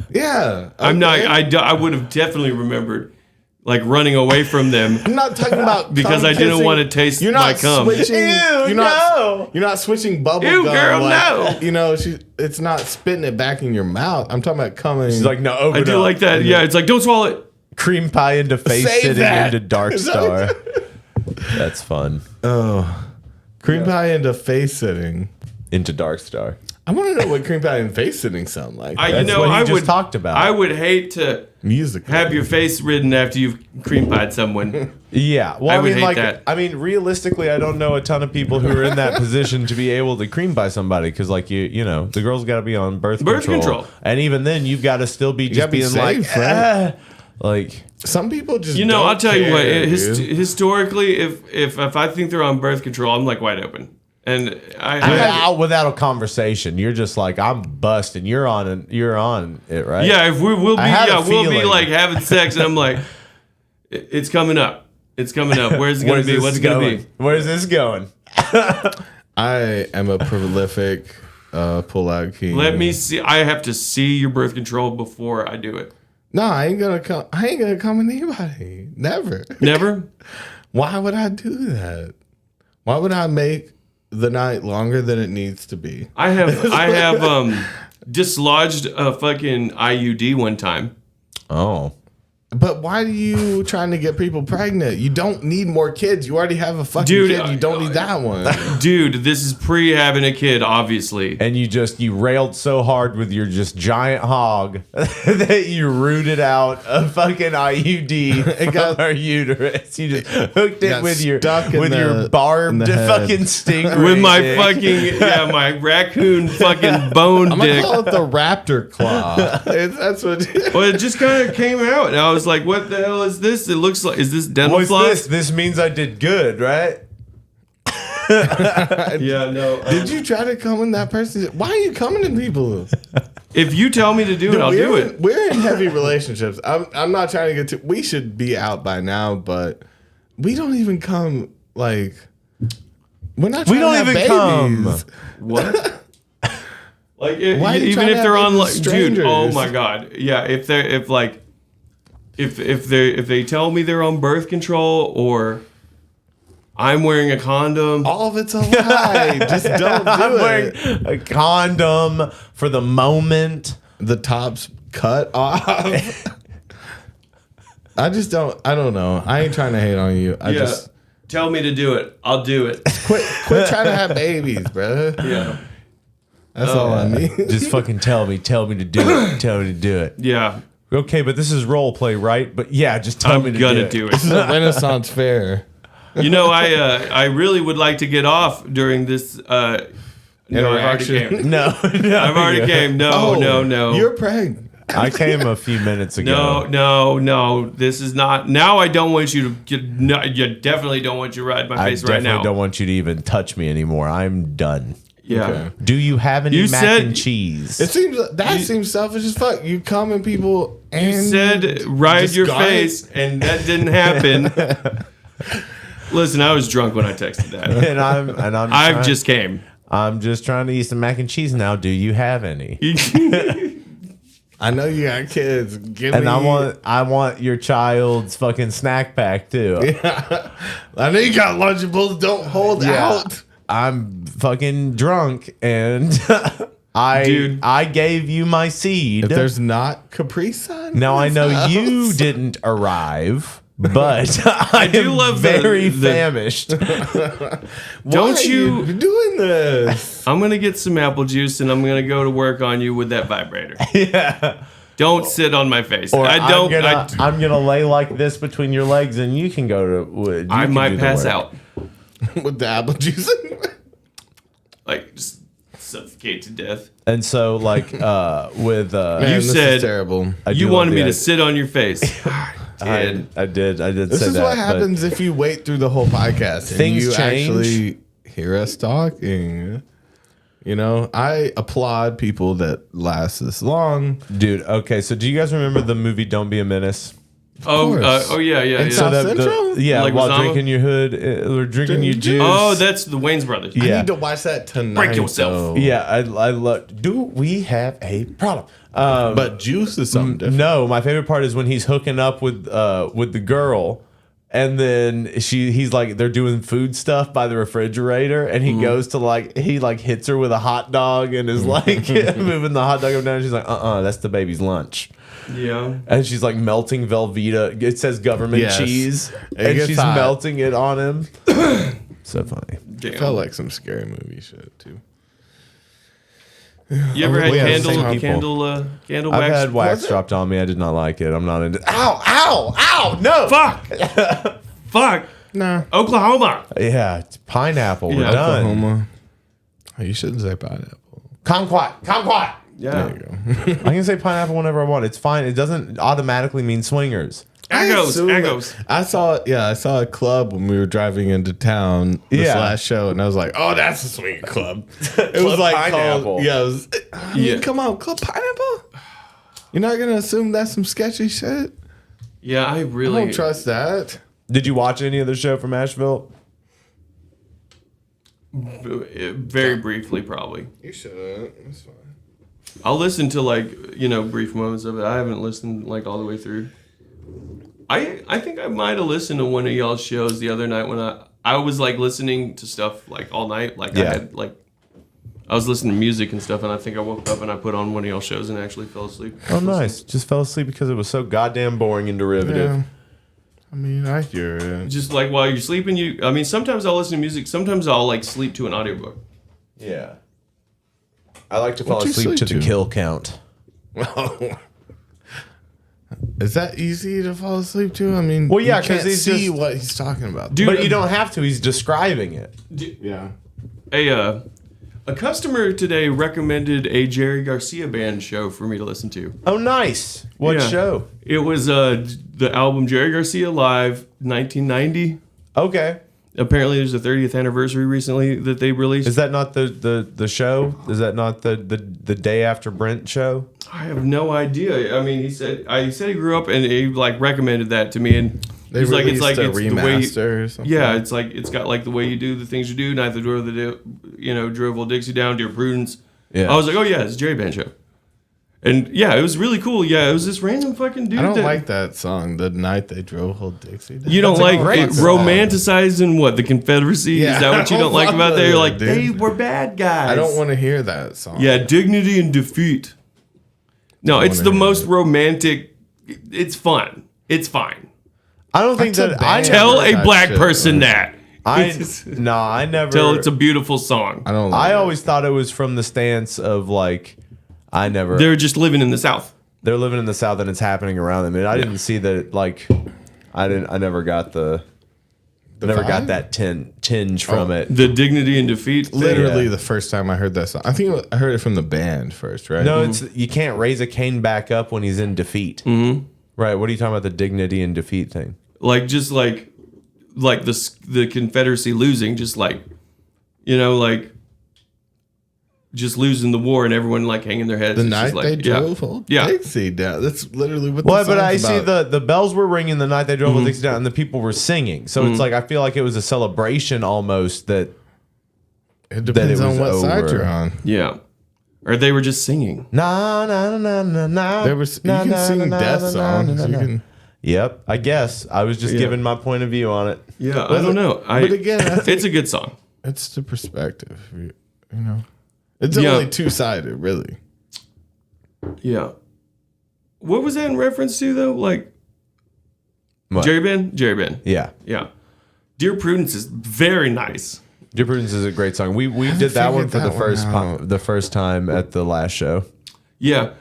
Yeah. I'm not. okay. I would have definitely remembered, like running away from them. I'm not talking about because cum I didn't kissing. want to taste You're my not cum. switching. Ew, You're not switching bubble Ew, gum. girl, like, no. It's not spitting it back in your mouth. I'm talking about coming. She's like, no, open I do up. like that. Yeah, it's like don't swallow it. Cream pie into face Save sitting that. into Dark Is that Star. That's fun. Oh, cream pie into face sitting. Into Dark Star. I want to know what cream pie and face sitting sound like. I would talked about. I would hate to have your face ridden after you've cream pied someone. Yeah, well, I would hate that. I mean, realistically, I don't know a ton of people who are in that position to be able to cream pie somebody because, like, you know, the girl's got to be on birth control, and even then, you've got to still be just being safe, like, like some people just. I'll tell you what. Historically, if I think they're on birth control, I'm like wide open. And without a conversation, you're just like, I'm busting. You're on it, right? Yeah, if we'll be like having sex, and I'm like, it's coming up. It's coming up. Where's it gonna be? What's it gonna be? Where's this going? I am a prolific pull-out king. Let me see. I have to see your birth control before I do it. No, I ain't gonna come with anybody. Never. Never. Why would I do that? Why would I make the night longer than it needs to be? I have dislodged a fucking IUD one time. Oh. But why are you trying to get people pregnant? You don't need more kids. You already have a fucking kid. You don't need that one. Dude, this is pre having a kid, obviously. And you railed so hard with your just giant hog that you rooted out a fucking IUD from her uterus. You just hooked it with your barbed fucking stingray. With my fucking my raccoon fucking bone I'm dick. gonna call it the raptor claw. That's what. Well, it just kind of came out, and I was like, "What the hell is this? It looks like is this dental floss? This means I did good, right?" Yeah, no. Did you try to come in that person? Why are you coming to people? If you tell me to do it, I'll do it. We're in heavy relationships. I'm not trying to get to. We should be out by now, but we don't even come like. We're not. We don't even babies. Come. What? Like even if they're on like, dude. Oh my god. Yeah. If they tell me they're on birth control or I'm wearing a condom. All of it's a lie. Just don't do I'm it. Wearing a condom for the moment. The top's cut off. I don't know. I ain't trying to hate on you. I just tell me to do it. I'll do it. Quit trying to have babies, bro. Yeah. That's all I need. Just fucking tell me to do it. Tell me to do it. Yeah. Okay, but this is role play, right? But yeah, just tell me to do it. I'm gonna do it. This is a Renaissance fair. You know, I really would like to get off during this. No, I've already came. No, I've already came. No. You're pregnant. I came a few minutes ago. No. This is not. Now I don't want you to. You definitely don't want you to ride my face right now. I definitely don't want you to even touch me anymore. I'm done. Yeah. Okay. Do you have any mac and cheese? It seems selfish as fuck. You come and people and you said ride your face, and that didn't happen. Listen, I was drunk when I texted that, and I just came. I'm just trying to eat some mac and cheese now. Do you have any? I know you got kids. I want your child's fucking snack pack too. Yeah. I know you got Lunchables. Don't hold out. I'm fucking drunk and I gave you my seed. If there's not Capri Sun. Now I know you didn't arrive, but I do love very famished. Don't you be doing this? I'm gonna get some apple juice and I'm gonna go to work on you with that vibrator. Yeah. Don't sit on my face. Or I'm gonna lay like this between your legs and you can go to. I might pass out. With the apple juice. Like just suffocate to death. And so like with Man, you said terrible. You wanted me to sit on your face. I did This say is that, what happens if you wait through the whole podcast and Things you change. actually hear us talking. You know, I applaud people that last this long. Dude, okay, so do you guys remember the movie Don't Be a Menace? Yeah. In South Central? Like while Osama? drinking your hood or drinking your juice. Oh, that's the Wayans Brothers. I need to watch that tonight. Break yourself. Though. Yeah, I love. Do we have a problem? But juice is something different. No, my favorite part is when he's hooking up with the girl, and then he's like they're doing food stuff by the refrigerator, and he goes to he hits her with a hot dog and is like moving the hot dog up and down. She's like, that's the baby's lunch. Yeah. And she's like melting Velveeta. It says government cheese. And she's melting it on him. So funny. Damn. Felt like some scary movie shit too. You ever had candle I've wax? had wax dropped on me. I did not like it. I'm not into. Ow! No! Fuck! Nah. Oklahoma. Yeah, it's pineapple. We're done. Oklahoma. Oh, you shouldn't say pineapple. Kumquat. Yeah. There you go. I can say pineapple whenever I want. It's fine. It doesn't automatically mean swingers. Agos. I saw a club when we were driving into town this last show, and I was like, "Oh, that's a swing club." It was like Pineapple. Called, come on, Club Pineapple. You're not gonna assume that's some sketchy shit. Yeah, I really don't trust that. Did you watch any of the show from Asheville? Very briefly, probably. You should. That's fine. I'll listen to brief moments of it. I haven't listened all the way through. I think I might have listened to one of y'all's shows the other night when I was listening to stuff all night. I was listening to music and stuff, and I think I woke up and I put on one of y'all's shows and actually fell asleep. Oh, nice. Just fell asleep because it was so goddamn boring and derivative. Yeah. I mean, I hear it. Just while you're sleeping, sometimes I'll listen to music. Sometimes I'll sleep to an audiobook. Yeah. I like to fall asleep to the kill count. Is that easy to fall asleep to? I mean, well, yeah, because he's see what he's talking about. Dude, but you don't have to. He's describing it. Yeah. A customer today recommended a Jerry Garcia band show for me to listen to. Oh, nice. What show? It was the album Jerry Garcia Live 1990. Okay. Apparently, there's a 30th anniversary recently that they released. Is that not the show? Is that not the Day After Brent show? I have no idea. I mean, he said he grew up and he recommended that to me, and they he's released it's a the way remaster or something. Yeah, it's got the way you do the things you do. Night the Door drove Old Dixie Down, Dear Prudence. Yeah. I was like, oh yeah, it's a Jerry Band show. And yeah, it was really cool. Yeah, it was this random fucking dude. I don't like that song, The Night They Drove Old Dixie Down. You don't like it romanticizing what? The Confederacy? Yeah, Is that what you don't like about that? You're like, dude. they were bad guys. I don't want to hear that song. Yeah, Dignity and Defeat. No, it's the most romantic. It's fun. It's fine. I don't think that I tell a black person that. I never tell it's a beautiful song. I don't. I always thought it was from the stance of they're just living in the South. They're living in the South and it's happening around them. And I didn't see that. I never got got that tinge from it. The Dignity and Defeat thing. Literally the first time I heard that song. I think I heard it from the band first, right? No, it's you can't raise a cane back up when he's in defeat. Mm-hmm. Right. What are you talking about? The dignity and defeat thing? The Confederacy losing, just losing the war and everyone hanging their heads. The night they drove Old Dixie down. That's literally what. Well, the but I song's see about. the bells were ringing the night they drove Old Dixie down, and the people were singing. So it's I feel like it was a celebration almost. That it depends on what side you're on. Yeah, or they were just singing. Na na na na na. There was you can sing death songs. Yep, I guess I was just giving my point of view on it. Yeah, I don't know. But again, it's a good song. It's the perspective, you know. It's only two-sided, really. Yeah. What was that in reference to, though? What? Jerry Ben? Jerry Ben. Yeah. Yeah. Dear Prudence is very nice. Dear Prudence is a great song. We did that one for the first time at the last show. Yeah.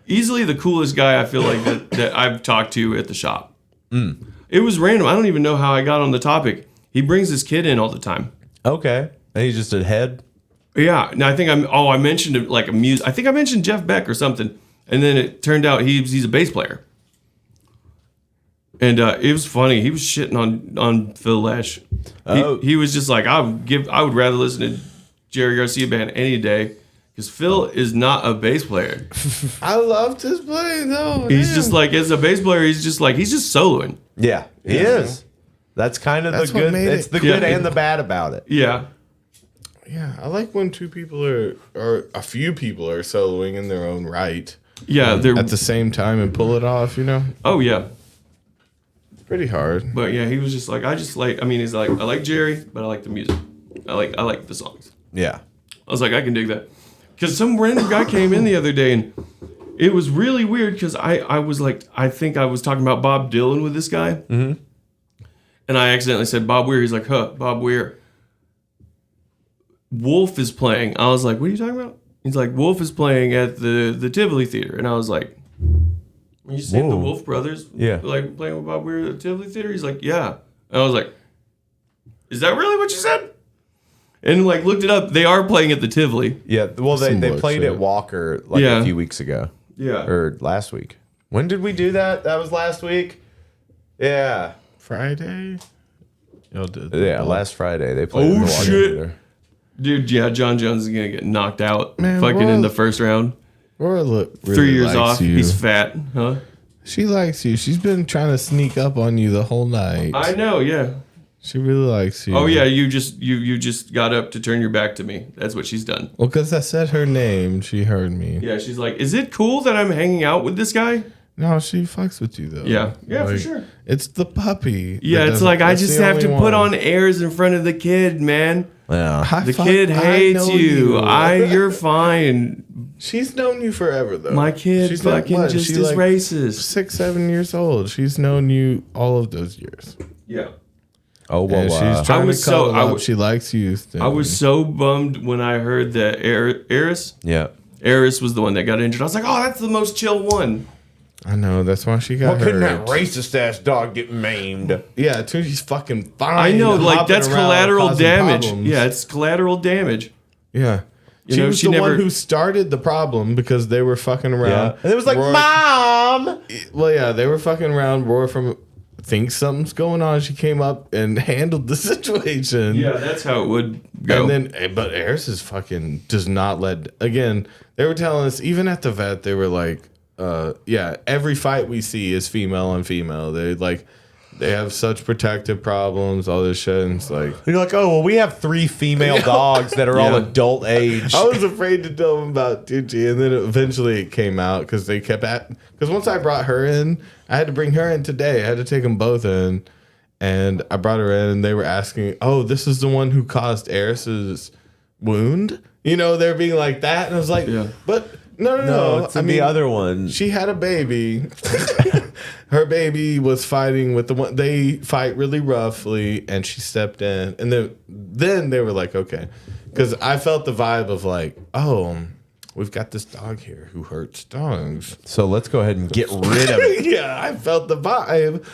Easily the coolest guy I feel like that I've talked to at the shop. It was random. I don't even know how I got on the topic. He brings his kid in all the time. Okay. And he's just a head? Yeah. Now I think I mentioned it a music. I think I mentioned Jeff Beck or something. And then it turned out he's a bass player. And it was funny. He was shitting on Phil Lesh. He was just like, I would rather listen to Jerry Garcia band any day. Because Phil is not a bass player. I loved his playing though. He's just as a bass player, he's just soloing. Yeah, he is. That's kind of the good. It's the good and the bad about it. Yeah. Yeah, I like when two people or a few people are soloing in their own right. Yeah, they're at the same time and pull it off, Oh yeah. It's pretty hard. But yeah, he was just he's like, I like Jerry, but I like the music. I like the songs. Yeah. I was like, I can dig that. Because some random guy came in the other day and it was really weird because I was like, I think I was talking about Bob Dylan with this guy. Mm-hmm. And I accidentally said Bob Weir. He's like, Bob Weir. Wolf is playing. I was like, what are you talking about? He's like, Wolf is playing at the Tivoli Theater. And I was like, are you saying the Wolf Brothers? Yeah. Like playing with Bob Weir at the Tivoli Theater? He's like, yeah. And I was like, is that really what you said? And like looked it up. They are playing at the Tivoli. Yeah. Well, they played at Walker like a few weeks ago. Yeah. Or last week. When did we do that? That was last week? Yeah. Friday? Last Friday. They played at the Walker Theater. Dude, yeah, John Jones is going to get knocked out Man, fucking in the first round. Roy really 3 years likes off. you. He's fat. Huh? She likes you. She's been trying to sneak up on you the whole night. I know, yeah. She really likes you. Oh yeah, you just got up to turn your back to me. That's what she's done. Well, because I said her name, she heard me. Yeah, she's like, is it cool that I'm hanging out with this guy? No, she fucks with you though. Yeah, for Like, sure. It's the puppy. Yeah, it's like I just have to put on airs in front of the kid, man. Yeah, the kid hates you. You're fine. She's known you forever though. My kid She's fucking not, just she's is like racist. 6-7 years old. She's known you all of those years. Yeah. Oh well, and she's trying to cuddle up. She likes you. I was so bummed when I heard that Eris. Yeah. Eris was the one that got injured. I was like, oh, that's the most chill one. I know. That's why she got Why hurt. couldn't that racist ass dog get maimed? Yeah, too. She's fucking fine. I know, like hopping that's around collateral causing damage. problems. Yeah, it's collateral damage. Yeah. You She know, was she the never- one who started the problem because they were fucking around. Yeah. And it was like, Roy- Mom! Well, yeah, they were fucking around. Roy thinks something's going on. She came up and handled the situation. Yeah, that's how it would go. And then, but Eris is fucking does not let. Again, they were telling us even at the vet, they were like, yeah, every fight we see is female on female. They have such protective problems, all this shit. And it's like You're like, oh well, we have 3 female dogs that are all adult age. I was afraid to tell them about Tucci, and then eventually it came out because they kept because once I brought her in, I had to bring her in today. I had to take them both in, and I brought her in, and they were asking, "Oh, this is the one who caused Eris's wound." You know, they're being like that, and I was like, "But no, it's the other one. She had a baby." Her baby was fighting with the one. They fight really roughly, and she stepped in, and then they were like, okay, because I felt the vibe of like, oh, we've got this dog here who hurts dogs, so let's go ahead and get rid of it. Yeah, I felt the vibe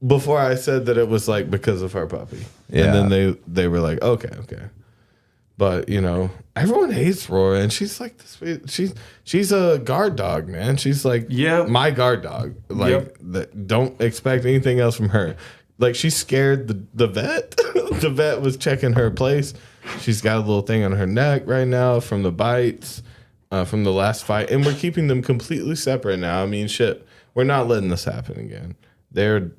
before I said that it was like because of her puppy, Yeah. and then they were like, okay. But you know, everyone hates Roy, and she's like this. She's a guard dog, man. She's like my guard dog. Like don't expect anything else from her. Like she scared the vet. The vet was checking her place. She's got a little thing on her neck right now from the bites from the last fight, and we're keeping them completely separate now. I mean, shit, we're not letting this happen again. They are.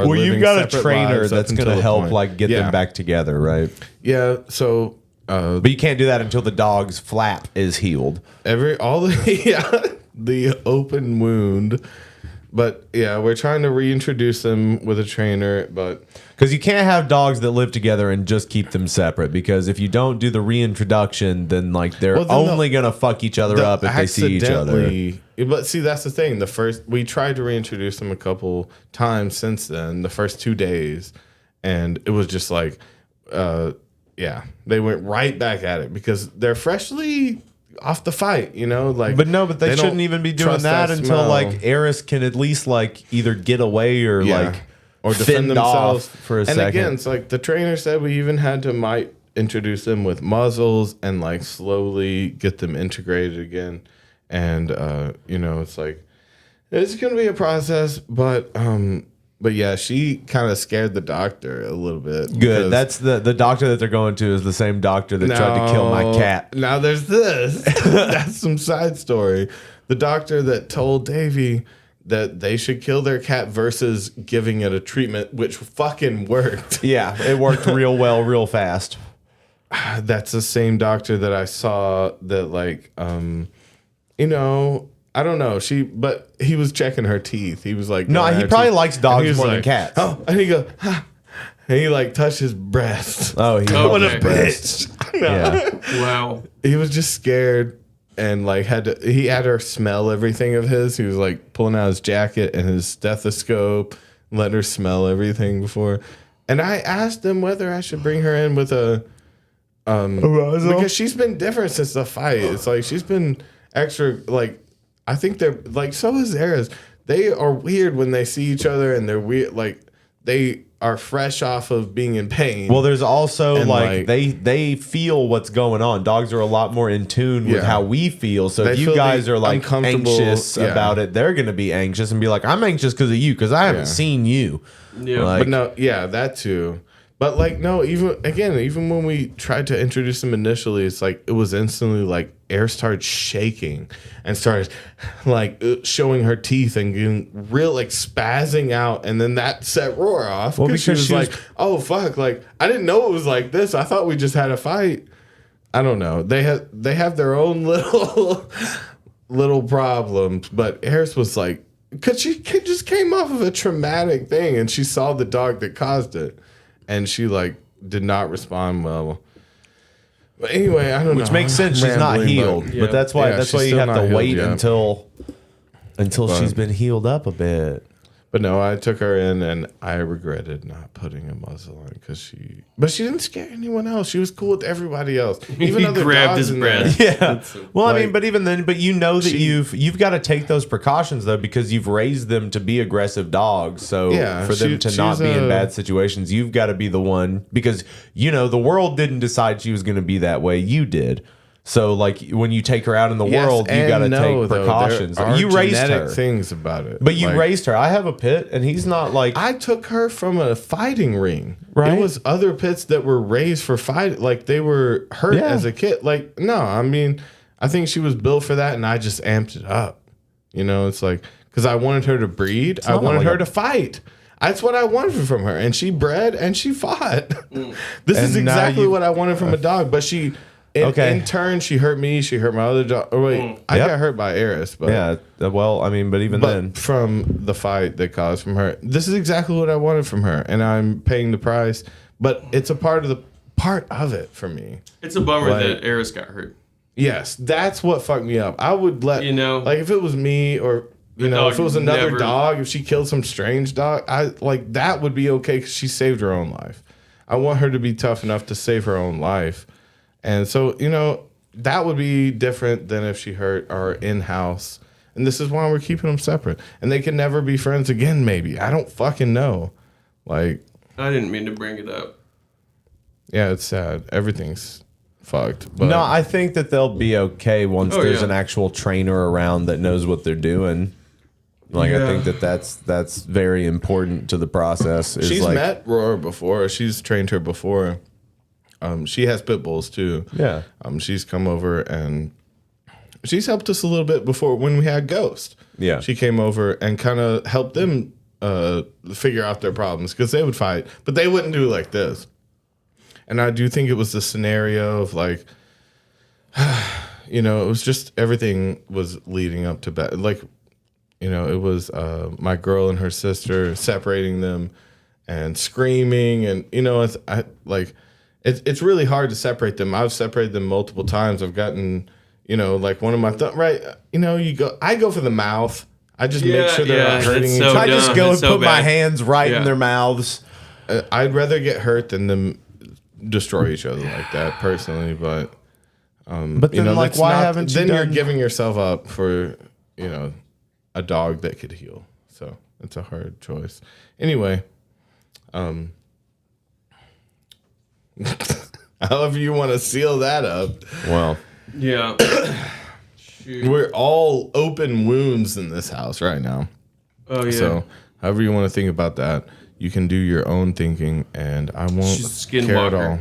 Well, you got a separate trainer lives up that's going until to a help point. like get them back together, right? Yeah. So. But you can't do that until the dog's flap is healed. The open wound. But yeah, we're trying to reintroduce them with a trainer, but because you can't have dogs that live together and just keep them separate. Because if you don't do the reintroduction, then like they're only gonna fuck each other up if they see each other. But see, that's the thing. We tried to reintroduce them a couple times since then. The first 2 days, and it was just like. Yeah, they went right back at it because they're freshly off the fight, you know. Like, but they shouldn't even be doing that until smell. like Eris can at least like either get away or like or defend themselves for a and second. And again, it's like the trainer said we even had to introduce them with muzzles and like slowly get them integrated again. And you know, it's like it's gonna be a process, but yeah, she kind of scared the doctor a little bit. Good. That's the doctor that they're going to is the same doctor that tried to kill my cat. Now there's this. That's some side story. The doctor that told Davey that they should kill their cat versus giving it a treatment, which fucking worked. Yeah, it worked real well, real fast. That's the same doctor that I saw that like, you know, I don't know. But he was checking her teeth. He was like, no, he probably likes dogs more than cats. Oh, and he go, ha. And he like touched his breast. Oh, what a bitch. Yeah. Wow. He was just scared and like he had her smell everything of his. He was like pulling out his jacket and his stethoscope, letting her smell everything before. And I asked him whether I should bring her in with a Because she's been different since the fight. It's like she's been extra. Like I think they're like so is Eris. They are weird when they see each other, and they're weird. Like they are fresh off of being in pain. Well, there's also like they feel what's going on. Dogs are a lot more in tune with how we feel. So if you guys are like anxious about it, they're going to be anxious and be like, I'm anxious because of you, because I haven't seen you. Yeah. Like, But no, yeah, that too. But like, no, even when we tried to introduce him initially, it's like it was instantly like Air started shaking and started like showing her teeth and getting real like spazzing out, and then that set Roar off. Well, Because she was like, "Oh fuck!" Like I didn't know it was like this. I thought we just had a fight. I don't know. They have their own little problems, but Eris was like, because she just came off of a traumatic thing, and she saw the dog that caused it. And she like did not respond well. But anyway, I don't know. Which makes sense. She's not healed, but that's why you have to wait until she's been healed up a bit. But no, I took her in, and I regretted not putting a muzzle on because she didn't scare anyone else. She was cool with everybody else. Even other grabbed dogs his in breath. there. Yeah. Well, I mean, but even then, you know that you've got to take those precautions though, because you've raised them to be aggressive dogs. So for them to not be in bad situations, you've got to be the one, because the world didn't decide she was going to be that way. You did. So, like, when you take her out in the world, you got to take precautions. You raised her. Things about it, but you raised her. I have a pit, and he's not like. I took her from a fighting ring. Right. It was other pits that were raised for fight. Like they were hurt as a kid. Like no, I mean, I think she was built for that, and I just amped it up. It's like because I wanted her to breed. I wanted her to fight. That's what I wanted from her, and she bred and she fought. This is exactly what I wanted from a dog, but she. In turn, she hurt me. She hurt my other dog. Oh, wait, I got hurt by Eris. But yeah, well, I mean, but then. From the fight that caused from her, this is exactly what I wanted from her, and I'm paying the price. But it's a part of it for me. It's a bummer that Eris got hurt. Yes, that's what fucked me up. I would let, like if it was me or, if it was another dog, if she killed some strange dog, that would be okay because she saved her own life. I want her to be tough enough to save her own life. And so, that would be different than if she hurt our in-house. And this is why we're keeping them separate. And they can never be friends again, maybe. I don't fucking know. Like, I didn't mean to bring it up. Yeah, it's sad. Everything's fucked. But no, I think that they'll be okay once there's an actual trainer around that knows what they're doing. Like, I think that's very important to the process. She's met Roar before. She's trained her before. She has pit bulls too. Yeah. She's come over and she's helped us a little bit before when we had Ghost. Yeah. She came over and kind of helped them figure out their problems because they would fight, but they wouldn't do it like this. And I do think it was the scenario of like, it was just everything was leading up to bed. Like, it was my girl and her sister separating them and screaming, and it's really hard to separate them. I've separated them multiple times. I've gotten, like one of my I go for the mouth. I just make sure they're not hurting each other. I just go and put my hands right in their mouths. I'd rather get hurt than them destroy each other like that personally, but then why haven't you you're giving yourself up for a dog that could heal. So it's a hard choice. Anyway, however you want to seal that up. Well, yeah. We're all open wounds in this house right now. Oh yeah. So however you want to think about that, you can do your own thinking, and I won't care at all.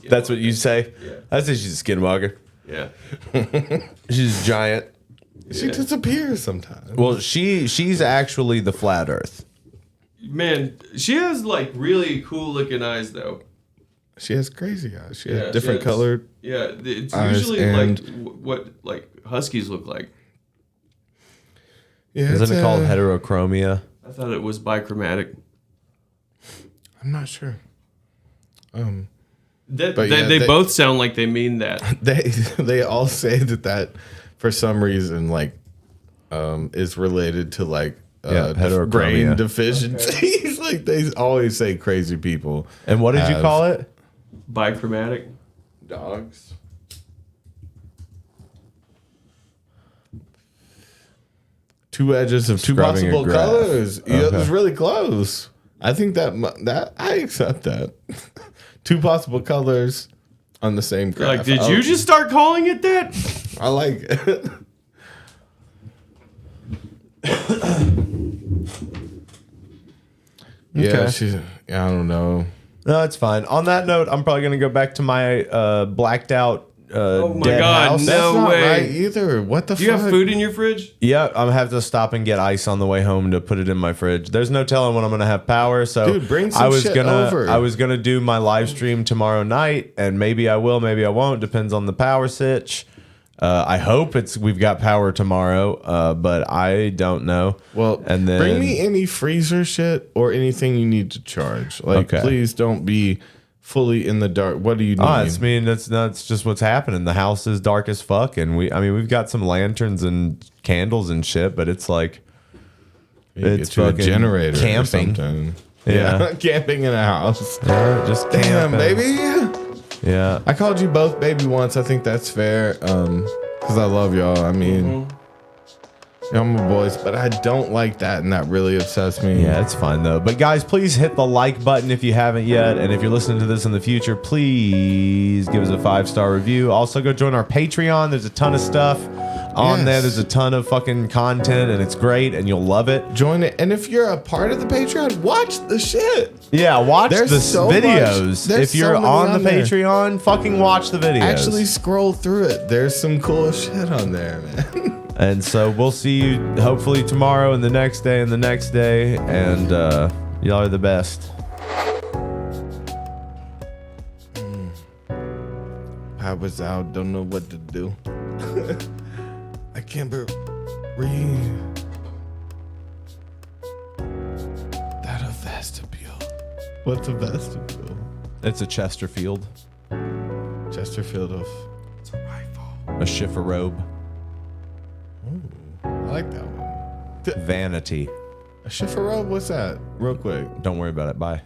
That's what you say? Yeah. I say she's a skinwalker. Yeah. She's giant. She disappears sometimes. Well, she's actually the flat Earth. Man, she has like really cool looking eyes though. She has crazy eyes. She has different colored. Yeah, it's eyes usually like what like huskies look like. Yeah, isn't it called heterochromia? I thought it was bichromatic. I'm not sure. They both sound like they mean that. They all say that for some reason like is related to like brain deficiencies. Like they always say crazy people. And what did you call it? Bichromatic. Dogs. Two edges of two Describing a possible graph. colors. Yeah, it Okay. was really close. I think that I accept that. Two possible colors on the same graph. Like, did you just start calling it that? I like it. Yeah, Okay. I don't know. No, it's fine. On that note, I'm probably going to go back to my blacked out Oh my dead God, house. no That's not way. right either. What the Do you fuck? have food in your fridge? Yeah, I'm gonna have to stop and get ice on the way home to put it in my fridge. There's no telling when I'm gonna have power, so Dude, bring some I was shit gonna over. I was gonna do my live stream tomorrow night, and maybe I will, maybe I won't. Depends on the power sitch. I hope we've got power tomorrow, but I don't know. Well, and then bring me any freezer shit or anything you need to charge. Like, Okay. please don't be fully in the dark. What do you need? That's just what's happening. The house is dark as fuck, and we've got some lanterns and candles and shit, but it's like it's Get you a fucking generator or camping. something. Yeah. Camping in a house. Yeah, just Damn, camping. baby. Yeah. I called you both baby once. I think that's fair. Because I love y'all. I mean, y'all my boys, but I don't like that, and that really upsets me. Yeah, it's fine though. But guys, please hit the like button if you haven't yet. And if you're listening to this in the future, please give us a 5-star review. Also, go join our Patreon. There's a ton of stuff on there. There's a ton of fucking content, and it's great, and you'll love it. Join it. And if you're a part of the Patreon, watch the shit. Yeah, watch There's the so videos. much- If there's you're so many on the on there. Patreon, fucking watch the videos. Actually scroll through it. There's some cool shit on there, man. And so we'll see you hopefully tomorrow and the next day and the next day. And y'all are the best. I was out, don't know what to do. I can't breathe. That a vestibule. What's a vestibule? It's a Chesterfield. Chesterfield of A Schiffer robe. I like that one. Vanity. A Schiffer robe? What's that? Real quick. Don't worry about it. Bye.